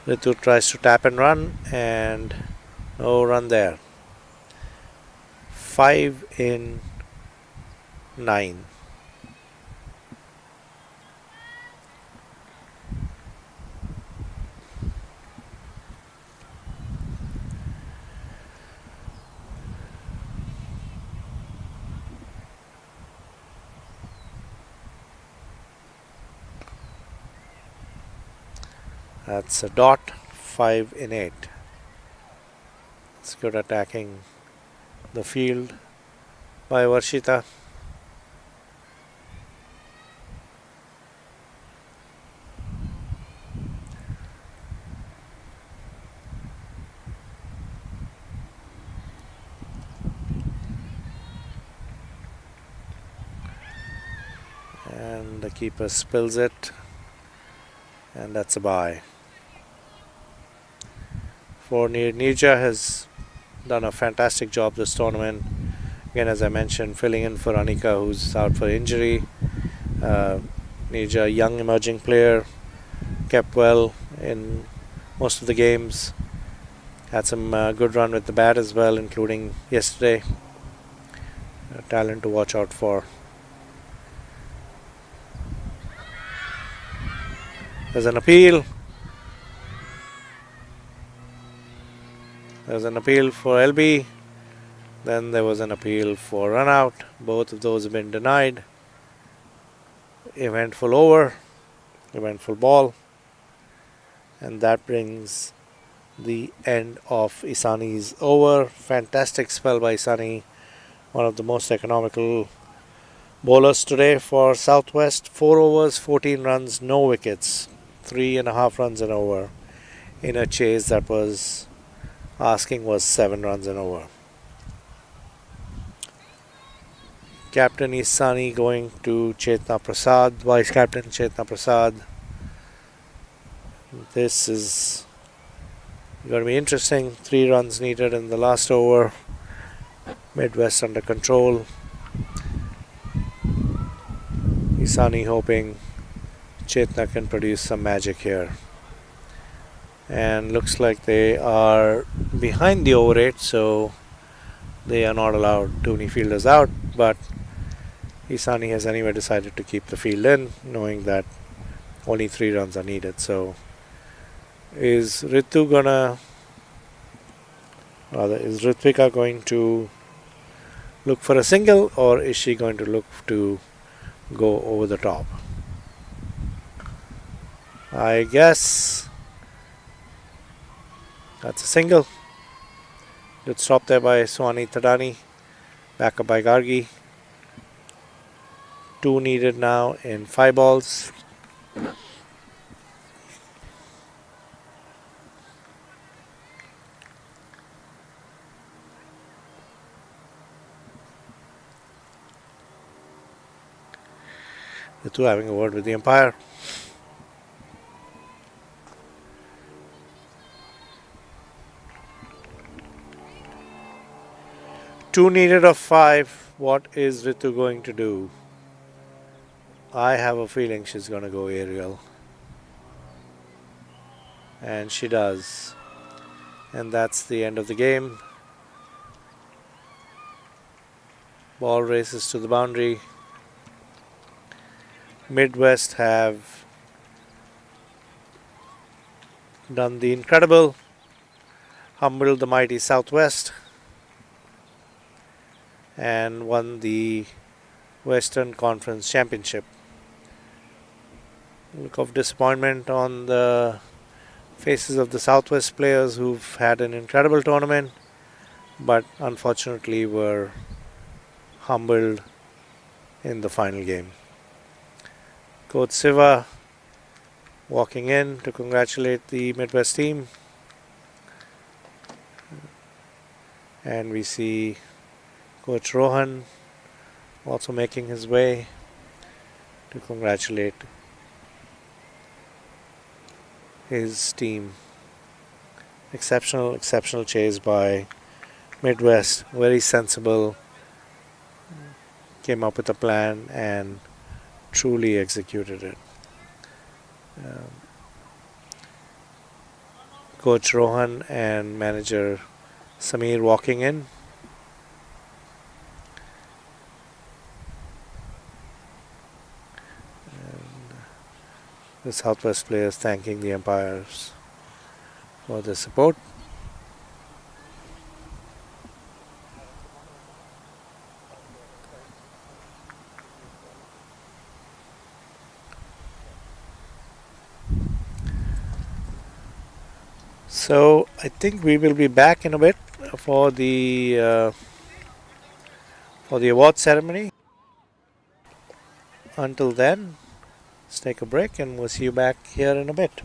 Ritu tries to tap and run, and no run there. 5 in 9. That's a dot. 5 in 8. It's good attacking the field by Varshita. And the keeper spills it, and that's a bye. For Nirja has done a fantastic job this tournament. Again, as I mentioned, filling in for Anika, who's out for injury. Nirja, young emerging player, kept well in most of the games. Had some good run with the bat as well, including yesterday. A talent to watch out for. There's an appeal. There's an appeal for LB. Then there was an appeal for run out. Both of those have been denied. Eventful over. Eventful ball. And that brings the end of Isani's over. Fantastic spell by Isani. One of the most economical bowlers today for Southwest. 4 overs, 14 runs, no wickets. 3.5 runs and over in a chase that was asking was 7 runs and over. Captain Isani going to Chetna Prasad, Vice Captain Chetna Prasad. This is going to be interesting. 3 runs needed in the last over. Midwest under control. Isani hoping Chetna can produce some magic here. And looks like they are behind the over 8, so they are not allowed too many fielders out. But Isani has anyway decided to keep the field in, knowing that only 3 runs are needed. So is Ritvika going to look for a single, or is she going to look to go over the top? I guess that's a single. Good stop there by Swani Tadani. Back up by Gargi. 2 needed now in 5 balls. The two having a word with the umpire. Two needed of 5. What is Ritu going to do? I have a feeling she's going to go aerial. And she does. And that's the end of the game. Ball races to the boundary. Midwest have done the incredible, humbled the mighty Southwest, and won the Western Conference Championship. Look of disappointment on the faces of the Southwest players who've had an incredible tournament, but unfortunately were humbled in the final game. Coach Siva walking in to congratulate the Midwest team, and we see Coach Rohan also making his way to congratulate his team. Exceptional chase by Midwest. Very sensible. Came up with a plan and truly executed it. Coach Rohan and manager Samir walking in. And the Southwest players thanking the umpires for their support. So I think we will be back in a bit for the award ceremony. Until then, let's take a break and we'll see you back here in a bit.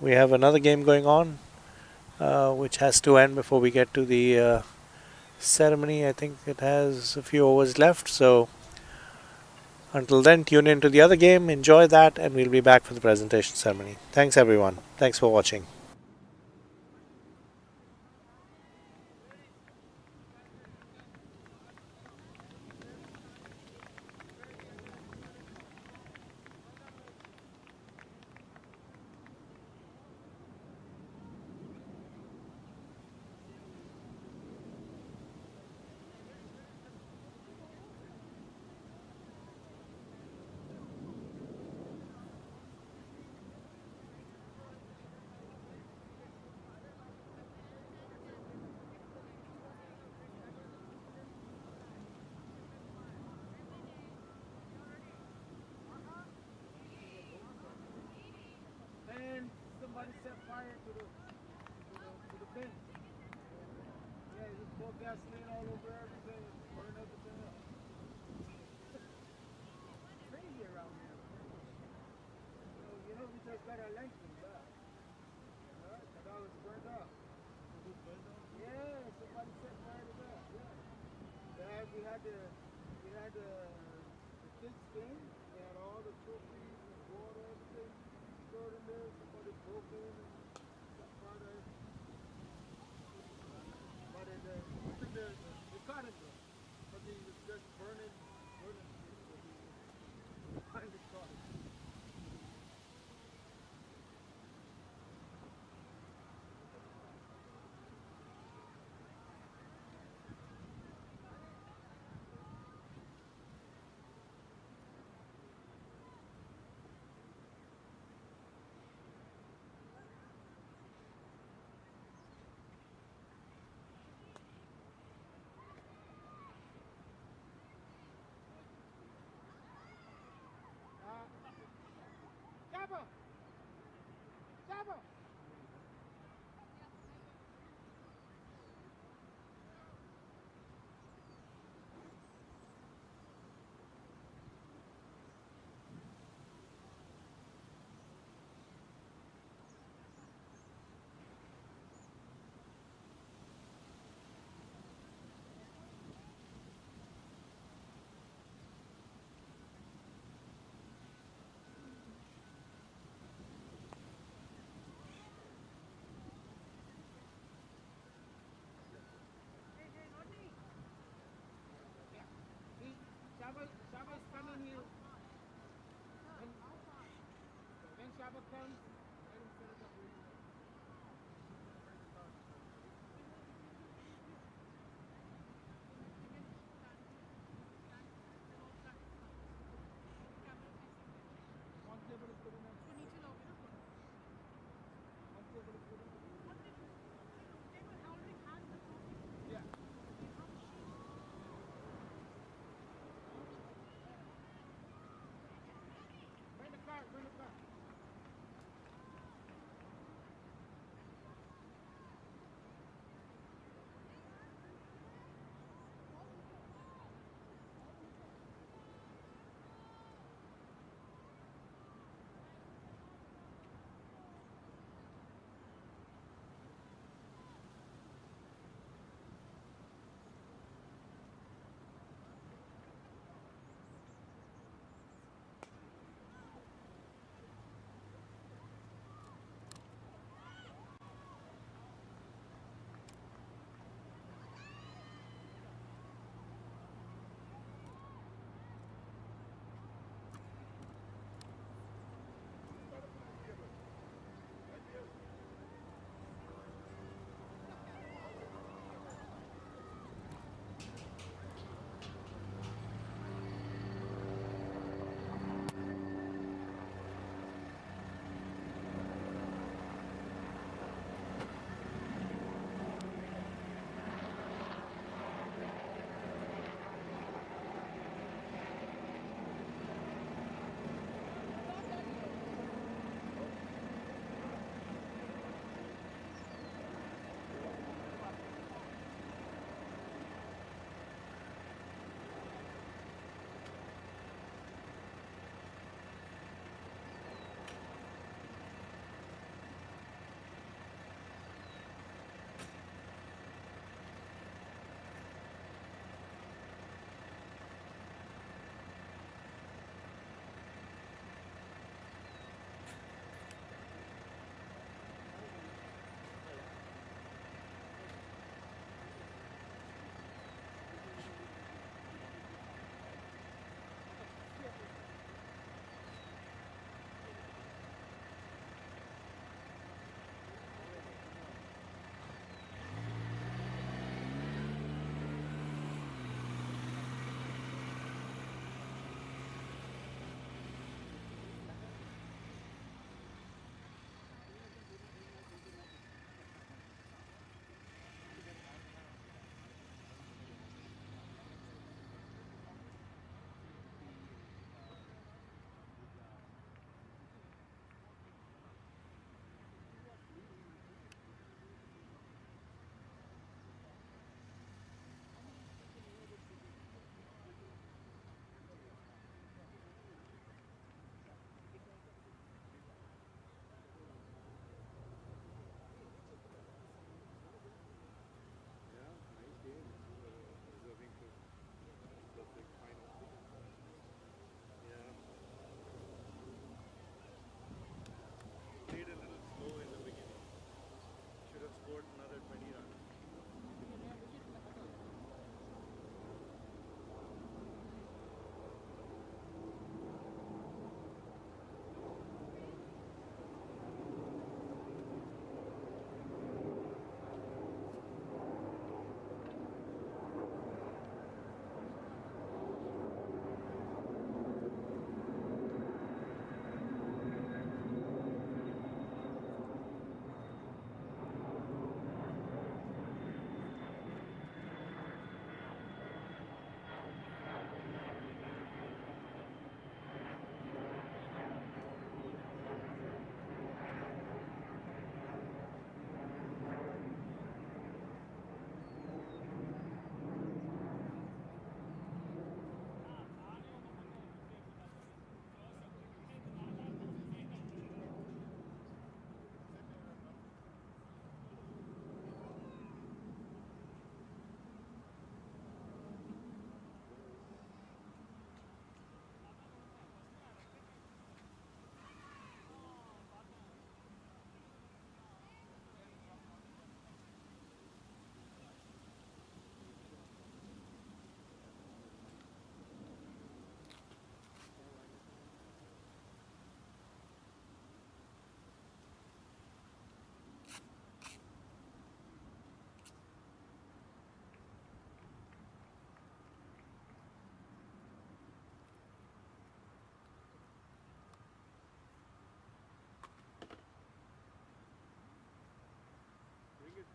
We have another game going on, which has to end before we get to the ceremony. I think it has a few overs left, so until then, tune in to the other game, enjoy that, and we'll be back for the presentation ceremony. Thanks everyone. Thanks for watching. And somebody set fire to the bench. Yeah, just pour gasoline all over everything, burn everything up. Crazy around here. We just got our license back. Alright, but I was burned up. Yeah, somebody set fire to that. Yeah. We had the kids game. We had all the trophies and water, everything stored in there. Somebody broke in and set fire to it. But I think they caught him though. But he was just burning. But he finally caught him. comes, let him set it up where he wants. He's gonna bring the car. One table is good enough. One table is good enough. Yeah. Bring the car, bring the car.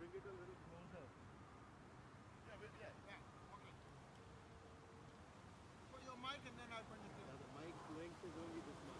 bring it a little closer. Yeah. Okay. Put your mic and then I'll bring it down. The mic length is only this much.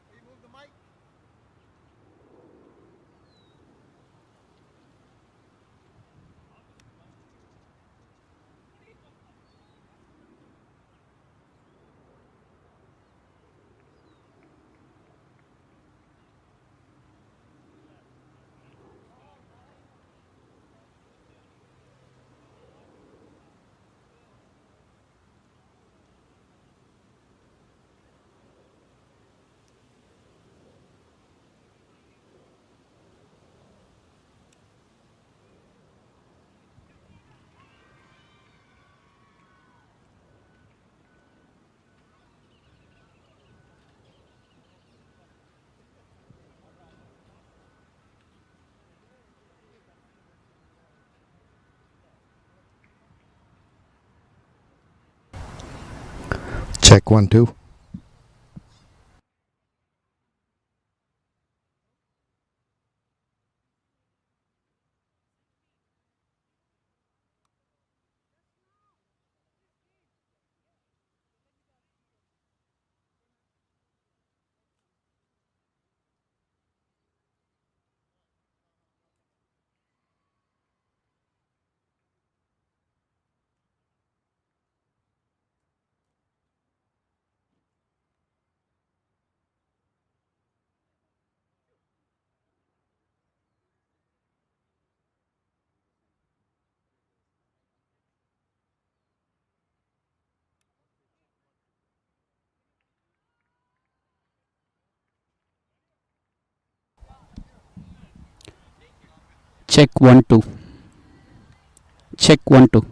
Will you move the mic? Check 1 2. Check 1 2. Check 1 2.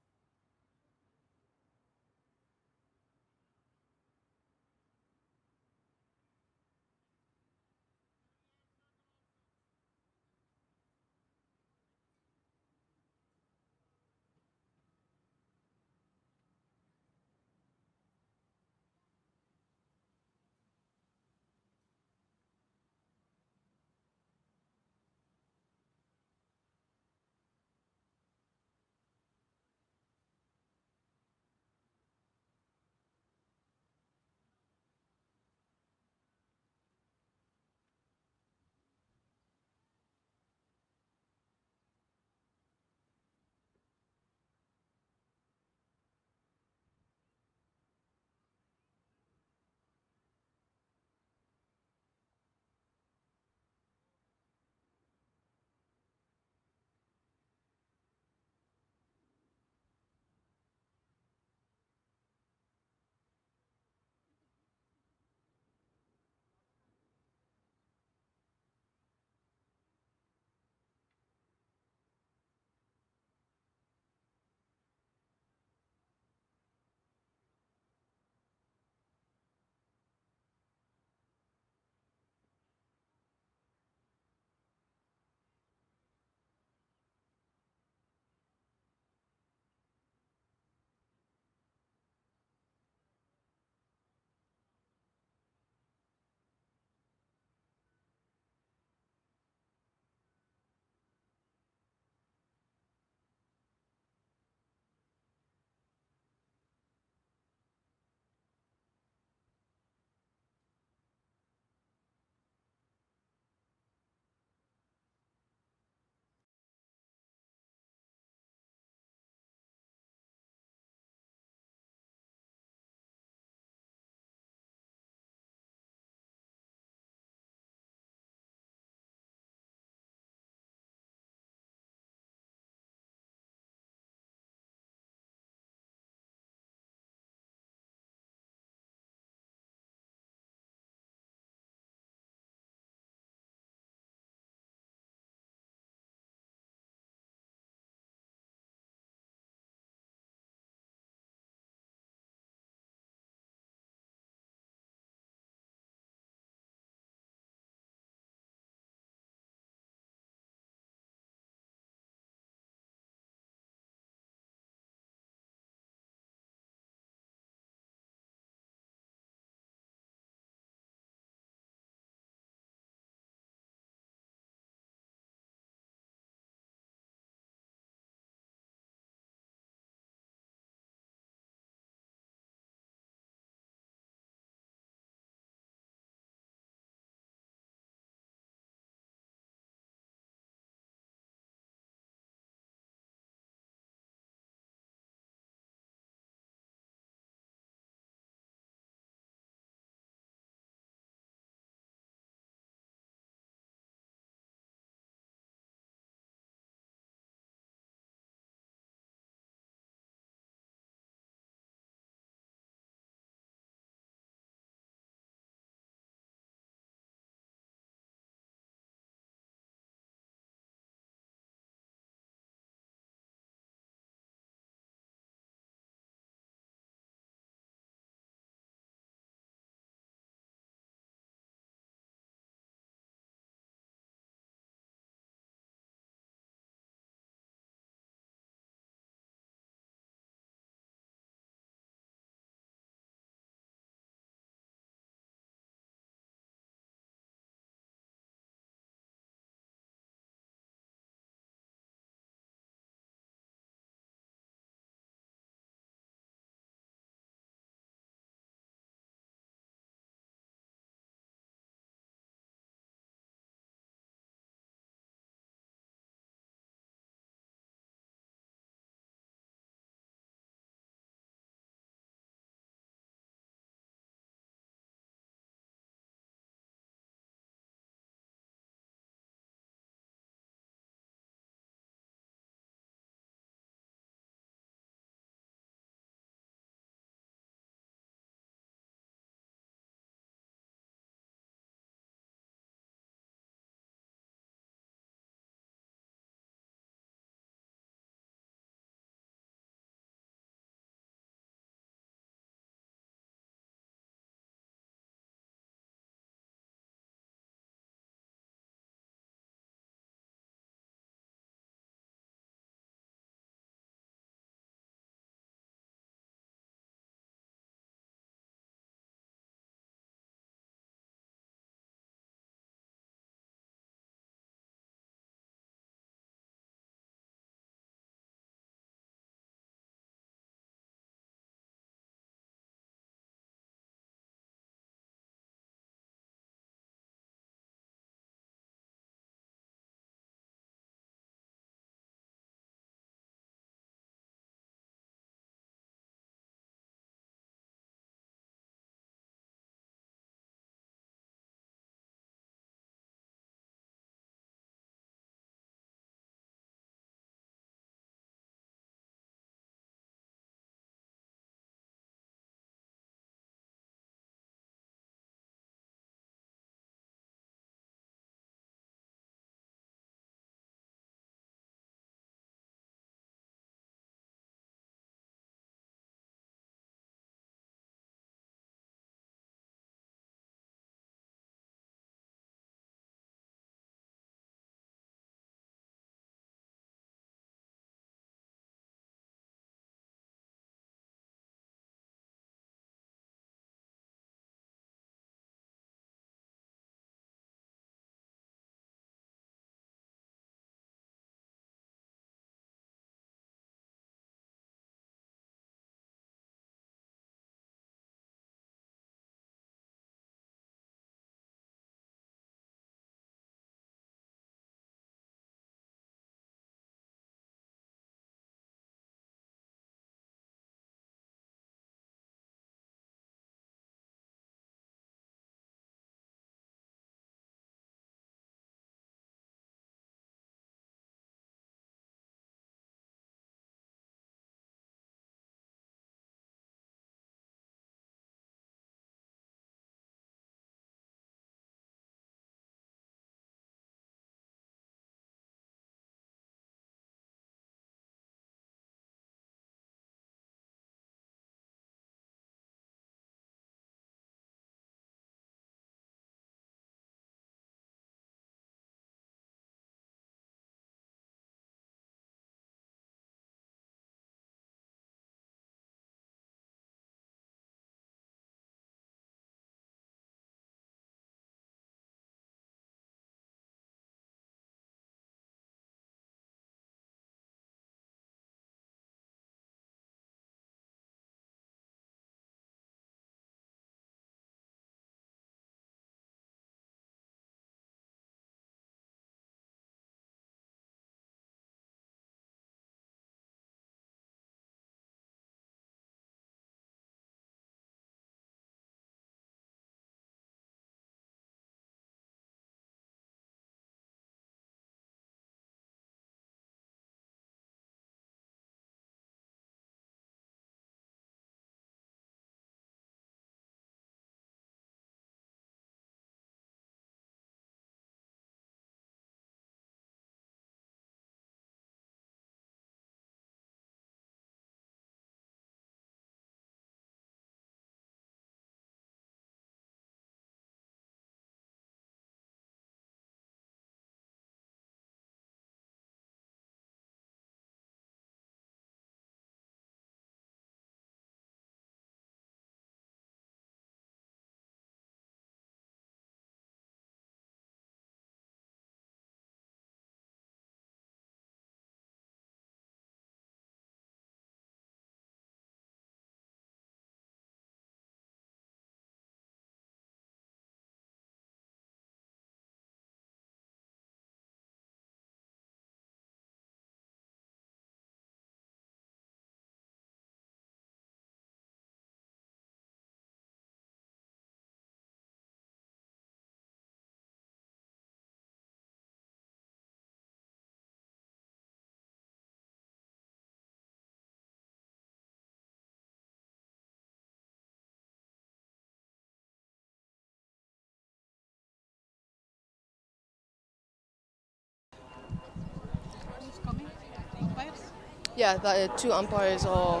Yeah, the 2 umpires are.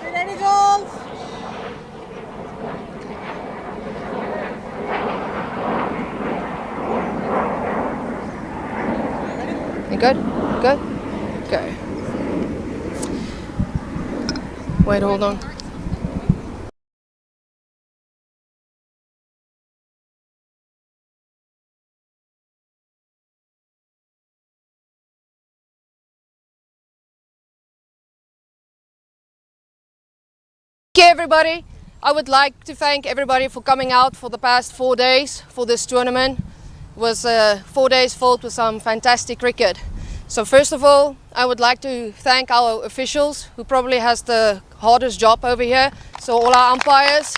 Ready, goals! You good? Good? Okay. Wait, hold on. Okay, everybody. I would like to thank everybody for coming out for the past 4 days for this tournament. It was 4 days filled with some fantastic cricket. So first of all, I would like to thank our officials, who probably has the hardest job over here. So all our umpires.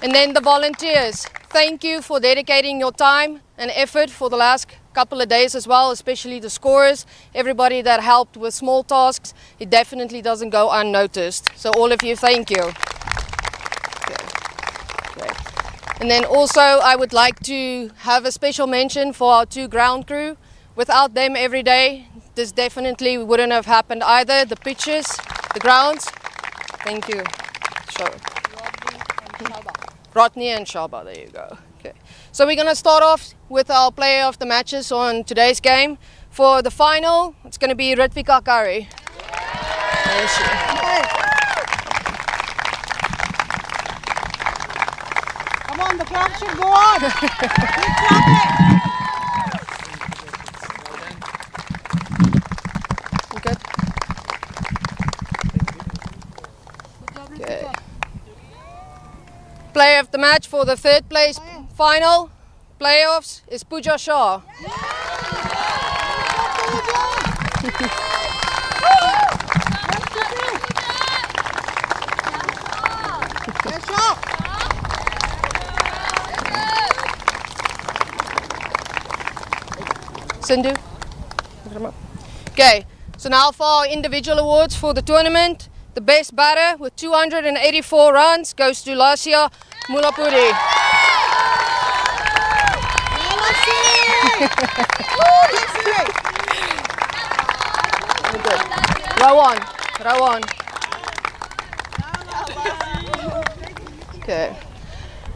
And then the volunteers. Thank you for dedicating your time and effort for the last couple of days as well, especially the scorers, everybody that helped with small tasks. It definitely doesn't go unnoticed. So all of you, thank you. Okay. And then also I would like to have a special mention for our 2 ground crew. Without them every day, this definitely wouldn't have happened either. The pitches, the grounds. Thank you. Sure. Rodney and Shaba, there you go. Okay. So we're going to start off with our player of the matches on today's game. For the final, it's going to be Ritvika Curry. There she is. Come on, the clock should go on. Keep clapping. You good? Okay. Player of the match for the 3rd place final playoffs is Pooja Shah. Sindhu. Okay, so now for our individual awards for the tournament. The best batter with 284 runs goes to Lasia Mulapuri. Rowan. Okay.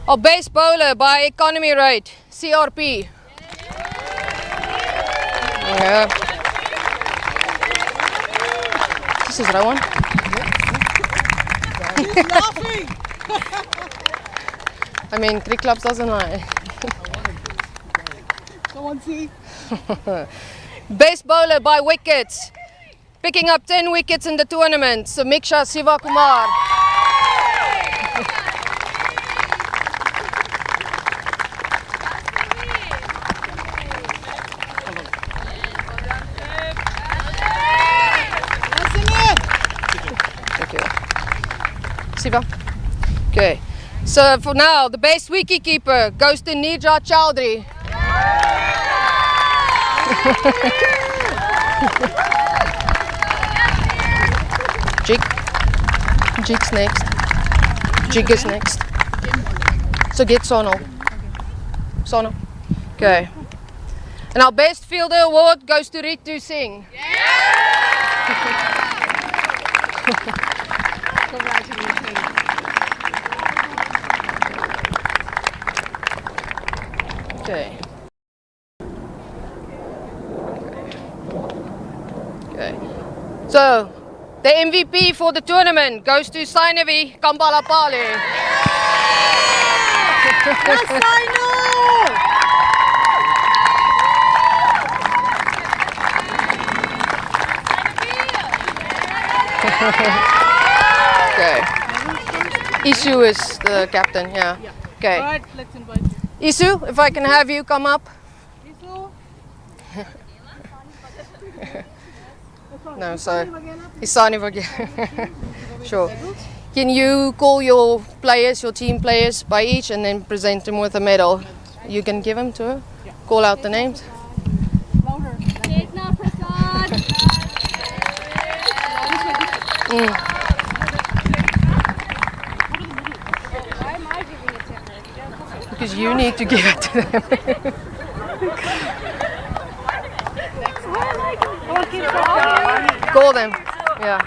Our best bowler by economy rate, CRP. Yeah. This is Rowan. He's laughing. I mean, cricket clubs doesn't lie. Come on, see. Best bowler by wickets, picking up 10 wickets in the tournament, Samiksha Sivakumar. Thank you. Siva. Okay. So for now, the best wicketkeeper goes to Nirja Chowdhury. Jig's next. Jig is next. So get Sono. Okay. And our best fielder award goes to Ritu Singh. Okay. Okay. So, the MVP for the tournament goes to Sainavi Kambalapali. Yes, I know. Okay. Isu is the captain, yeah. Okay. All right, let's invite you. Isu, if I can have you come up. Isu. No, so Isani Vagel. Sure. Can you call your players, your team players by each and then present them with a medal? You can give them to her? Call out the names. Louder. Because you need to give it to them. Call them. Yeah.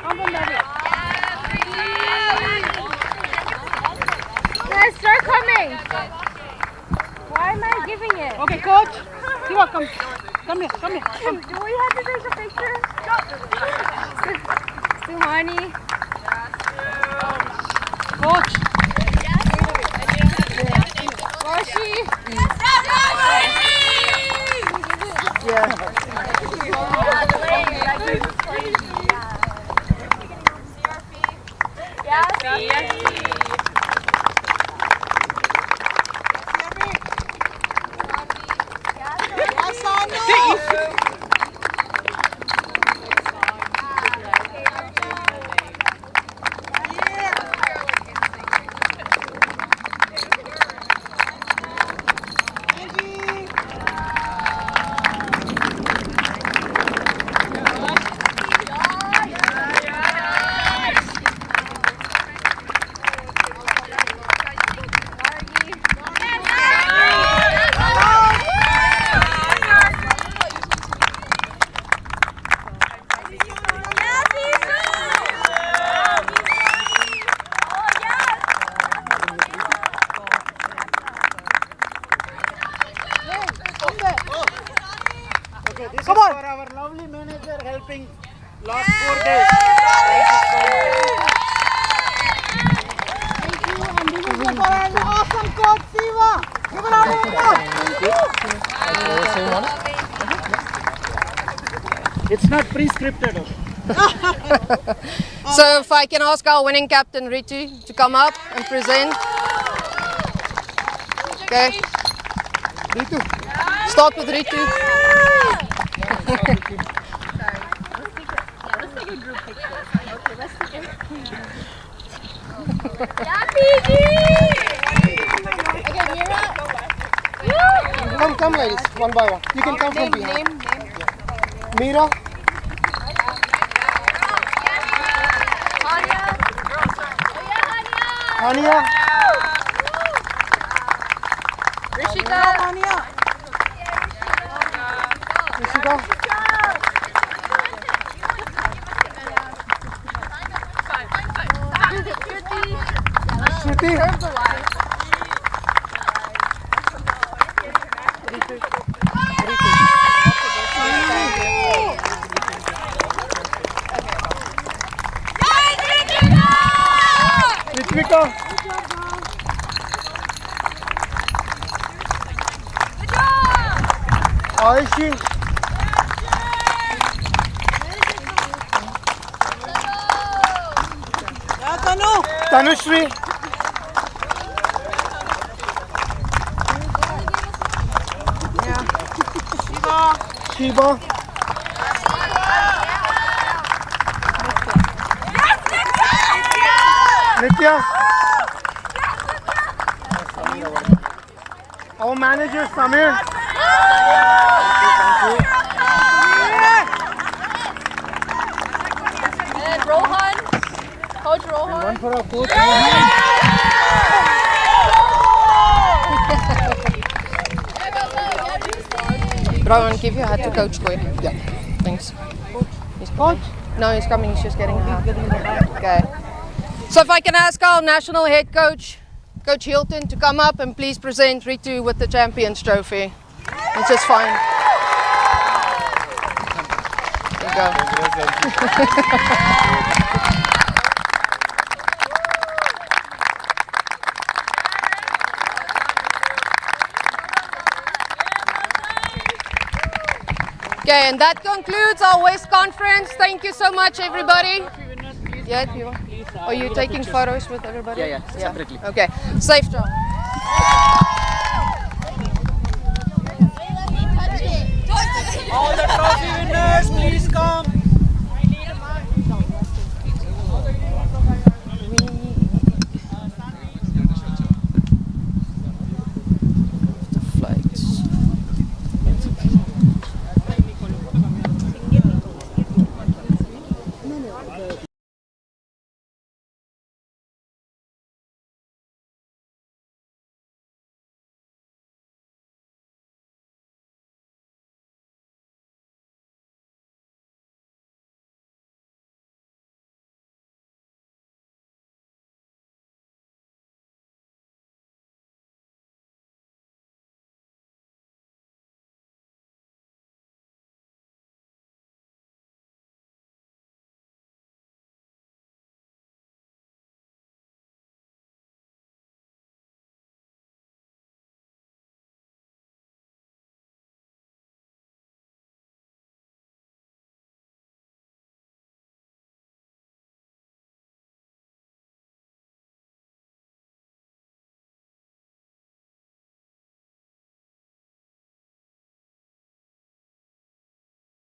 Guys, start coming. Why am I giving it? Okay, coach. Siva, come. Come here, come here. Come. Do we have to take a picture? Suhani. Coach. Roshi. Yeah. Okay, this is for our lovely manager helping last 4 days. Thank you. And this is for an awesome coach, Siva. Give it up, It's not pre-scripted. Okay? So if I can ask our winning captain Ritu to come up and present. Okay. Ritu. Start with Ritu. Come, ladies, one by one. You can come from behind. Meera. Hania. Rishika. Rishika. Shruti. Ritvika. Aishi. Tanushree. Shiva. Nitya. Our manager Samir. And Rohan. Coach Rohan. One for our coach. Rowan, give your hat to Coach quick. Yeah. Thanks. He's Coach. No, he's coming. He's just getting the hat. Okay. So if I can ask our national head coach, Coach Hilton, to come up and please present Ritu with the Champions Trophy. It's just fine. There you go. Okay, and that concludes our West Conference. Thank you so much, everybody. Yeah, you are. Are you taking photos with everybody? Yeah, separately. Okay, safe job. All the trophy winners, please come.